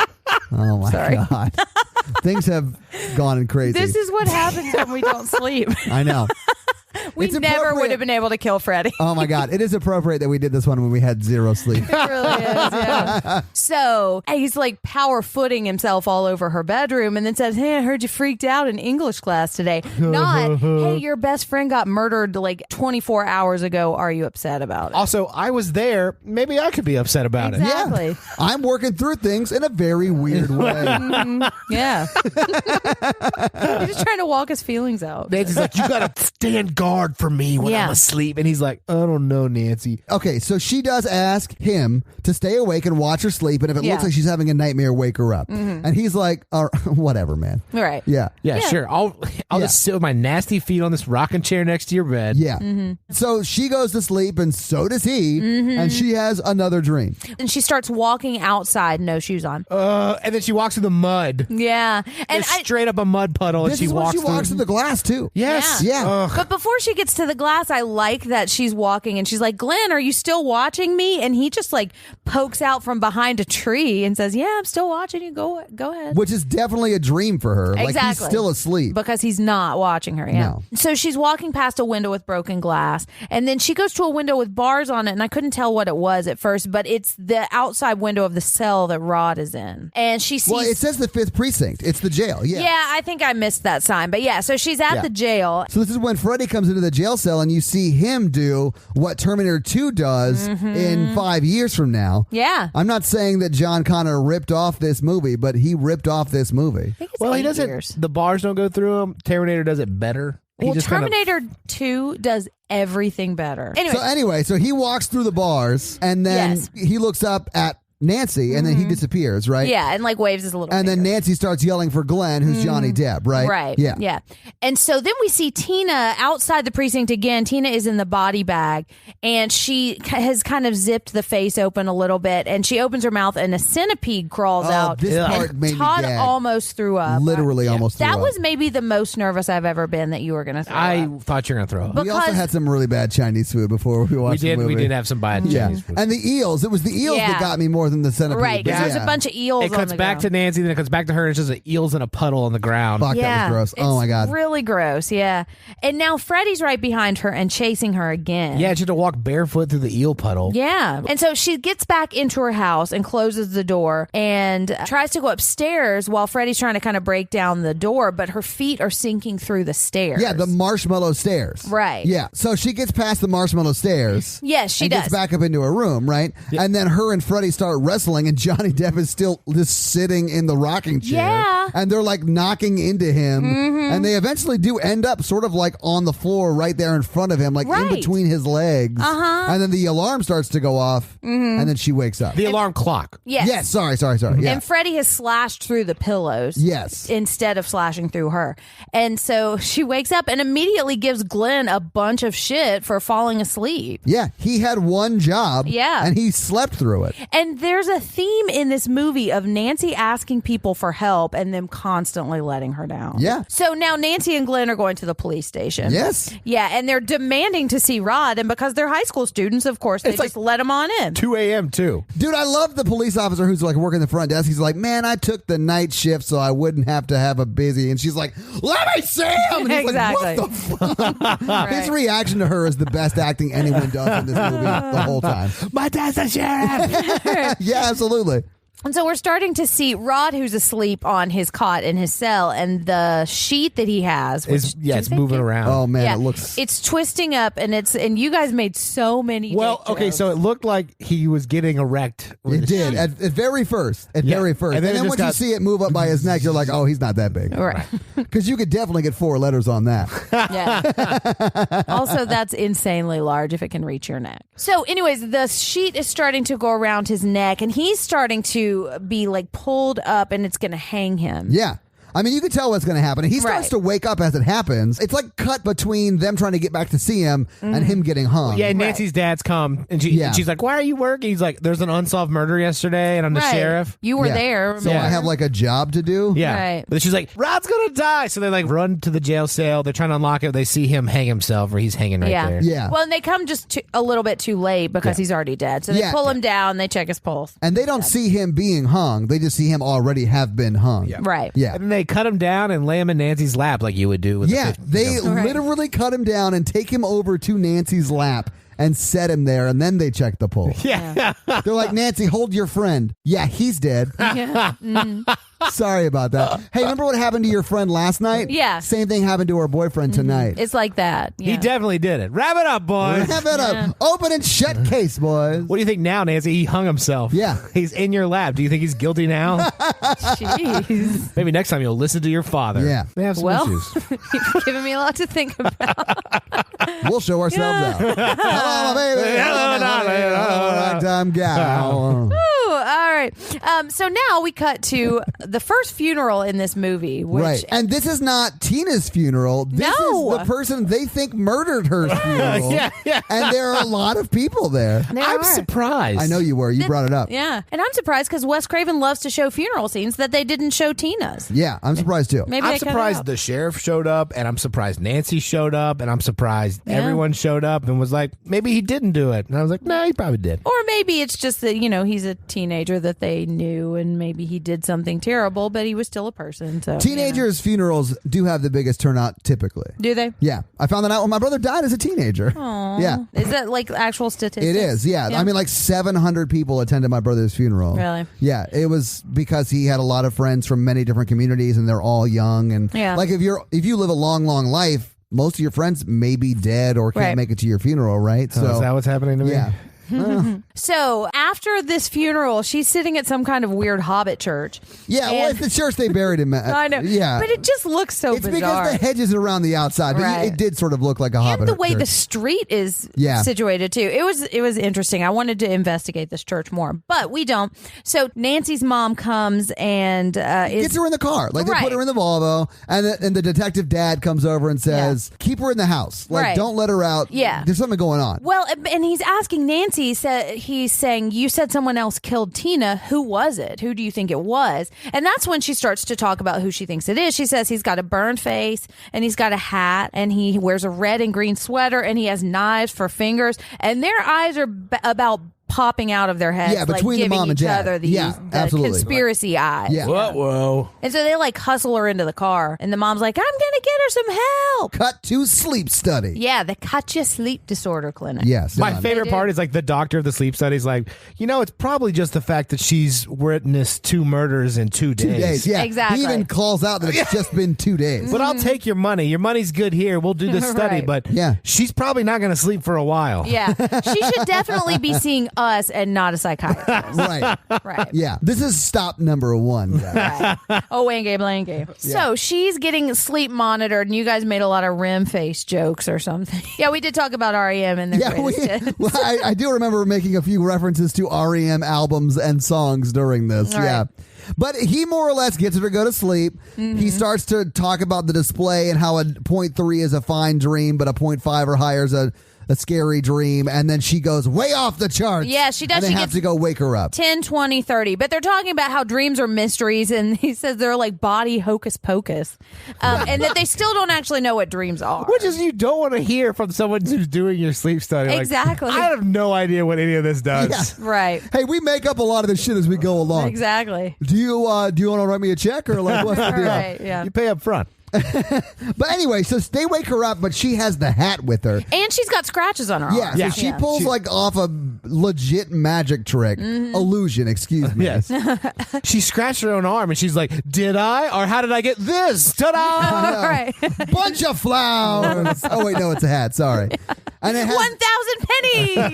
S1: Oh, my God. Things have gone crazy.
S3: This is what happens when we don't sleep.
S1: I know.
S3: We
S1: It's
S3: never
S1: appropriate.
S3: would have been able to kill Freddy.
S1: Oh, my God. It is appropriate that we did this one when we had zero sleep.
S3: It really is, yeah. So he's like power footing himself all over her bedroom and then says, hey, I heard you freaked out in English class today. Not, hey, your best friend got murdered like 24 hours ago. Are you upset about it?
S2: Also, I was there. Maybe I could be upset about it.
S3: Exactly.
S1: Yeah. I'm working through things in a very weird way.
S3: Yeah. He's just trying to walk his feelings out.
S2: Nancy's like, you got to stand guard for me when
S3: Yeah.
S2: I'm asleep. And he's like, I don't know, Nancy.
S1: Okay, so she does ask him to stay awake and watch her sleep, and if it looks like she's having a nightmare, wake her up. And he's like, whatever, man.
S3: Right.
S1: Yeah.
S2: Yeah, sure. I'll just sit with my nasty feet on this rocking chair next to your bed.
S1: Yeah. So she goes to sleep, and so does he, and she has another dream.
S3: And she starts walking outside, no shoes on.
S2: And then she walks through the mud.
S3: Yeah. And
S2: Just straight up a mud puddle, and
S1: This
S2: she
S1: is when
S2: walks
S1: she walks through the glass, too.
S2: Yes.
S1: Yeah.
S3: But before she gets to the glass, I like that she's walking and she's like, Glenn, are you still watching me? And he just like pokes out from behind a tree and says, yeah, I'm still watching you. Go ahead.
S1: Which is definitely a dream for her. Like, he's
S3: Exactly.
S1: still asleep.
S3: Because he's not watching her. Yeah.
S1: No.
S3: So she's walking past a window with broken glass, and then she goes to a window with bars on it, and I couldn't tell what it was at first, but it's the outside window of the cell that Rod is in. And she sees.
S1: Well, it says the 5th precinct. It's the jail. Yeah.
S3: Yeah, I think I missed that sign. But yeah, so she's at the jail.
S1: So this is when Freddy comes into the jail cell, and you see him do what Terminator 2 does in 5 years from now.
S3: Yeah.
S1: I'm not saying that John Connor ripped off this movie, but he ripped off this movie.
S3: I think it's
S2: Well, he
S3: 8
S2: doesn't.
S3: years.
S2: The bars don't go through him. Terminator does it better. He
S3: Well,
S2: just kinda-
S3: Terminator 2 does everything better. Anyway,
S1: So he walks through the bars, and then
S3: Yes.
S1: he looks up at Nancy, and then he disappears, right?
S3: yeah, and like waves his little
S1: And then
S3: finger.
S1: Nancy starts yelling for Glenn, who's Johnny Depp, right?
S3: Right.
S1: Yeah.
S3: Yeah. And so then we see Tina outside the precinct again. Tina is in the body bag, and she has kind of zipped the face open a little bit, and she opens her mouth, and a centipede crawls out.
S1: This
S2: Yeah.
S1: part made me
S3: Todd
S1: gag.
S3: almost threw up.
S1: Literally almost threw
S3: That
S1: up.
S3: was maybe the most nervous I've ever been that you were going to throw
S2: I
S3: up.
S2: thought you were going to throw up.
S3: But-
S1: We also
S3: because-
S1: had some really bad Chinese food before we
S2: We
S1: watched the
S2: did.
S1: movie.
S2: We did have some bad
S1: Yeah.
S2: Chinese food.
S1: And the eels. It was the eels
S3: Yeah.
S1: that got me more than the centipede.
S3: Right, because
S1: but
S3: there's
S1: yeah.
S3: a bunch of eels
S2: It
S3: on
S2: cuts
S3: the
S2: back
S3: ground.
S2: to Nancy, then it cuts back to her, and it's just eels in a puddle on the ground.
S1: Fuck, that was gross. Oh, my God.
S3: Really gross, yeah. And now Freddy's right behind her and chasing her again.
S2: Yeah, she had to walk barefoot through the eel puddle.
S3: Yeah. And so she gets back into her house and closes the door and tries to go upstairs while Freddy's trying to kind of break down the door, but her feet are sinking through the stairs.
S1: Yeah, the marshmallow stairs.
S3: Right.
S1: Yeah. So she gets past the marshmallow stairs.
S3: Yes, she
S1: and
S3: does.
S1: gets back up into her room, right? And then her and Freddy start wrestling, and Johnny Depp is still just sitting in the rocking chair.
S3: Yeah.
S1: And they're like knocking into him. And they eventually do end up sort of like on the floor right there in front of him, like in
S3: Right.
S1: between his legs. And then the alarm starts to go off, and then she wakes up.
S2: The alarm clock.
S3: Yes.
S1: Yes, sorry. Yeah.
S3: And Freddy has slashed through the pillows.
S1: Yes.
S3: Instead of slashing through her. And so she wakes up and immediately gives Glenn a bunch of shit for falling asleep.
S1: Yeah, he had one job.
S3: Yeah.
S1: And he slept through it.
S3: And there's a theme in this movie of Nancy asking people for help and them constantly letting her down.
S1: Yeah.
S3: So now Nancy and Glenn are going to the police station.
S1: Yes.
S3: Yeah, and they're demanding to see Rod, and because they're high school students, of course, they
S2: It's
S3: just
S2: like
S3: let him on in.
S2: 2 a.m. too.
S1: Dude, I love the police officer who's like working the front desk. He's like, man, I took the night shift so I wouldn't have to have a busy. And she's like, let me see him. And he's
S3: Exactly.
S1: like, what the fuck?
S3: Right.
S1: His reaction to her is the best acting anyone does in this movie the whole time.
S2: My dad's a sheriff.
S1: Yeah, absolutely.
S3: And so we're starting to see Rod, who's asleep on his cot in his cell, and the sheet that he has
S2: it's moving around.
S1: Oh man,
S3: it's twisting up, and you guys made so many.
S2: Well,
S3: dick
S2: okay,
S3: jokes.
S2: so it looked like he was getting erect.
S1: It did at very first. And then once you see it move up by his neck, you're like, oh, he's not that big,
S3: right?
S1: Because you could definitely get 4 letters on that.
S3: Yeah. Also, that's insanely large if it can reach your neck. So, anyways, the sheet is starting to go around his neck, and he's starting to be like pulled up, and it's going to hang him.
S1: Yeah. I mean, you can tell what's going to happen. He starts to wake up as it happens. It's like cut between them trying to get back to see him and him getting hung.
S2: Yeah, Nancy's dad's come, and she's like, why are you working? He's like, there's an unsolved murder yesterday, and I'm the sheriff.
S3: You were there.
S1: So I have like a job to do?
S2: Yeah.
S3: Right.
S2: But she's like, Rod's going to die. So they like run to the jail cell. They're trying to unlock it. They see him hang himself, or he's hanging right there.
S1: Yeah.
S3: Well, and they come just a little bit too late because he's already dead. So they pull him down, they check his pulse.
S1: And they don't see him being hung. They just see him already have been hung.
S2: Yeah.
S3: Right.
S1: Yeah.
S2: And then they cut him down and lay him in Nancy's lap like you would do with
S1: they literally cut him down and take him over to Nancy's lap and set him there, and then they check the pulse.
S2: Yeah.
S1: They're like, Nancy, hold your friend. Yeah, he's dead.
S3: Yeah.
S1: Sorry about that. Hey, remember what happened to your friend last night?
S3: Yeah.
S1: Same thing happened to her boyfriend tonight.
S3: It's like that. Yeah.
S2: He definitely did it. Wrap it up, boys.
S1: Wrap it up. Open and shut case, boys.
S2: What do you think now, Nancy? He hung himself.
S1: Yeah.
S2: He's in your lap. Do you think he's guilty now?
S3: Jeez.
S2: Maybe next time you'll listen to your father.
S1: Yeah.
S2: They have some issues.
S3: You've given me a lot to think about.
S1: We'll show ourselves out. Hello, my baby.
S2: Hello, darling.
S1: Hello, ragtime gal.
S3: Ooh, all right. So now we cut to the first funeral in this movie. Which,
S1: Right. And this is not Tina's funeral. This is the person they think murdered her funeral.
S2: Yeah.
S1: And there are a lot of people there.
S2: I'm surprised.
S1: I know you were. You brought it up.
S3: Yeah. And I'm surprised because Wes Craven loves to show funeral scenes that they didn't show Tina's.
S1: Yeah, I'm surprised too.
S3: Maybe
S2: I'm
S3: they cut it
S2: surprised
S3: out.
S2: the sheriff showed up, and I'm surprised Nancy showed up, and I'm surprised everyone showed up and was like, maybe he didn't do it. And I was like, no, he probably did.
S3: Or maybe it's just that, he's a teenager that they knew, and maybe he did something terrible, but he was still a person. So
S1: Teenagers' funerals do have the biggest turnout typically.
S3: Do they?
S1: Yeah. I found that out when my brother died as a teenager.
S3: Aww.
S1: Yeah.
S3: Is that like actual statistics?
S1: It is, yeah. I mean, like 700 people attended my brother's funeral.
S3: Really?
S1: Yeah. It was because he had a lot of friends from many different communities, and they're all young. And like if you live a long, long life, most of your friends may be dead or can't make it to your funeral, right?
S2: So is that what's happening to me?
S1: Yeah.
S3: So after this funeral, she's sitting at some kind of weird Hobbit church.
S1: Yeah, well, it's the church they buried him at.
S3: I know.
S1: Yeah.
S3: But it just looks so
S1: it's
S3: bizarre.
S1: because the hedges are around the outside, but it did sort of look like a Hobbit
S3: and the way
S1: church.
S3: the street is situated too. It was interesting. I wanted to investigate this church more, but we don't. So Nancy's mom comes and
S1: gets her in the car. Like they put her in the Volvo, and the detective dad comes over and says, "Keep her in the house. Like don't let her out.
S3: Yeah,
S1: there's something going on."
S3: Well, and he's asking Nancy. He's saying, "You said someone else killed Tina. Who was it? Who do you think it was?" And that's when she starts to talk about who she thinks it is. She says he's got a burned face, and he's got a hat, and he wears a red and green sweater, and he has knives for fingers, and their eyes are about popping out of their heads,
S1: between
S3: like
S1: the
S3: giving
S1: mom and
S3: each
S1: dad.
S3: other the
S1: absolutely.
S3: conspiracy eyes.
S1: Yeah.
S2: Whoa.
S3: And so they like hustle her into the car, and the mom's like, "I'm gonna get her some help."
S1: Cut to sleep study.
S3: Yeah, the Katya Sleep Disorder Clinic.
S1: Yes.
S2: My favorite part is like the doctor of the sleep study is like, it's probably just the fact that she's witnessed 2 murders in 2 days.
S1: 2 days, yeah.
S3: Exactly.
S1: He even calls out that it's just been 2 days.
S2: But I'll take your money. Your money's good here. We'll do this study.
S3: Right.
S2: But she's probably not going to sleep for a while.
S3: Yeah, she should definitely be seeing us and not a psychiatrist.
S1: Right. Yeah. This is stop number 1.
S3: Right. Oh, wanky blanky. Yeah. So she's getting sleep monitored, and you guys made a lot of REM face jokes or something. Yeah, we did talk about REM and their greatest hits.
S1: Well, I do remember making a few references to REM albums and songs during this.
S3: All right.
S1: But he more or less gets her to go to sleep. Mm-hmm. He starts to talk about the display and how a 0.3 is a fine dream, but a 0.5 or higher is a scary dream, and then she goes way off the charts.
S3: Yeah, she does.
S1: And they have to go wake her up.
S3: 10, 20, 30. But they're talking about how dreams are mysteries, and he says they're like body hocus pocus, and that they still don't actually know what dreams are.
S2: Which is you don't want to hear from someone who's doing your sleep study.
S3: Exactly.
S2: Like, I have no idea what any of this does.
S1: Yeah.
S3: Right.
S1: Hey, we make up a lot of this shit as we go along.
S3: Exactly.
S1: Do you want to write me a check or like what's the deal?
S3: Right, yeah.
S2: You pay up front.
S1: But anyway, so they wake her up, but she has the hat with her.
S3: And she's got scratches on her arm.
S1: Yeah, so she pulls like off a legit magic trick. Illusion, excuse me.
S2: Yes. She scratched her own arm and she's like, did I? Or how did I get this? Ta-da!
S3: Right.
S1: Bunch of flowers. Oh, wait, no, it's a hat. Sorry. And it has,
S3: 1,000 pennies.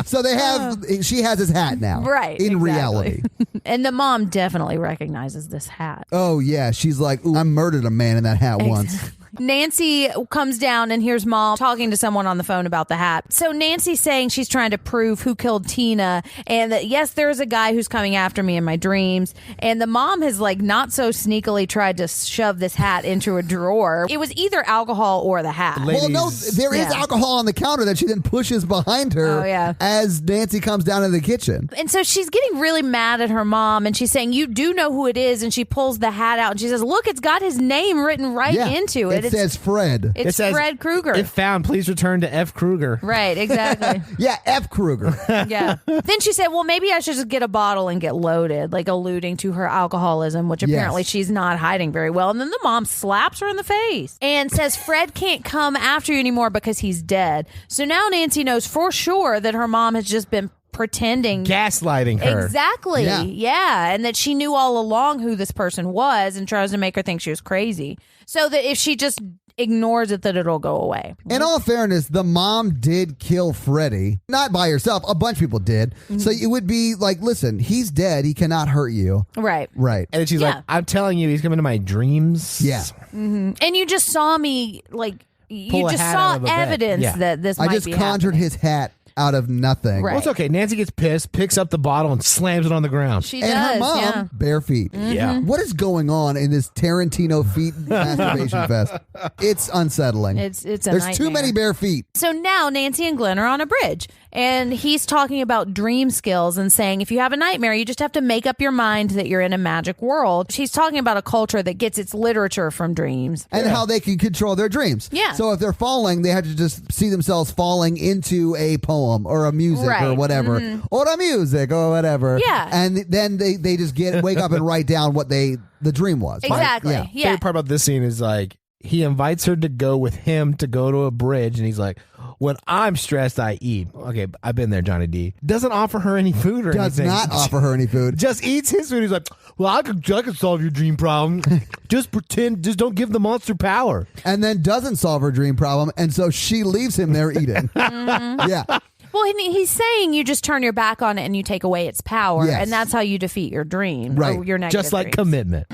S1: so they have, she has his hat now.
S3: Right.
S1: In
S3: exactly.
S1: reality.
S3: And the mom definitely recognizes this hat.
S1: Oh, yeah. She's like, ooh, I murdered a man in that hat once.
S3: Nancy comes down and hears Mom talking to someone on the phone about the hat. So Nancy's saying she's trying to prove who killed Tina and that, yes, there is a guy who's coming after me in my dreams. And the mom has like not so sneakily tried to shove this hat into a drawer. It was either alcohol or the hat.
S1: Well, no, there is alcohol on the counter that she then pushes behind her as Nancy comes down to the kitchen.
S3: And so she's getting really mad at her mom and she's saying, you do know who it is. And she pulls the hat out and she says, look, it's got his name written right into it.
S1: It says Fred.
S3: It says Fred Krueger.
S2: If found, please return to F. Krueger.
S3: Right, exactly.
S1: Yeah, F. Krueger.
S3: Yeah. Then she said, well, maybe I should just get a bottle and get loaded, like alluding to her alcoholism, which apparently she's not hiding very well. And then the mom slaps her in the face and says Fred can't come after you anymore because he's dead. So now Nancy knows for sure that her mom has just been pretending,
S2: gaslighting her.
S3: Exactly. Yeah. And that she knew all along who this person was and tries to make her think she was crazy. So that if she just ignores it, that it'll go away.
S1: In all fairness, the mom did kill Freddie. Not by herself. A bunch of people did. So it would be like, listen, he's dead. He cannot hurt you.
S3: Right.
S1: Right.
S2: And then she's like, I'm telling you, he's coming to my dreams.
S1: Yeah.
S3: And you just saw me, like, you just saw evidence that this might be
S1: I just conjured his hat out of nothing.
S3: Right.
S2: Well, it's okay. Nancy gets pissed, picks up the bottle, and slams it on the ground.
S3: She
S1: and
S3: does,
S1: her mom, bare feet.
S2: Yeah.
S1: What is going on in this Tarantino feet masturbation fest? It's unsettling.
S3: It's a
S1: There's
S3: nightmare.
S1: too many bare feet.
S3: So now Nancy and Glenn are on a bridge and he's talking about dream skills and saying if you have a nightmare, you just have to make up your mind that you're in a magic world. She's talking about a culture that gets its literature from dreams.
S1: And how they can control their dreams.
S3: Yeah.
S1: So if they're falling, they have to just see themselves falling into a poem or a music or whatever. Or a music or whatever.
S3: Yeah.
S1: And then they just wake up and write down what the dream was.
S3: Exactly.
S1: Yeah.
S3: Yeah.
S2: Favorite part about this scene is like he invites her to go with him to go to a bridge, and he's like, when I'm stressed, I eat. Okay, I've been there, Johnny D. Doesn't offer her any food or
S1: Does
S2: anything.
S1: not offer her any food.
S2: Just eats his food. He's like, well, I could solve your dream problem. Just pretend, just don't give the monster power.
S1: And then doesn't solve her dream problem, and so she leaves him there eating. Yeah.
S3: Well, he's saying you just turn your back on it and you take away its power,
S1: Yes.
S3: and that's how you defeat your dream,
S1: Right.
S3: or your negative
S2: Just like
S3: dreams.
S2: commitment.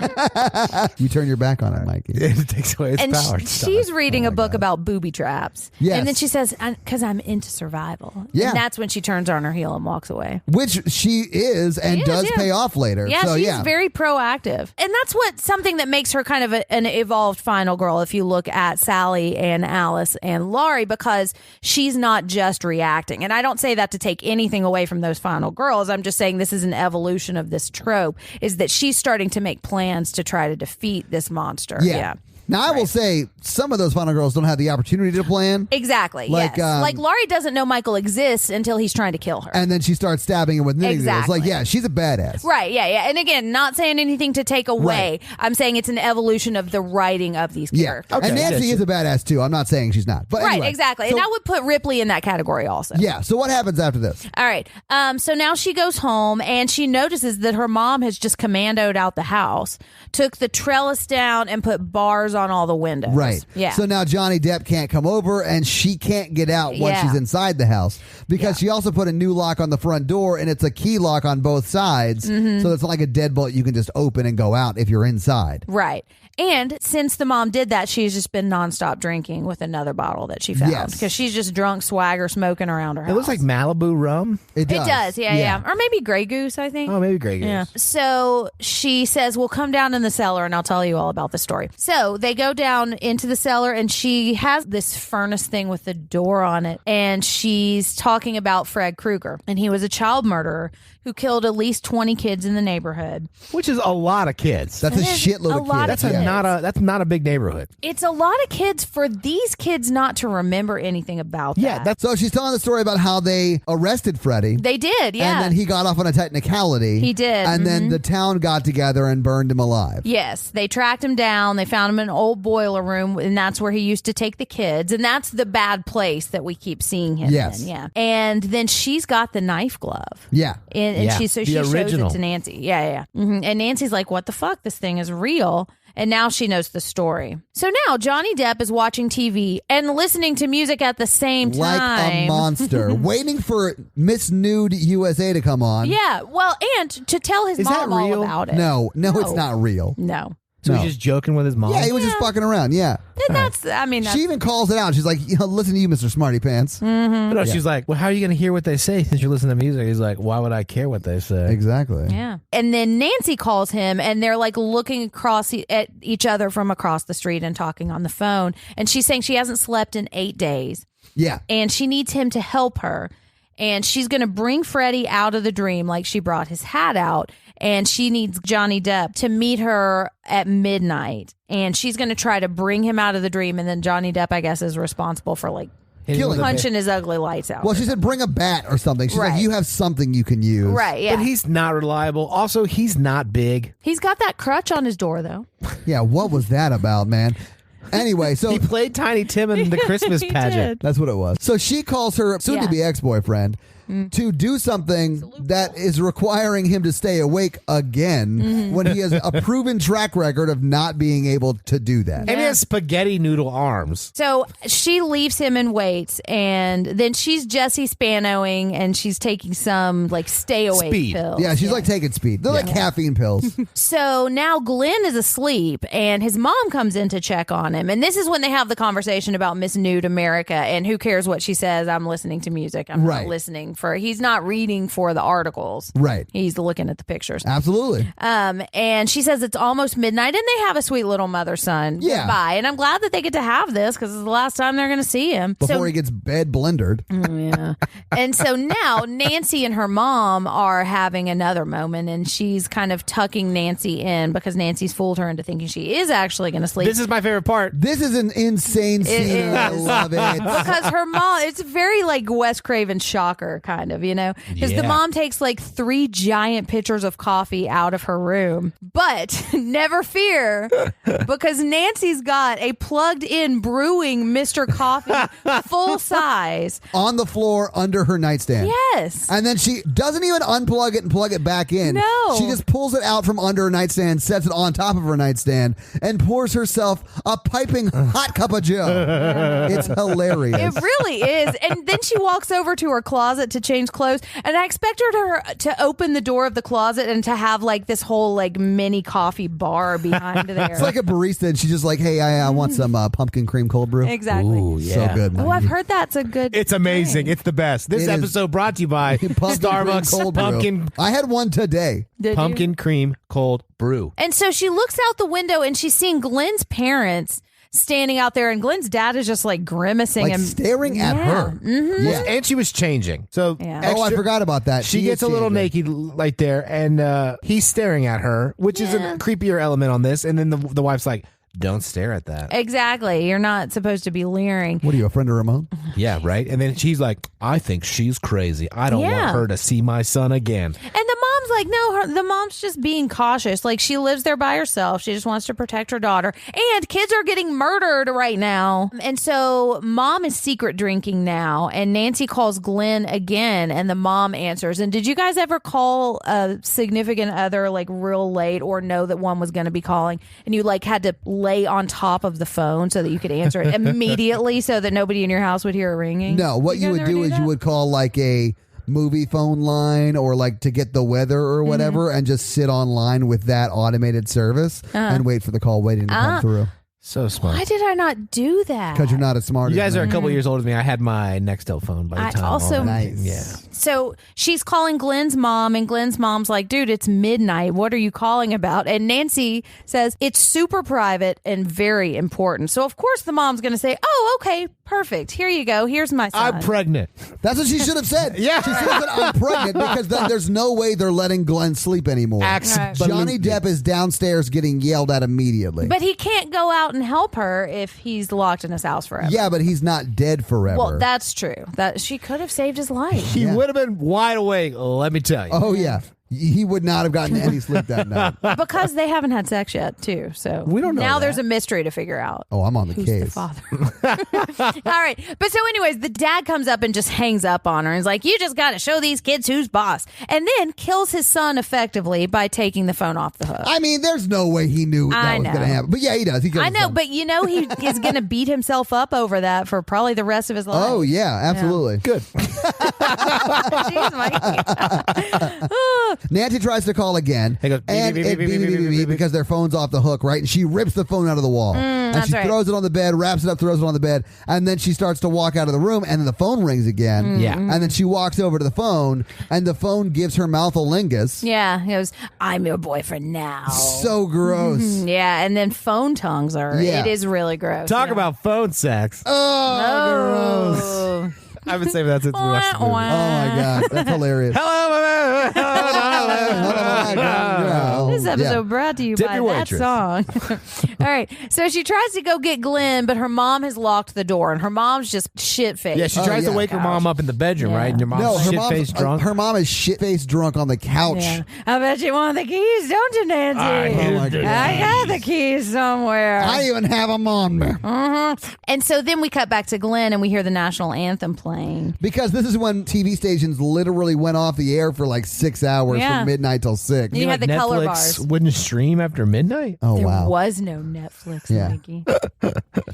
S1: You turn your back on it, Mikey.
S2: It takes away its
S3: And
S2: power.
S3: she's reading a book about booby traps.
S1: Yes.
S3: And then she says, because I'm into survival.
S1: Yeah.
S3: And that's when she turns on her heel and walks away.
S1: Which she is and does pay off later.
S3: Yeah,
S1: so,
S3: she's very proactive. And that's something that makes her kind of an evolved final girl if you look at Sally and Alice and Laurie, because she's not just reacting. And I don't say that to take anything away from those final girls. I'm just saying this is an evolution of this trope, is that she's starting to make plans to try to defeat this monster. Yeah.
S1: Now, I will say some of those final girls don't have the opportunity to plan.
S3: Exactly.
S1: Like,
S3: yes. Like Laurie doesn't know Michael exists until he's trying to kill her.
S1: And then she starts stabbing him with knitting needles.
S3: Exactly.
S1: Like, yeah, she's a badass.
S3: Right, yeah. And again, not saying anything to take away.
S1: Right.
S3: I'm saying it's an evolution of the writing of these
S1: Yeah.
S3: characters.
S1: And Nancy is a badass, too. I'm not saying she's not. But
S3: Right,
S1: anyway,
S3: exactly.
S1: So,
S3: And I would put Ripley in that category also.
S1: yeah. So what happens after this?
S3: All right. So now she goes home and she notices that her mom has just commandoed out the house, took the trellis down and put bars on all the windows.
S1: Right.
S3: Yeah.
S1: So now Johnny Depp can't come over and she can't get out once
S3: Yeah.
S1: she's inside the house because she also put a new lock on the front door and it's a key lock on both sides. So it's not like a deadbolt you can just open and go out if you're inside.
S3: Right. And since the mom did that, she's just been nonstop drinking with another bottle that she found.
S1: Yes.
S3: Because she's just drunk, swagger, smoking around her house.
S2: It looks like Malibu rum.
S1: It does.
S3: It does, yeah. Or maybe Grey Goose, I think.
S2: Oh, maybe Grey Goose.
S3: Yeah. So she says, we'll come down in the cellar and I'll tell you all about the story. So they go down into the cellar and she has this furnace thing with the door on it. And she's talking about Fred Krueger. And he was a child murderer who killed at least 20 kids in the neighborhood.
S2: Which is a lot of kids.
S1: That's a shitload of kids.
S3: lot
S2: That's
S3: of
S2: a
S3: kids.
S2: not a big neighborhood.
S3: It's a lot of kids for these kids not to remember anything about that.
S1: So she's telling the story about how they arrested Freddie.
S3: They did, yeah.
S1: And then he got off on a technicality.
S3: He did.
S1: And then the town got together and burned him alive.
S3: Yes. They tracked him down. They found him in an old boiler room, and that's where he used to take the kids. And that's the bad place that we keep seeing him in. Yeah. And then she's got the knife glove.
S1: Yeah.
S3: And she shows
S2: original.
S3: it to Nancy. Yeah. Mm-hmm. And Nancy's like, what the fuck? This thing is real. And now she knows the story. So now Johnny Depp is watching TV and listening to music at the same time.
S1: Like a monster. Waiting for Miss Nude USA to come on.
S3: Yeah. Well, and to tell his mom all about it.
S1: No, it's not real.
S3: No.
S2: So he's just joking with his mom?
S1: Yeah, he was just fucking around, yeah.
S3: And that's.
S1: She even calls it out. She's like, listen to you, Mr. Smarty Pants.
S3: Mm-hmm.
S2: But no, she's like, well, how are you going to hear what they say since you're listening to music? He's like, why would I care what they say?
S1: Exactly.
S3: Yeah. And then Nancy calls him, and they're like looking across at each other from across the street and talking on the phone. And she's saying she hasn't slept in 8 days.
S1: Yeah.
S3: And she needs him to help her. And she's going to bring Freddie out of the dream like she brought his hat out. And she needs Johnny Depp to meet her at midnight. And she's going to try to bring him out of the dream. And then Johnny Depp, I guess, is responsible for like punching his ugly lights out.
S1: Well, she said bring a bat or something. She's like, you have something you can use.
S3: Right, yeah.
S2: But he's not reliable. Also, he's not big.
S3: He's got that crutch on his door, though.
S1: Yeah, what was that about, man? Anyway, so
S2: he played Tiny Tim in the Christmas pageant.
S1: That's what it was. So she calls her soon-to-be ex-boyfriend to do something that is requiring him to stay awake again when he has a proven track record of not being able to do that.
S2: And he has spaghetti noodle arms.
S3: So she leaves him and waits, and then she's Jesse Spanoing, and she's taking some like stay awake pills.
S1: Yeah, she's like taking speed. They're like caffeine pills.
S3: So now Glenn is asleep, and his mom comes in to check on him. And this is when they have the conversation about Miss Nude America, and who cares what she says? I'm listening to music. I'm not listening he's not reading for the articles.
S1: Right.
S3: He's looking at the pictures.
S1: Absolutely.
S3: And she says it's almost midnight, and they have a sweet little mother-son goodbye. And I'm glad that they get to have this because it's the last time they're going to see him.
S1: Before he gets bed blendered.
S3: Yeah. And so now Nancy and her mom are having another moment, and she's kind of tucking Nancy in because Nancy's fooled her into thinking she is actually going to sleep.
S2: This is my favorite part.
S1: This is an insane scene. I love it.
S3: Because her mom, it's very like Wes Craven Shocker kind of, because the mom takes like 3 giant pitchers of coffee out of her room. But never fear, because Nancy's got a plugged in brewing Mr. Coffee full size
S1: on the floor under her nightstand.
S3: Yes.
S1: And then she doesn't even unplug it and plug it back in.
S3: No.
S1: She just pulls it out from under her nightstand, sets it on top of her nightstand, and pours herself a piping hot cup of joe. It's hilarious.
S3: It really is. And then she walks over to her closet to change clothes, and I expect her to open the door of the closet and to have like this whole like mini coffee bar behind there.
S1: It's like a barista, and she's just like, hey, I want some pumpkin cream cold brew.
S3: Exactly.
S2: Ooh, yeah.
S1: So good.
S3: Oh, I've heard that's a good
S2: It's amazing.
S3: thing.
S2: It's the best. This episode brought to you by Starbucks
S1: cold
S2: Pumpkin.
S1: Brew. I had one today.
S2: Pumpkin cream cold brew.
S3: And so she looks out the window, and she's seeing Glenn's parents standing out there, and Glenn's dad is just like grimacing
S1: Like
S3: and
S1: staring at her.
S3: Mm-hmm.
S1: Yeah.
S2: And she was changing. So
S1: Oh, I forgot about that.
S2: She gets a little naked right there, and he's staring at her, which is a creepier element on this. And then the wife's like, don't stare at that.
S3: Exactly. You're not supposed to be leering.
S1: What are you, a friend of Ramon?
S2: Yeah, right? And then she's like, I think she's crazy. I don't want her to see my son again.
S3: And the mom's like, no, the mom's just being cautious. Like, she lives there by herself. She just wants to protect her daughter. And kids are getting murdered right now. And so mom is secret drinking now. And Nancy calls Glenn again, and the mom answers. And did you guys ever call a significant other like real late, or know that one was going to be calling, and you like had to lay on top of the phone so that you could answer it immediately so that nobody in your house would hear it ringing?
S1: No, what you would do is you would call like a movie phone line, or like to get the weather or whatever, and just sit online with that automated service and wait for the call waiting to come through.
S2: So smart.
S3: Why did I not do that?
S1: Because you're not as smart.
S2: You guys
S1: as
S2: are a
S1: me.
S2: couple years older than me. I had my Nextel phone by the
S3: I
S2: time.
S3: also-
S2: all that-
S1: Nice.
S2: Yeah.
S3: So she's calling Glenn's mom, and Glenn's mom's like, dude, it's midnight. What are you calling about? And Nancy says, it's super private and very important. So, of course, the mom's going to say, oh, okay, perfect. Here you go. Here's my son.
S2: I'm pregnant.
S1: That's what she should have said.
S2: Yeah.
S1: She should have said, I'm pregnant, because then there's no way they're letting Glenn sleep anymore. Johnny Depp is downstairs getting yelled at immediately.
S3: But he can't go out and help her if he's locked in his house forever.
S1: Yeah, but he's not dead forever.
S3: Well, that's true. That she could have saved his life.
S2: He would have been wide awake, let me tell you.
S1: Oh, yeah. He would not have gotten any sleep that night.
S3: Because they haven't had sex yet, too. So
S2: We don't know
S3: now
S2: that.
S3: there's a mystery to figure out.
S1: Oh, I'm on the
S3: Who's
S1: case.
S3: the father? All right. But so anyways, the dad comes up and just hangs up on her and is like, you just got to show these kids who's boss. And then kills his son effectively by taking the phone off the hook.
S1: I mean, there's no way he knew that was going to happen. But yeah, he does. He kills
S3: I
S1: his
S3: know,
S1: son.
S3: but you know he is going to beat himself up over that for probably the rest of his life.
S1: Oh, yeah, absolutely.
S2: Good.
S3: Jeez, Mikey.
S1: Nancy tries to call again,
S2: He goes,
S1: and
S2: beep,
S1: it
S2: beep, beep, beep, beep, beep, beep.
S1: because their phone's off the hook, right? And she rips the phone out of the wall, and
S3: that's
S1: she
S3: right.
S1: throws it on the bed, wraps it up, throws it on the bed, and then she starts to walk out of the room, and then the phone rings again.
S2: Yeah.
S1: And then she walks over to the phone, and the phone gives her mouth-a-lingus.
S3: Yeah, he goes, I'm your boyfriend now.
S1: So gross.
S3: Yeah, and then phone tongues are.
S1: Yeah.
S3: It is really gross.
S2: Talk
S3: yeah.
S2: about phone sex.
S1: Oh, gross.
S3: Oh.
S2: I've been saving that since the rest of the movie.
S1: Oh, my God. That's hilarious.
S2: Hello,
S3: This episode
S1: Yeah.
S3: brought to you
S2: Tip
S3: by
S2: your
S3: that
S2: waitress.
S3: song. All right. So she tries to go get Glenn, but her mom has locked the door, and her mom's just shit-faced.
S2: Yeah, she tries to
S1: yeah.
S2: wake her mom up in the bedroom,
S3: Yeah.
S2: right? And your mom's
S1: No, her
S2: shit-faced drunk.
S1: Her mom is shit-faced drunk on the couch.
S3: Yeah. I bet you want the keys, don't you, Nancy?
S1: Oh, my God.
S3: I got the keys somewhere.
S1: I even have them on me.
S3: And so then we cut back to Glenn, and we hear the national anthem playing.
S1: Because this is when TV stations literally went off the air for like 6 hours
S3: Yeah.
S1: from midnight till 6.
S3: You had the color
S2: Netflix
S3: bars.
S2: wouldn't stream after midnight?
S1: Oh,
S3: There
S1: wow.
S3: was no Netflix,
S1: Yeah.
S3: Mikey.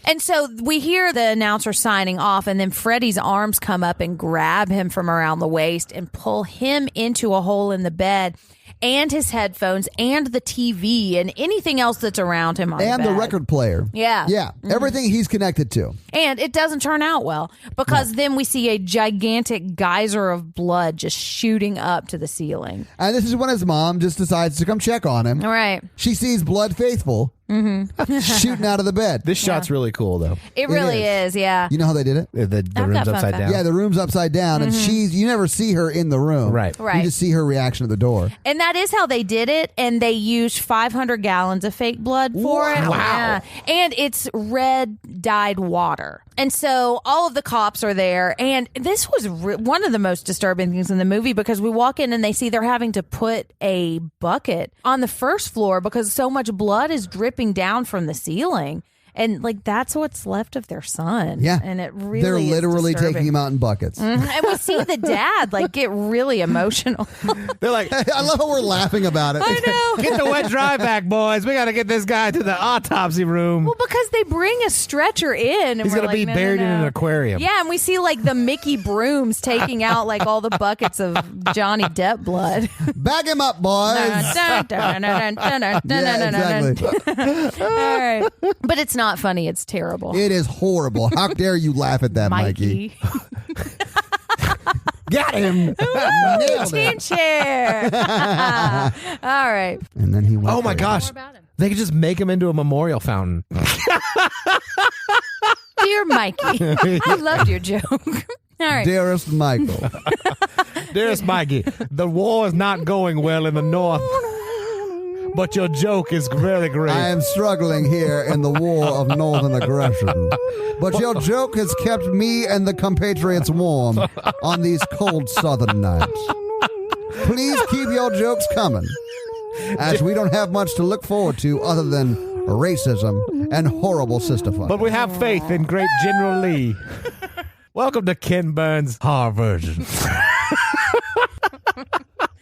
S3: And so we hear the announcer signing off, and then Freddie's arms come up and grab him from around the waist and pull him into a hole in the bed, and his headphones and the TV and anything else that's around him on
S1: And the
S3: bed.
S1: record player.
S3: Yeah.
S1: Yeah. Everything he's connected to.
S3: And it doesn't turn out well because then we see a gigantic geyser of blood just shooting up to the ceiling.
S1: And this is when his mom just decides to come check on him.
S3: All right.
S1: She sees Blood Faithful shooting out of the bed.
S2: This shot's really cool, though.
S3: It really is, yeah.
S1: You know how they did it?
S2: The
S3: I've
S2: room's
S3: got fun
S2: upside
S3: facts.
S2: down.
S1: Yeah, the room's upside down, and you never see her in the room.
S2: Right.
S3: Right.
S1: You just see her reaction at the door.
S3: And that is how they did it, and they used 500 gallons of fake blood for it.
S2: Wow.
S3: Yeah. And it's red dyed water. And so all of the cops are there, and this was one of the most disturbing things in the movie because we walk in and they see they're having to put a bucket on the first floor because so much blood is dripping down from the ceiling. And like that's what's left of their son.
S1: Yeah.
S3: And it really
S1: They're
S3: is
S1: literally
S3: disturbing.
S1: taking him out in buckets.
S3: And we see the dad like get really emotional.
S2: They're like,
S1: I love how we're laughing about it.
S3: I know.
S2: get the wet dry back, boys. We got to get this guy to the autopsy room.
S3: Well, because they bring a stretcher in. And
S2: He's
S3: we're
S2: going to be
S3: like, no,
S2: buried
S3: no,
S2: in an
S3: no.
S2: aquarium.
S3: Yeah, and we see like the Mickey brooms taking out like all the buckets of Johnny Depp blood.
S1: Bag him up, boys.
S3: Yeah,
S1: exactly.
S3: All right. But it's not funny. It's terrible.
S1: It is horrible. How dare you laugh at that, Mikey?
S2: Got him.
S1: Nailed it.
S3: Teen chair. All right.
S1: And then he went.
S2: Oh, my
S1: crazy.
S2: gosh. They could just make him into a memorial fountain.
S3: Dear Mikey, I loved your joke. All right.
S1: Dearest Michael.
S2: Dearest Mikey, the war is not going well in the north, but your joke is very great.
S1: I am struggling here in the war of northern aggression. But your joke has kept me and the compatriots warm on these cold southern nights. Please keep your jokes coming, as we don't have much to look forward to other than racism and horrible sister fuck.
S2: But we have faith in great General Lee. Welcome to Ken Burns' Horror Version.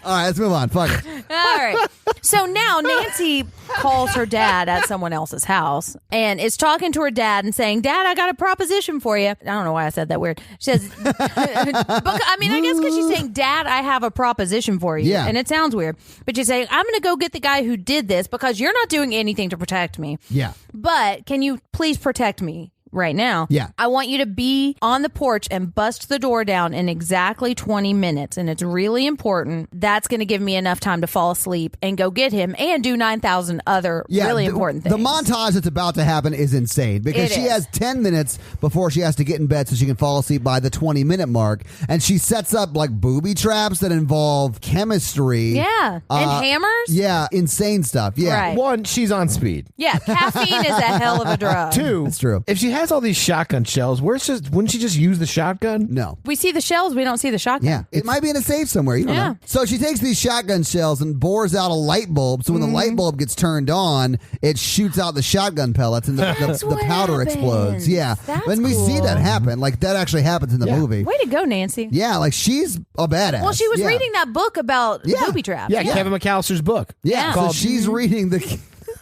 S1: All right, let's move on. Fuck it.
S3: All right. So now Nancy calls her dad at someone else's house and is talking to her dad and saying, Dad, I got a proposition for you. I don't know why I said that weird. She says, I guess because she's saying, Dad, I have a proposition for you.
S1: Yeah.
S3: And it sounds weird. But she's saying, I'm going to go get the guy who did this because you're not doing anything to protect me.
S1: Yeah.
S3: But can you please protect me? Right now.
S1: Yeah.
S3: I want you to be on the porch and bust the door down in exactly 20 minutes. And it's really important. That's going to give me enough time to fall asleep and go get him and do 9,000 other really important things.
S1: The montage that's about to happen is insane because she has 10 minutes before she has to get in bed so she can fall asleep by the 20-minute mark. And she sets up like booby traps that involve chemistry.
S3: Yeah. And hammers.
S1: Yeah. Insane stuff. Yeah.
S3: Right.
S2: One, she's on speed.
S3: Yeah. Caffeine is a hell of a drug.
S2: Two,
S1: That's true.
S2: if she has all these shotgun shells, wouldn't she just use the shotgun?
S1: No.
S3: We see the shells. We don't see the shotgun.
S1: Yeah. It might be in a safe somewhere. You don't know. So she takes these shotgun shells and bores out a light bulb. So when the light bulb gets turned on, it shoots out the shotgun pellets and the powder explodes. Yeah.
S3: That's
S1: we see that happen. Like that actually happens in the movie.
S3: Way to go, Nancy.
S1: Yeah. Like she's a badass.
S3: Well, she was
S1: Yeah.
S3: reading that book about booby traps.
S2: Yeah, Kevin McAllister's book.
S1: Yeah. So
S2: Called
S1: she's reading the.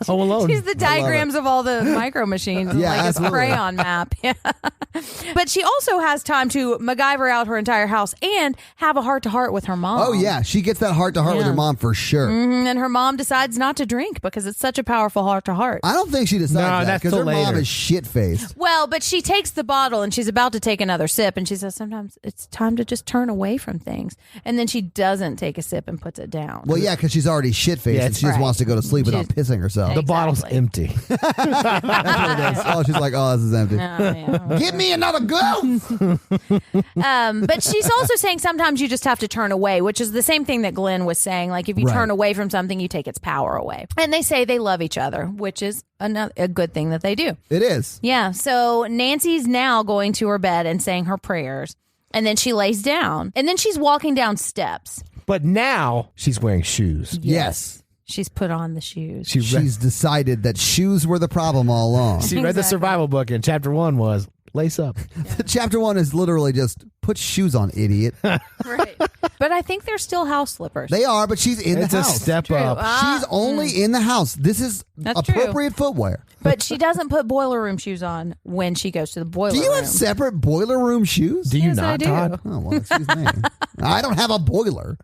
S2: Home Alone.
S3: She's the diagrams of all the micro machines,
S1: Yeah,
S3: like
S1: absolutely.
S3: a crayon map. Yeah. But she also has time to MacGyver out her entire house and have a heart-to-heart with her mom.
S1: Oh, yeah. She gets that heart-to-heart with her mom for sure.
S3: And her mom decides not to drink because it's such a powerful heart-to-heart.
S1: I don't think she decides
S2: No,
S1: that
S2: that's
S1: because
S2: till
S1: her mom
S2: later.
S1: is shit-faced.
S3: Well, but she takes the bottle and she's about to take another sip and she says, sometimes it's time to just turn away from things. And then she doesn't take a sip and puts it down.
S1: Well, yeah, because she's already shit-faced
S2: Yeah,
S1: and she just
S3: right.
S1: wants to go to sleep without pissing herself.
S2: The bottle's
S3: Exactly.
S2: empty.
S1: That's what it is. Oh, she's like, oh, this is empty.
S3: Yeah.
S1: Give me another go.
S3: But she's also saying sometimes you just have to turn away, which is the same thing that Glenn was saying. Like if you
S1: Right.
S3: turn away from something, you take its power away. And they say they love each other, which is a good thing that they do.
S1: It is.
S3: Yeah. So Nancy's now going to her bed and saying her prayers. And then she lays down. And then she's walking down steps.
S2: But now she's wearing shoes.
S1: Yes.
S3: She's put on the shoes.
S1: She's decided that shoes were the problem all along.
S2: She read the survival book, and chapter 1 was lace up.
S1: Chapter 1 is literally just put shoes on, idiot.
S3: Right. But I think they're still house slippers.
S1: They are, but she's in
S2: It's
S1: the
S2: a
S1: house.
S2: step
S3: True.
S2: up.
S1: She's only in the house. This is
S3: That's
S1: appropriate footwear.
S3: But she doesn't put boiler room shoes on when she goes to the boiler
S1: Do you
S3: room.
S1: have separate boiler room shoes?
S2: Do you
S3: Yes, I
S2: not,
S3: do.
S2: Todd?
S1: Oh, well, excuse me. I don't have a boiler.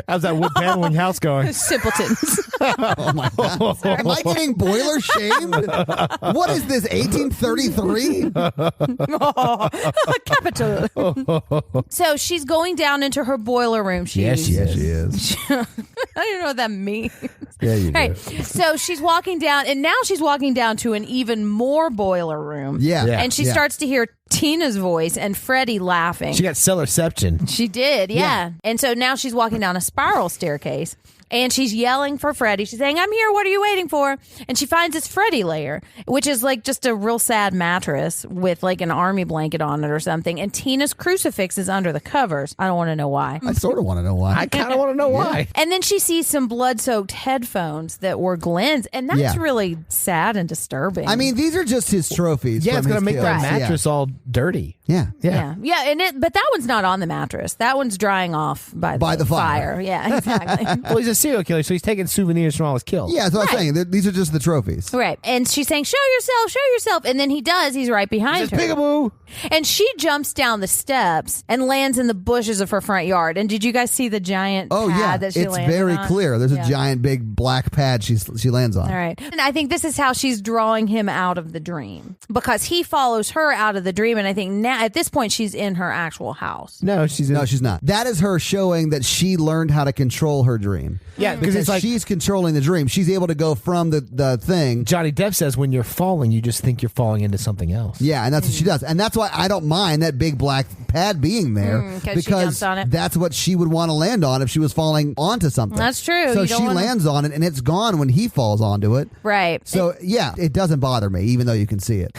S2: How's that wood paneling house going?
S3: Simpletons.
S1: Oh, my God. Am I getting boiler shamed? What is this, 1833?
S3: Capital. So she's going down into her boiler room shoes.
S2: Yes, she is.
S1: She is.
S3: I don't even know what that means.
S2: Yeah, you do.
S3: Right. So she's walking down, and now she's walking down to an even more boiler room.
S1: Yeah.
S2: Yeah.
S3: And she
S1: Yeah.
S3: starts to hear Tina's voice and Freddie laughing.
S2: She got cellarception.
S3: She did, yeah. And so now she's walking down a spiral staircase. And she's yelling for Freddie. She's saying, I'm here. What are you waiting for? And she finds this Freddie lair, which is like just a real sad mattress with like an army blanket on it or something. And Tina's crucifix is under the covers. I don't want to know why.
S1: I sort of want to know why.
S2: I kind of want to know why.
S3: And then she sees some blood-soaked headphones that were Glenn's. And that's
S1: Yeah.
S3: really sad and disturbing.
S1: I mean, these are just his trophies.
S2: Yeah,
S1: from
S2: it's going
S1: his
S2: to make that
S1: kills.
S2: mattress all dirty.
S1: Yeah.
S3: yeah. But that one's not on the mattress. That one's drying off by the fire. Yeah, exactly.
S2: Well, he's a serial killer, so he's taking souvenirs from all his kills.
S1: Yeah, that's what I'm saying. These are just the trophies.
S3: Right. And she's saying, show yourself. And then he does. He's right behind her.
S2: Peekaboo.
S3: And she jumps down the steps and lands in the bushes of her front yard. And did you guys see the giant
S1: Oh,
S3: pad
S1: yeah.
S3: that she
S1: It's
S3: landed
S1: very
S3: on?
S1: clear. There's
S3: Yeah.
S1: a giant big black pad she lands on.
S3: All right. And I think this is how she's drawing him out of the dream because he follows her out of the dream. And I think now at this point, she's in her actual house.
S2: No, she's in.
S1: No, she's not. That is her showing that she learned how to control her dream.
S2: Yeah, because
S1: Because
S2: it's like
S1: she's controlling the dream. She's able to go from the thing.
S2: Johnny Depp says, when you're falling, you just think you're falling into something else.
S1: Yeah, and that's what she does. And that's why I don't mind that big black pad being there
S3: 'cause she jumps on it.
S1: that's what she would want to land on if she was falling onto something.
S3: That's true.
S1: So
S3: You don't
S1: she
S3: wanna-
S1: lands on it and it's gone when he falls onto it.
S3: Right.
S1: So yeah, it doesn't bother me even though you can see it.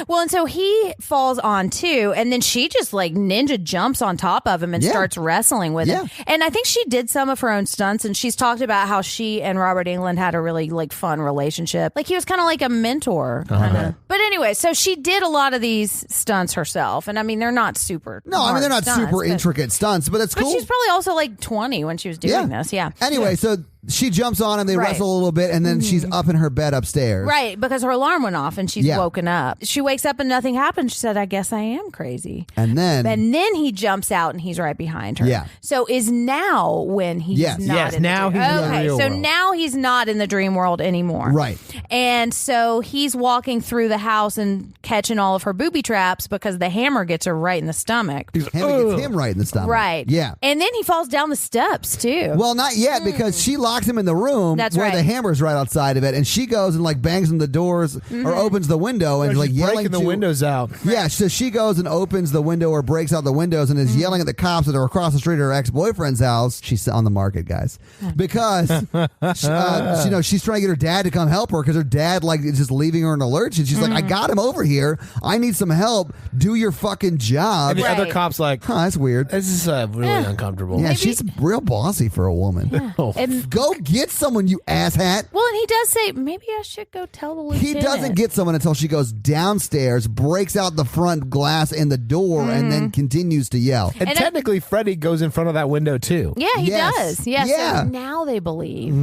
S3: Well, and so he falls on too, and then she just like ninja jumps on top of him and
S1: Yeah.
S3: starts wrestling with him.
S1: Yeah.
S3: And I think she did some of her own stunts, and she's talked about how she and Robert Englund had a really like fun relationship. Like he was kind of like a mentor, kind of. But anyway, so she did a lot of these stunts herself, and I mean they're not super super.
S1: No, I mean, they're not
S3: hard stunts,
S1: super intricate stunts, but it's
S3: But
S1: cool.
S3: she's probably also like 20 when she was doing this. Yeah.
S1: Anyway, so she jumps on him, they
S3: Right.
S1: wrestle a little bit, and then she's up in her bed upstairs.
S3: Right, because her alarm went off and she's woken up. She wakes up and nothing happened. She said, I guess I am crazy.
S1: And then
S3: he jumps out and he's right behind her.
S1: Yeah.
S3: So is now when he's
S1: Yes.
S3: not
S2: Yes,
S3: in
S2: now
S3: the dream.
S2: he's in the
S3: Okay,
S2: real
S3: so
S2: world.
S3: now he's not in the dream world anymore.
S1: Right.
S3: And so he's walking through the house and catching all of her booby traps because the hammer gets her right in the stomach.
S1: Hammer gets him right in the stomach.
S3: Right.
S1: Yeah.
S3: And then he falls down the steps too.
S1: Well, not yet, because she locks him in the room
S3: That's
S1: where
S3: right.
S1: the hammer's right outside of it, and she goes and like bangs on the doors or opens the window and
S2: She's
S1: like yelling
S2: breaking the
S1: to-
S2: windows out.
S1: Yeah, so she goes and opens the window or breaks out the windows and is yelling at the cops that are across the street at her ex-boyfriend's house. She's on the market, guys, because she's trying to get her dad to come help her because her dad like is just leaving her in a lurch, and she's like, I got him over here. I need some help. Do your fucking job.
S2: And the
S3: Right.
S2: other cop's like,
S1: Huh, that's weird.
S2: this is really uncomfortable.
S1: Yeah, she's real bossy for a woman.
S2: Oh.
S3: And-
S1: Go get someone, you asshat.
S3: well, and he does say, maybe I should go tell the
S1: He
S3: lieutenant.
S1: doesn't get someone until she goes downstairs, breaks out the front glass in the door, and then continues to yell.
S2: And
S3: And
S2: technically, Freddy goes in front of that window, too.
S3: Yeah, he
S1: Yes.
S3: does. Yeah,
S1: Yeah.
S3: so now they believe.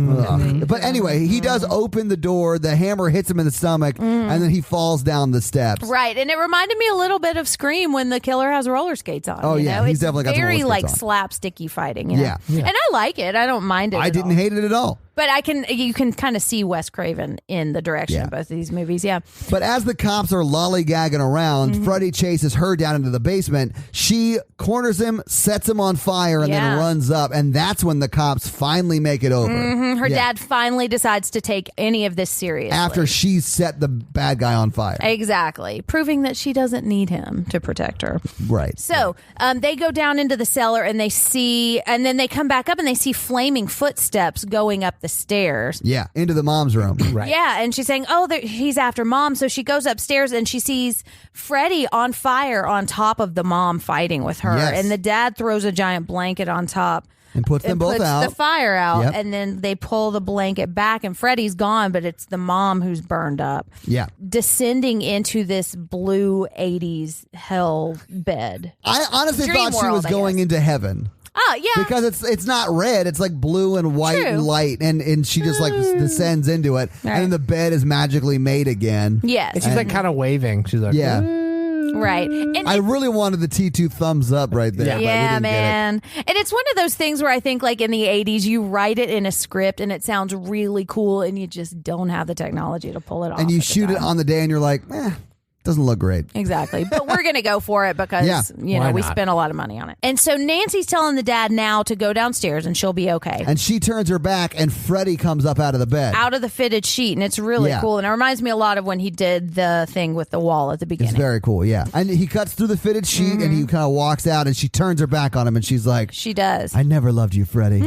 S1: But anyway, he does open the door, the hammer hits him in the stomach, and then he falls down the steps.
S3: Right, and it reminded me a little bit of Scream when the killer has roller skates on.
S1: Oh,
S3: you
S1: yeah,
S3: know?
S1: he's
S3: It's
S1: definitely got the
S3: very
S1: roller
S3: like
S1: skates
S3: slapsticky fighting. You know?
S1: Yeah.
S3: And I like it. I don't mind it.
S1: I
S3: at
S1: didn't
S3: all.
S1: hate it at all.
S3: But you can kind of see Wes Craven in the direction of both of these movies. Yeah.
S1: But as the cops are lollygagging around, Freddy chases her down into the basement. She corners him, sets him on fire, and then
S3: Yeah.
S1: runs up. And that's when the cops finally make it over.
S3: Her
S1: Yeah.
S3: dad finally decides to take any of this seriously.
S1: After she set the bad guy on fire.
S3: Exactly. Proving that she doesn't need him to protect her.
S1: Right.
S3: So they go down into the cellar and and then they come back up and they see flaming footsteps going up the stairs.
S1: Yeah, into the mom's room.
S2: Right.
S3: Yeah, and she's saying, he's after mom. So she goes upstairs and she sees Freddy on fire on top of the mom fighting with her.
S1: Yes.
S3: And the dad throws a giant blanket on top.
S1: And puts them
S3: And
S1: both
S3: puts
S1: out.
S3: the fire out,
S1: Yep.
S3: and then they pull the blanket back, and Freddy's gone, but it's the mom who's burned up,
S1: Yeah.
S3: descending into this blue 80s hell bed.
S1: I honestly
S3: Dream
S1: thought she
S3: world,
S1: was
S3: I
S1: going
S3: guess.
S1: into heaven.
S3: Oh, yeah.
S1: Because it's not red, it's like blue and white
S3: True.
S1: and light, and she just like descends into it,
S3: Right.
S1: and then the bed is magically made again.
S3: Yes.
S2: And she's like kind of waving. She's like,
S1: Yeah,
S3: right. And
S1: I really wanted the T2 thumbs up right there. but we
S3: yeah,
S1: didn't get it.
S3: man. And it's one of those things where I think, like in the 80s, you write it in a script and it sounds really cool, and you just don't have the technology to pull it off.
S1: And you
S3: at the
S1: shoot it
S3: time.
S1: on the day, and you're like, doesn't look great.
S3: Exactly. But we're going to go for it because,
S1: Yeah.
S2: Why
S3: we
S2: not?
S3: spent a lot of money on it. And so Nancy's telling the dad now to go downstairs and she'll be okay.
S1: And she turns her back, and Freddy comes up out of the bed.
S3: Out of the fitted sheet. And it's really
S1: Yeah.
S3: cool. And it reminds me a lot of when he did the thing with the wall at the
S1: It's
S3: beginning.
S1: very cool, yeah. And he cuts through the fitted sheet, and he kind of walks out, and she turns her back on him, and she's like,
S3: She does.
S1: I never loved you, Freddy.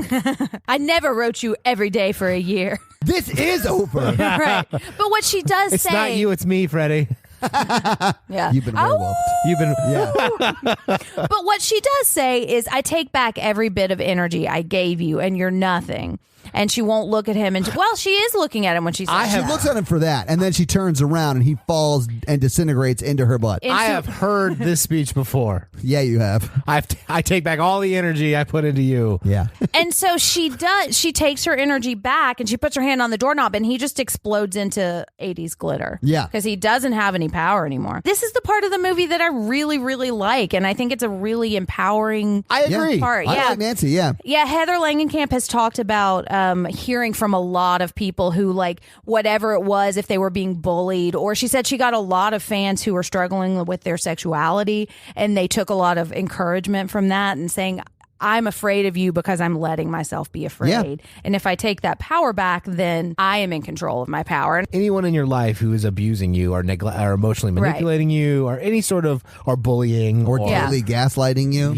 S3: I never wrote you every day for a year.
S1: This is over.
S3: Right. But what she does
S2: it's
S3: say.
S2: not you, it's me, Freddy.
S3: Yeah.
S1: You've been werewolfed.
S2: You've been.
S1: Yeah.
S3: But what she does say is, I take back every bit of energy I gave you, and you're nothing. And she won't look at him. And she is looking at him when she says
S1: She looks at him for that, and then she turns around, and he falls and disintegrates into her butt.
S3: Into-
S2: I have heard this speech before.
S1: Yeah, you have.
S2: I take back all the energy I put into you.
S1: Yeah.
S3: And so she does. She takes her energy back, and she puts her hand on the doorknob, and he just explodes into 80s glitter.
S1: Yeah.
S3: Because he doesn't have any power anymore. This is the part of the movie that I really, really like, and I think it's a really empowering.
S2: I agree.
S3: Part.
S1: I
S3: Yeah.
S1: like Nancy, yeah.
S3: Yeah, Heather Langenkamp has talked about hearing from a lot of people who, like, whatever it was, if they were being bullied, or she said she got a lot of fans who were struggling with their sexuality, and they took a lot of encouragement from that and saying, I'm afraid of you because I'm letting myself be afraid.
S1: Yeah.
S3: And if I take that power back, then I am in control of my power. And
S2: Anyone in your life who is abusing you or emotionally manipulating you or any sort of or bullying
S1: Or
S3: Yeah.
S1: totally gaslighting you.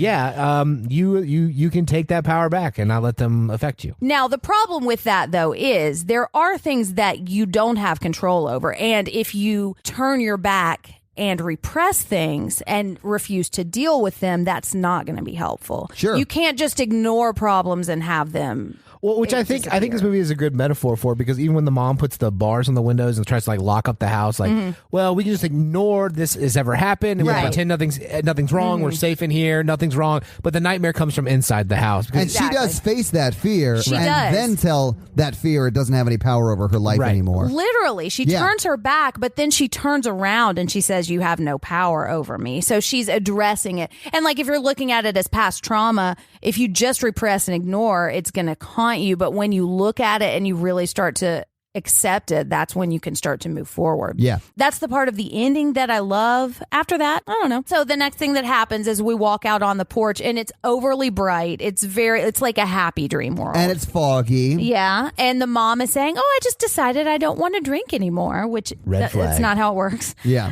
S2: you can take that power back and not let them affect you.
S3: now, the problem with that, though, is there are things that you don't have control over. And if you turn your back and repress things and refuse to deal with them, that's not going to be helpful.
S1: Sure.
S3: You can't just ignore problems and have them.
S2: Well, which I think this movie is a good metaphor for, because even when the mom puts the bars on the windows and tries to like lock up the house, like, well, we can just ignore this has ever happened and we pretend nothing's wrong. We're safe in here. Nothing's wrong. But the nightmare comes from inside the house.
S1: And she does face that fear then tell that fear it doesn't have any power over her life anymore.
S3: Literally, she turns her back, but then she turns around and she says, you have no power over me. So she's addressing it. And like if you're looking at it as past trauma, if you just repress and ignore, it's going to haunt you. But when you look at it and you really start to accept it, that's when you can start to move forward.
S1: Yeah.
S3: That's the part of the ending that I love. After that, I don't know. So the next thing that happens is we walk out on the porch and it's overly bright. It's like a happy dream world.
S1: And it's foggy.
S3: Yeah. And the mom is saying, I just decided I don't want to drink anymore, which
S2: Red flag.
S3: That's not how it works.
S1: Yeah.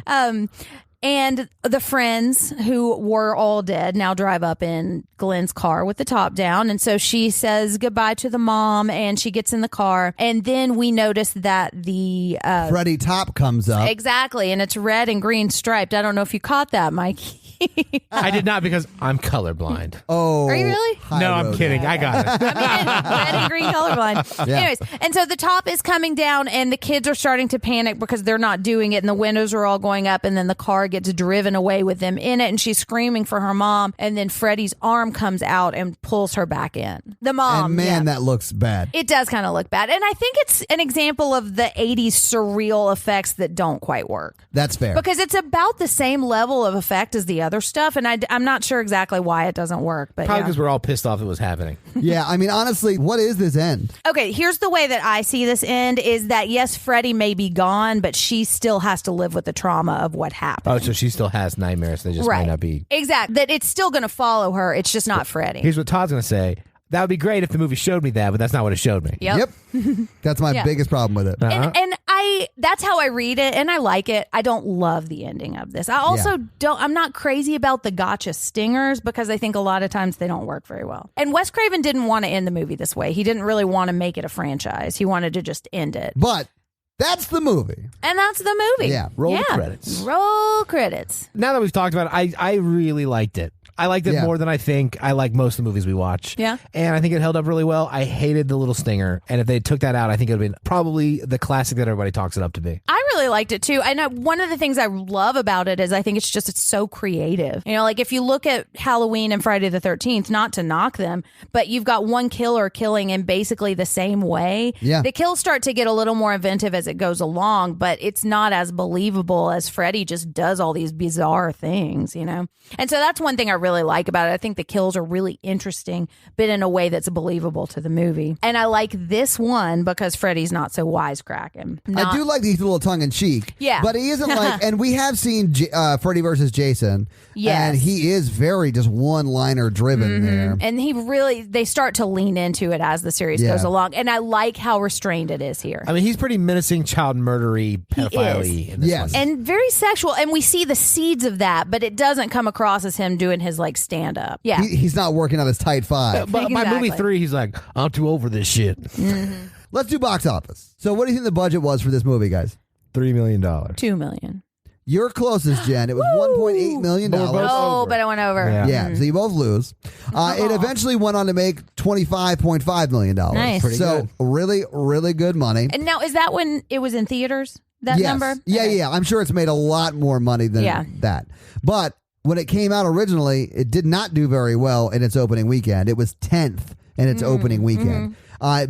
S3: And the friends who were all dead now drive up in Glenn's car with the top down. And so she says goodbye to the mom and she gets in the car. And then we notice that the
S1: Freddy top comes up.
S3: Exactly. And it's red and green striped. I don't know if you caught that, Mikey.
S2: I did not, because I'm colorblind.
S1: Oh.
S3: Are you really?
S2: No, I'm kidding. I got it.
S3: Red and green colorblind.
S1: Yeah.
S3: Anyways, and so the top is coming down and the kids are starting to panic because they're not doing it and the windows are all going up and then the car gets driven away with them in it and she's screaming for her mom and then Freddy's arm comes out and pulls her back in. The mom.
S1: And man, that looks bad.
S3: It does kind of look bad. And I think it's an example of the 80s surreal effects that don't quite work.
S1: That's fair.
S3: Because it's about the same level of effect as the other stuff, and I'm not sure exactly why it doesn't work. But
S2: probably because we're all pissed off it was happening.
S1: Yeah, I mean, honestly, what is this end?
S3: Okay, here's the way that I see this end is that, yes, Freddy may be gone, but she still has to live with the trauma of what happened.
S2: Oh, so she still has nightmares. They just might not be.
S3: Exactly. That it's still going to follow her. It's just not Freddy.
S2: Here's what Todd's going to say. That would be great if the movie showed me that, but that's not what it showed me.
S3: Yep.
S1: That's my biggest problem with it.
S3: And that's how I read it, and I like it. I don't love the ending of this. I also I'm not crazy about the gotcha stingers because I think a lot of times they don't work very well. And Wes Craven didn't want to end the movie this way. He didn't really want to make it a franchise. He wanted to just end it.
S1: But that's the movie.
S3: And that's the movie.
S1: Yeah.
S2: Roll the credits.
S3: Roll credits.
S2: Now that we've talked about it, I really liked it. I liked it more than I think I like most of the movies we watch.
S3: Yeah.
S2: And I think it held up really well. I hated the little stinger. And if they took that out, I think it would have been probably the classic that everybody talks it up to be.
S3: I really liked it too. And one of the things I love about it is I think it's so creative. You know, like if you look at Halloween and Friday the 13th, not to knock them, but you've got one killer killing in basically the same way.
S1: Yeah.
S3: The kills start to get a little more inventive as it goes along, but it's not as believable as Freddy just does all these bizarre things, you know? And so that's one thing I really like about it. I think the kills are really interesting, but in a way that's believable to the movie. And I like this one because Freddy's not so wisecracking.
S1: I do like he's a little tongue in cheek.
S3: Yeah.
S1: But he isn't like, and we have seen Freddy versus Jason.
S3: Yes.
S1: And he is very just one-liner driven there.
S3: And they start to lean into it as the series goes along. And I like how restrained it is here.
S2: I mean, he's pretty menacing, child murdery, pedophile-y in this one.
S3: And very sexual. And we see the seeds of that, but it doesn't come across as him doing his like stand-up. Yeah.
S1: He's not working on his tight five.
S2: But by movie 3, he's like, I'm too over this shit.
S1: Let's do box office. So what do you think the budget was for this movie, guys?
S2: $3 million.
S3: $2 million.
S1: You're closest, Jen. It was $1.8 million.
S3: Oh, but I went over.
S1: Yeah, so you both lose. It eventually went on to make $25.5 million.
S3: Nice.
S2: Pretty good.
S1: Really, really good money.
S3: And now, is that when it was in theaters? That
S1: Yes.
S3: number?
S1: Yeah,
S3: Okay.
S1: yeah. I'm sure it's made a lot more money than that. But when it came out originally, it did not do very well in its opening weekend. It was 10th in its opening weekend.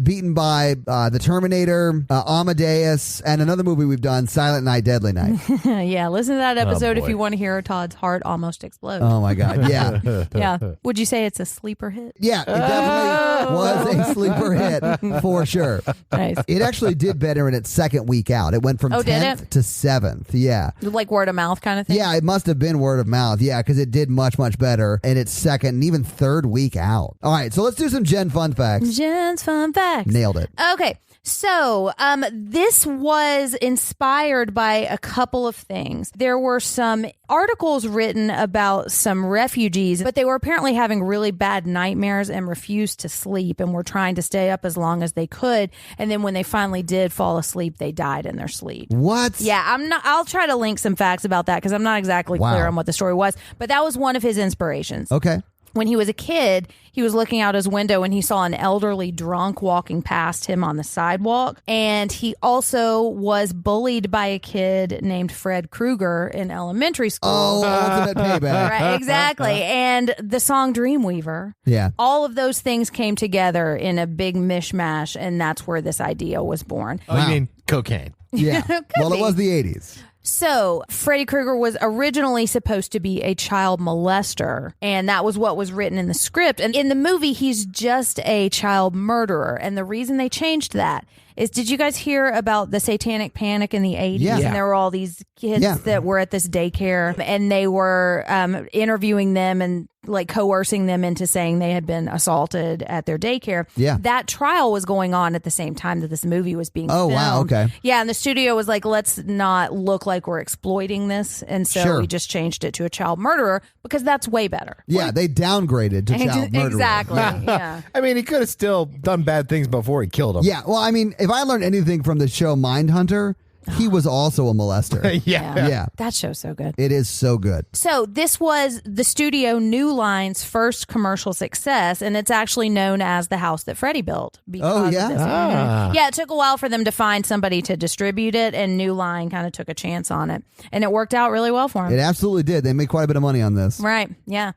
S1: Beaten by The Terminator, Amadeus, and another movie we've done, Silent Night, Deadly Night.
S3: Yeah, listen to that episode if
S2: boy.
S3: you want to hear Todd's heart almost explode.
S1: Oh, my God. Yeah.
S3: Yeah. Would you say it's a sleeper hit?
S1: Yeah, it definitely was a sleeper hit for sure.
S3: Nice.
S1: It actually did better in its second week out. It went from
S3: Oh, did
S1: 10th
S3: it?
S1: to 7th. Yeah.
S3: Like word of mouth kind of thing?
S1: Yeah, it must have been word of mouth. Yeah, because it did much, much better in its second and even third week out. All right, so let's do some Jen fun facts.
S3: Jen's fun facts.
S1: Nailed it.
S3: Okay. So, this was inspired by a couple of things. There were some articles written about some refugees, but they were apparently having really bad nightmares and refused to sleep and were trying to stay up as long as they could. And then when they finally did fall asleep, they died in their sleep.
S1: What?
S3: Yeah, I'll try to link some facts about that because I'm not exactly clear on what the story was, but that was one of his inspirations.
S1: Okay.
S3: When he was a kid, he was looking out his window and he saw an elderly drunk walking past him on the sidewalk. And he also was bullied by a kid named Fred Krueger in elementary school.
S1: Oh, ultimate payback.
S3: Right, exactly. And the song Dreamweaver.
S1: Yeah.
S3: All of those things came together in a big mishmash, and that's where this idea was born.
S2: Oh, you mean cocaine?
S1: Yeah. Well, it was the 80s.
S3: So, Freddy Krueger was originally supposed to be a child molester, and that was what was written in the script. And in the movie, he's just a child murderer. And the reason they changed that is, did you guys hear about the satanic panic in the 80s?
S1: Yeah.
S3: And there were all these kids that were at this daycare, and they were interviewing them and like coercing them into saying they had been assaulted at their daycare.
S1: Yeah.
S3: That trial was going on at the same time that this movie was being filmed.
S1: Oh, wow. Okay.
S3: Yeah, and the studio was like, let's not look like we're exploiting this. And so we just changed it to a child murderer because that's way better.
S1: Yeah, they downgraded to child murderer.
S3: Exactly. Yeah.
S2: I mean, he could have still done bad things before he killed him.
S1: Yeah, well, I mean, if I learned anything from the show Mindhunter, he was also a molester. Yeah.
S3: That show's so good.
S1: It is so good.
S3: So this was the studio New Line's first commercial success, and it's actually known as the house that Freddy built.
S1: Oh,
S3: Of
S1: yeah?
S3: this. Yeah, it took a while for them to find somebody to distribute it, and New Line kind of took a chance on it. And it worked out really well for him.
S1: It absolutely did. They made quite a bit of money on this.
S3: Right, yeah.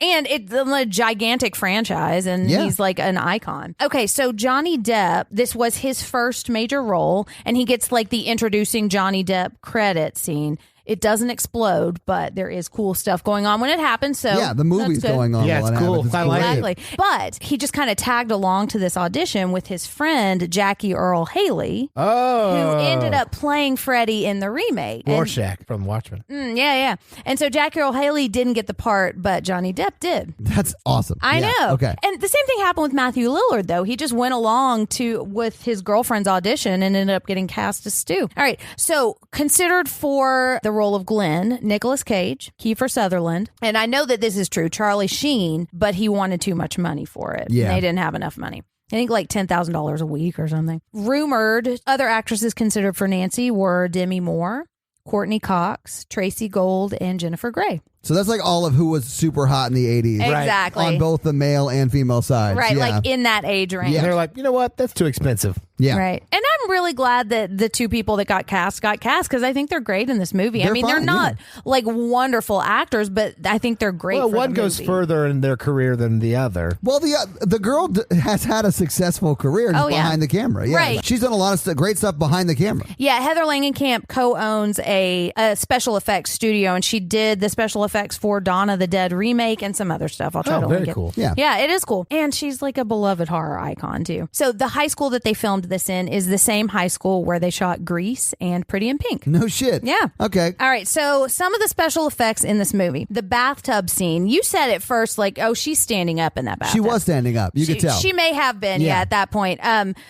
S3: And it's a gigantic franchise, and he's like an icon. Okay, so Johnny Depp, this was his first major role, and he gets like the introducing Johnny Depp credit scene. It doesn't explode, but there is cool stuff going on when it happens. So
S1: yeah, the movie's going on.
S2: Yeah,
S1: while
S2: it's
S1: it
S2: cool.
S1: happens.
S2: I like it.
S3: Exactly. But he just kind of tagged along to this audition with his friend, Jackie Earle Haley, who ended up playing Freddy in the remake.
S2: Rorschach from Watchmen.
S3: Yeah. And so Jackie Earle Haley didn't get the part, but Johnny Depp did.
S1: That's awesome.
S3: I
S1: Yeah,
S3: know.
S1: Okay.
S3: And the same thing happened with Matthew Lillard, though. He just went along with his girlfriend's audition and ended up getting cast as Stu. All right. So considered for the role of Glenn, Nicolas Cage, Kiefer Sutherland, and I know that this is true, Charlie Sheen, but he wanted too much money for it.
S1: Yeah.
S3: They didn't have enough money. I think like $10,000 a week or something. Rumored other actresses considered for Nancy were Demi Moore, Courtney Cox, Tracy Gold, and Jennifer Grey.
S1: So that's like all of who was super hot in the 80s.
S3: Exactly.
S1: On both the male and female sides.
S3: Right,
S1: Yeah.
S3: like in that age range.
S1: Yeah.
S2: They're like, you know what? That's too expensive.
S1: Yeah.
S3: Right. And I'm really glad that the two people that got cast because I think they're great in this movie.
S1: They're
S3: I mean, they're
S1: fine,
S3: not like wonderful actors, but I think they're great.
S2: Well,
S3: for
S2: one
S3: the
S2: goes
S3: movie.
S2: further in their career than the other.
S1: Well, the girl has had a successful career just behind the camera. Yeah.
S3: Right.
S1: She's done a lot of great stuff behind the camera.
S3: Yeah, Heather Langenkamp co-owns a special effects studio, and she did the special effects for Dawn of the Dead remake and some other stuff. I'll try to
S2: very
S3: link it.
S2: cool.
S3: Yeah, it is cool. And she's like a beloved horror icon, too. So the high school that they filmed this in is the same high school where they shot Grease and Pretty in Pink.
S1: No shit.
S3: Yeah.
S1: Okay.
S3: All right. So some of the special effects in this movie, the bathtub scene, you said at first, like, oh, she's standing up in that bathtub.
S1: She was standing up. You could tell.
S3: She may have been, at that point.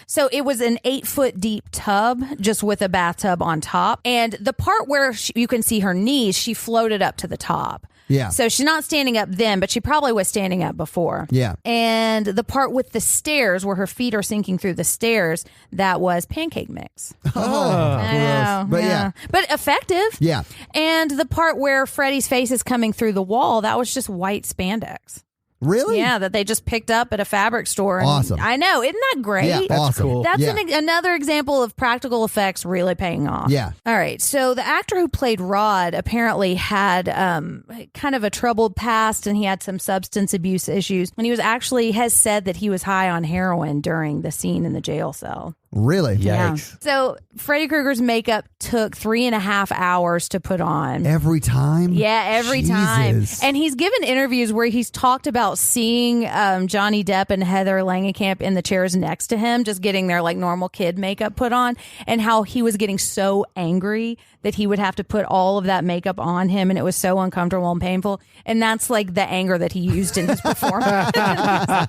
S3: So it was an 8-foot deep tub just with a bathtub on top. And the part where you can see her knees, she floated up to the top.
S1: Yeah.
S3: So she's not standing up then, but she probably was standing up before.
S1: Yeah.
S3: And the part with the stairs where her feet are sinking through the stairs, that was pancake mix. I know.
S1: But yeah.
S3: But effective.
S1: Yeah.
S3: And the part where Freddy's face is coming through the wall, that was just white spandex.
S1: Really?
S3: Yeah, that they just picked up at a fabric store. And
S1: Awesome.
S3: I know. Isn't that great?
S1: Yeah,
S2: That's
S1: awesome.
S2: cool.
S3: That's
S1: Yeah.
S3: another example of practical effects really paying off.
S1: Yeah.
S3: All right. So the actor who played Rod apparently had kind of a troubled past, and he had some substance abuse issues. And he has said that he was high on heroin during the scene in the jail cell.
S1: Really?
S3: Yeah.
S2: Yikes.
S3: So Freddy Krueger's makeup took 3.5 hours to put on.
S1: Every time?
S3: Yeah, every time.
S1: Jesus.
S3: And he's given interviews where he's talked about seeing Johnny Depp and Heather Langenkamp in the chairs next to him, just getting their like normal kid makeup put on, and how he was getting so angry that he would have to put all of that makeup on him, and it was so uncomfortable and painful. And that's like the anger that he used in his performance.
S1: Yeah,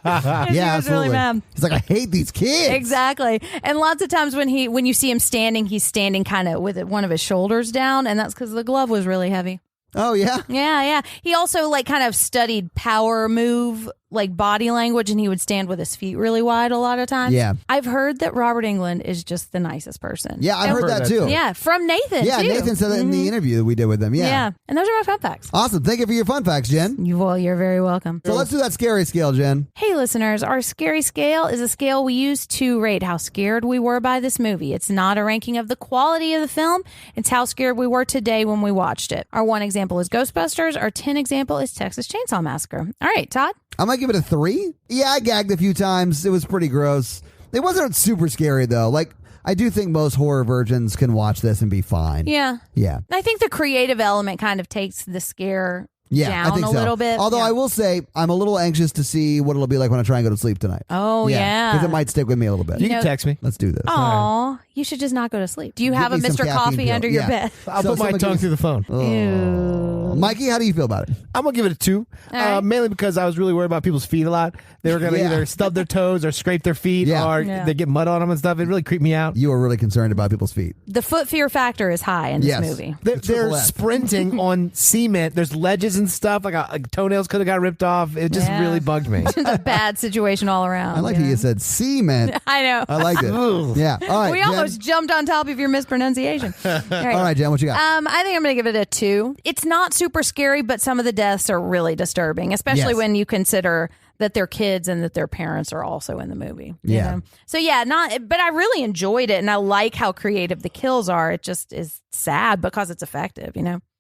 S3: he was
S1: absolutely.
S3: really mad.
S1: He's like, I hate these kids.
S3: Exactly. And lots of times when you see him standing, he's standing kind of with one of his shoulders down, and that's because the glove was really heavy.
S1: Oh, yeah?
S3: Yeah. He also like kind of studied power move, like body language, and he would stand with his feet really wide a lot of times.
S1: Yeah.
S3: I've heard that Robert Englund is just the nicest person.
S1: Yeah, I've heard that too.
S3: Yeah, from Nathan,
S1: Yeah,
S3: too.
S1: Nathan said that in the interview that we did with him. Yeah.
S3: And those are my fun facts.
S1: Awesome. Thank you for your fun facts, Jen.
S3: Well, you're very welcome.
S1: So let's do that scary scale, Jen.
S3: Hey, listeners, our scary scale is a scale we use to rate how scared we were by this movie. It's not a ranking of the quality of the film. It's how scared we were today when we watched it. Our 1 example is Ghostbusters. Our 10 example is Texas Chainsaw Massacre. All right, Todd?
S1: I might give it a 3. Yeah, I gagged a few times. It was pretty gross. It wasn't super scary, though. Like, I do think most horror virgins can watch this and be fine.
S3: Yeah.
S1: Yeah.
S3: I think the creative element kind of takes the scare
S1: I
S3: down
S1: think
S3: a
S1: so.
S3: little bit.
S1: Although
S3: Yeah.
S1: I will say, I'm a little anxious to see what it'll be like when I try and go to sleep tonight.
S3: Oh, yeah.
S1: Because it might stick with me a little bit.
S2: You can text me.
S1: Let's do this.
S3: Aw, you should just not go to sleep. Do you
S1: Give
S3: have a
S1: me some
S3: Mr.
S1: caffeine
S3: Coffee
S1: pill.
S3: under your
S1: Yeah.
S3: bed?
S2: I'll
S1: So
S2: put my
S1: someone
S2: tongue
S1: gives-
S2: through the phone.
S3: Ew.
S1: Mikey, how do you feel about it?
S2: I'm going to give it a 2,
S3: right.
S2: mainly because I was really worried about people's feet a lot. They were going to
S1: Yeah.
S2: either stub their toes or scrape their feet or
S3: Yeah.
S2: they get mud on them and stuff. It really creeped me out.
S1: You were really concerned about people's feet.
S3: The foot fear factor is high in this
S1: Yes.
S3: movie.
S2: They're
S1: triple F.
S2: sprinting on cement. There's ledges and stuff. Like toenails could have got ripped off. It just
S3: Yeah.
S2: really bugged me.
S3: It's a bad situation all around.
S1: I like how you said cement.
S3: I know.
S1: I liked it. Yeah. All right,
S3: We
S1: Jen.
S3: almost jumped on top of your mispronunciation. All right.
S1: All right, Jen, what you got?
S3: I think I'm going to give it a 2. It's not super scary, but some of the deaths are really disturbing, especially
S1: Yes.
S3: when you consider that they're kids and that their parents are also in the movie. you
S1: Yeah.
S3: know? So yeah, but I really enjoyed it, and I like how creative the kills are. It just is sad because it's effective,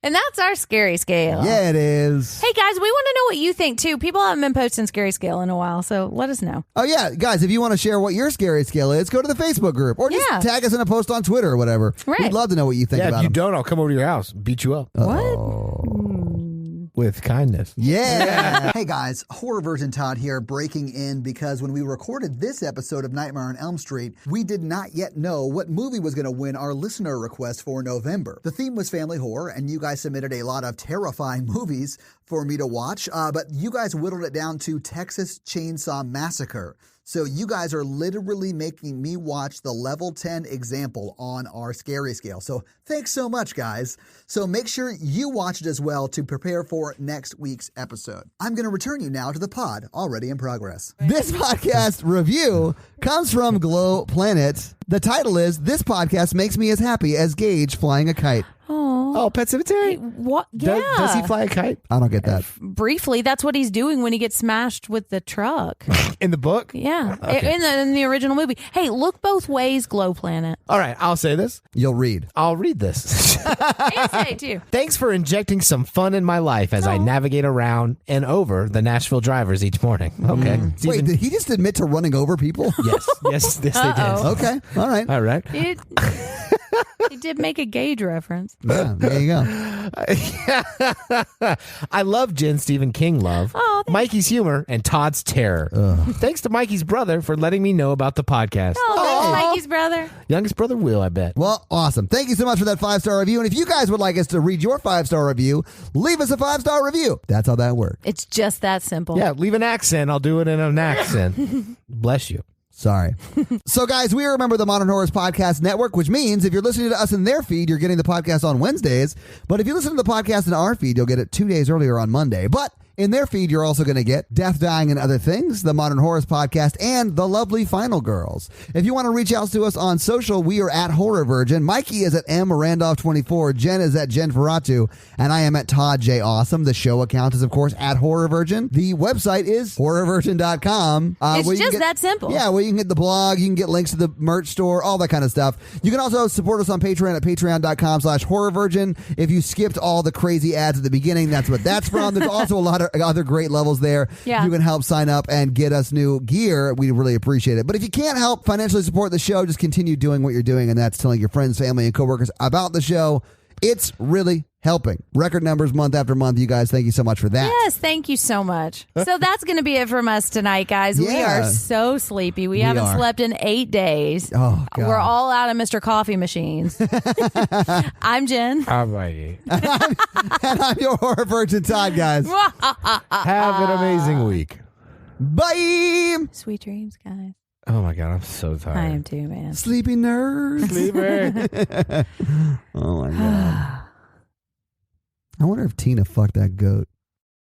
S3: And that's our scary scale.
S1: Yeah, it is.
S3: Hey guys, we want to know what you think too. People haven't been posting scary scale in a while, so let us know.
S1: Oh, yeah. Guys, if you want to share what your scary scale is, go to the Facebook group or just
S3: Yeah.
S1: tag us in a post on Twitter or whatever.
S3: Right.
S1: We'd love to know what you think
S2: Yeah,
S1: about
S2: if you
S1: them.
S2: don't, I'll come over to your house, beat you up with kindness.
S1: Yeah. Hey guys, Horror Virgin Todd here, breaking in because when we recorded this episode of Nightmare on Elm Street, we did not yet know what movie was going to win our listener request for November. The theme was family horror, and you guys submitted a lot of terrifying movies for me to watch, but you guys whittled it down to Texas Chainsaw Massacre. So you guys are literally making me watch the level 10 example on our scary scale. So thanks so much, guys. So make sure you watch it as well to prepare for next week's episode. I'm going to return you now to the pod already in progress. This podcast review comes from Glow Planet. The title is, "This podcast makes me as happy as Gage flying a kite."
S2: Oh, Pet Cemetery?
S3: What? Yeah.
S2: Does he fly a kite?
S1: I don't get that.
S3: Briefly, that's what he's doing when he gets smashed with the truck.
S2: In the book?
S3: Yeah,
S2: Okay.
S3: in the original movie. Hey, look both ways, Glow Planet.
S2: All right, I'll say this.
S1: You'll read.
S2: I'll read this.
S3: And say too.
S2: Thanks for injecting some fun in my life as I navigate around and over the Nashville drivers each morning. Okay. It's
S1: Wait,
S2: even-
S1: did he just admit to running over people?
S2: yes, they did.
S1: Okay. All right.
S2: All right.
S3: He did make a Gage reference.
S1: Yeah, there you go.
S2: I love Jen Stephen King love,
S3: Oh, thanks.
S2: Mikey's humor, and Todd's terror. Thanks to Mikey's brother for letting me know about the podcast.
S3: Oh, that's Mikey's brother.
S2: Youngest brother Will, I bet.
S1: Well, awesome. Thank you so much for that 5-star review. And if you guys would like us to read your 5-star review, leave us a 5-star review. That's how that works.
S3: It's just that simple.
S2: Yeah, leave an accent. I'll do it in an accent. Bless you.
S1: Sorry. So, guys, we are a member of the Modern Horrors Podcast Network, which means if you're listening to us in their feed, you're getting the podcast on Wednesdays. But if you listen to the podcast in our feed, you'll get it 2 days earlier on Monday. But in their feed, you're also going to get Death, Dying, and Other Things, the Modern Horrors Podcast, and the lovely Final Girls. If you want to reach out to us on social, we are at Horror Virgin. Mikey is at M Randolph24. Jen is at Jen Ferratu. And I am at Todd J. Awesome. The show account is, of course, at Horror Virgin. The website is horrorvirgin.com.
S3: It's
S1: where you
S3: just
S1: can get-
S3: that simple.
S1: Yeah, where you can get the blog, you can get links to the merch store, all that kind of stuff. You can also support us on Patreon at patreon.com/horrorvirgin. If you skipped all the crazy ads at the beginning, that's what that's from. There's also a lot of other great levels there.
S3: Yeah.
S1: You can help sign up and get us new gear. We really appreciate it. But if you can't help financially support the show, just continue doing what you're doing, and that's telling your friends, family, and coworkers about the show. It's really helping. Record numbers month after month. You guys, thank you so much for that.
S3: Yes, thank you so much. So that's going to be it from us tonight, guys. We
S1: Yeah.
S3: are so sleepy. We haven't
S1: are.
S3: slept in 8 days.
S1: Oh, God.
S3: We're all out of Mr. Coffee machines. I'm Jen.
S2: All righty.
S1: And I'm your Horror Virgin Todd, guys.
S2: Have an amazing week.
S1: Bye.
S3: Sweet dreams, guys.
S2: Oh my God, I'm so tired.
S3: I am too, man.
S1: Sleepy nerds.
S2: Sleeper.
S1: Oh my God. I wonder if Tina fucked that goat.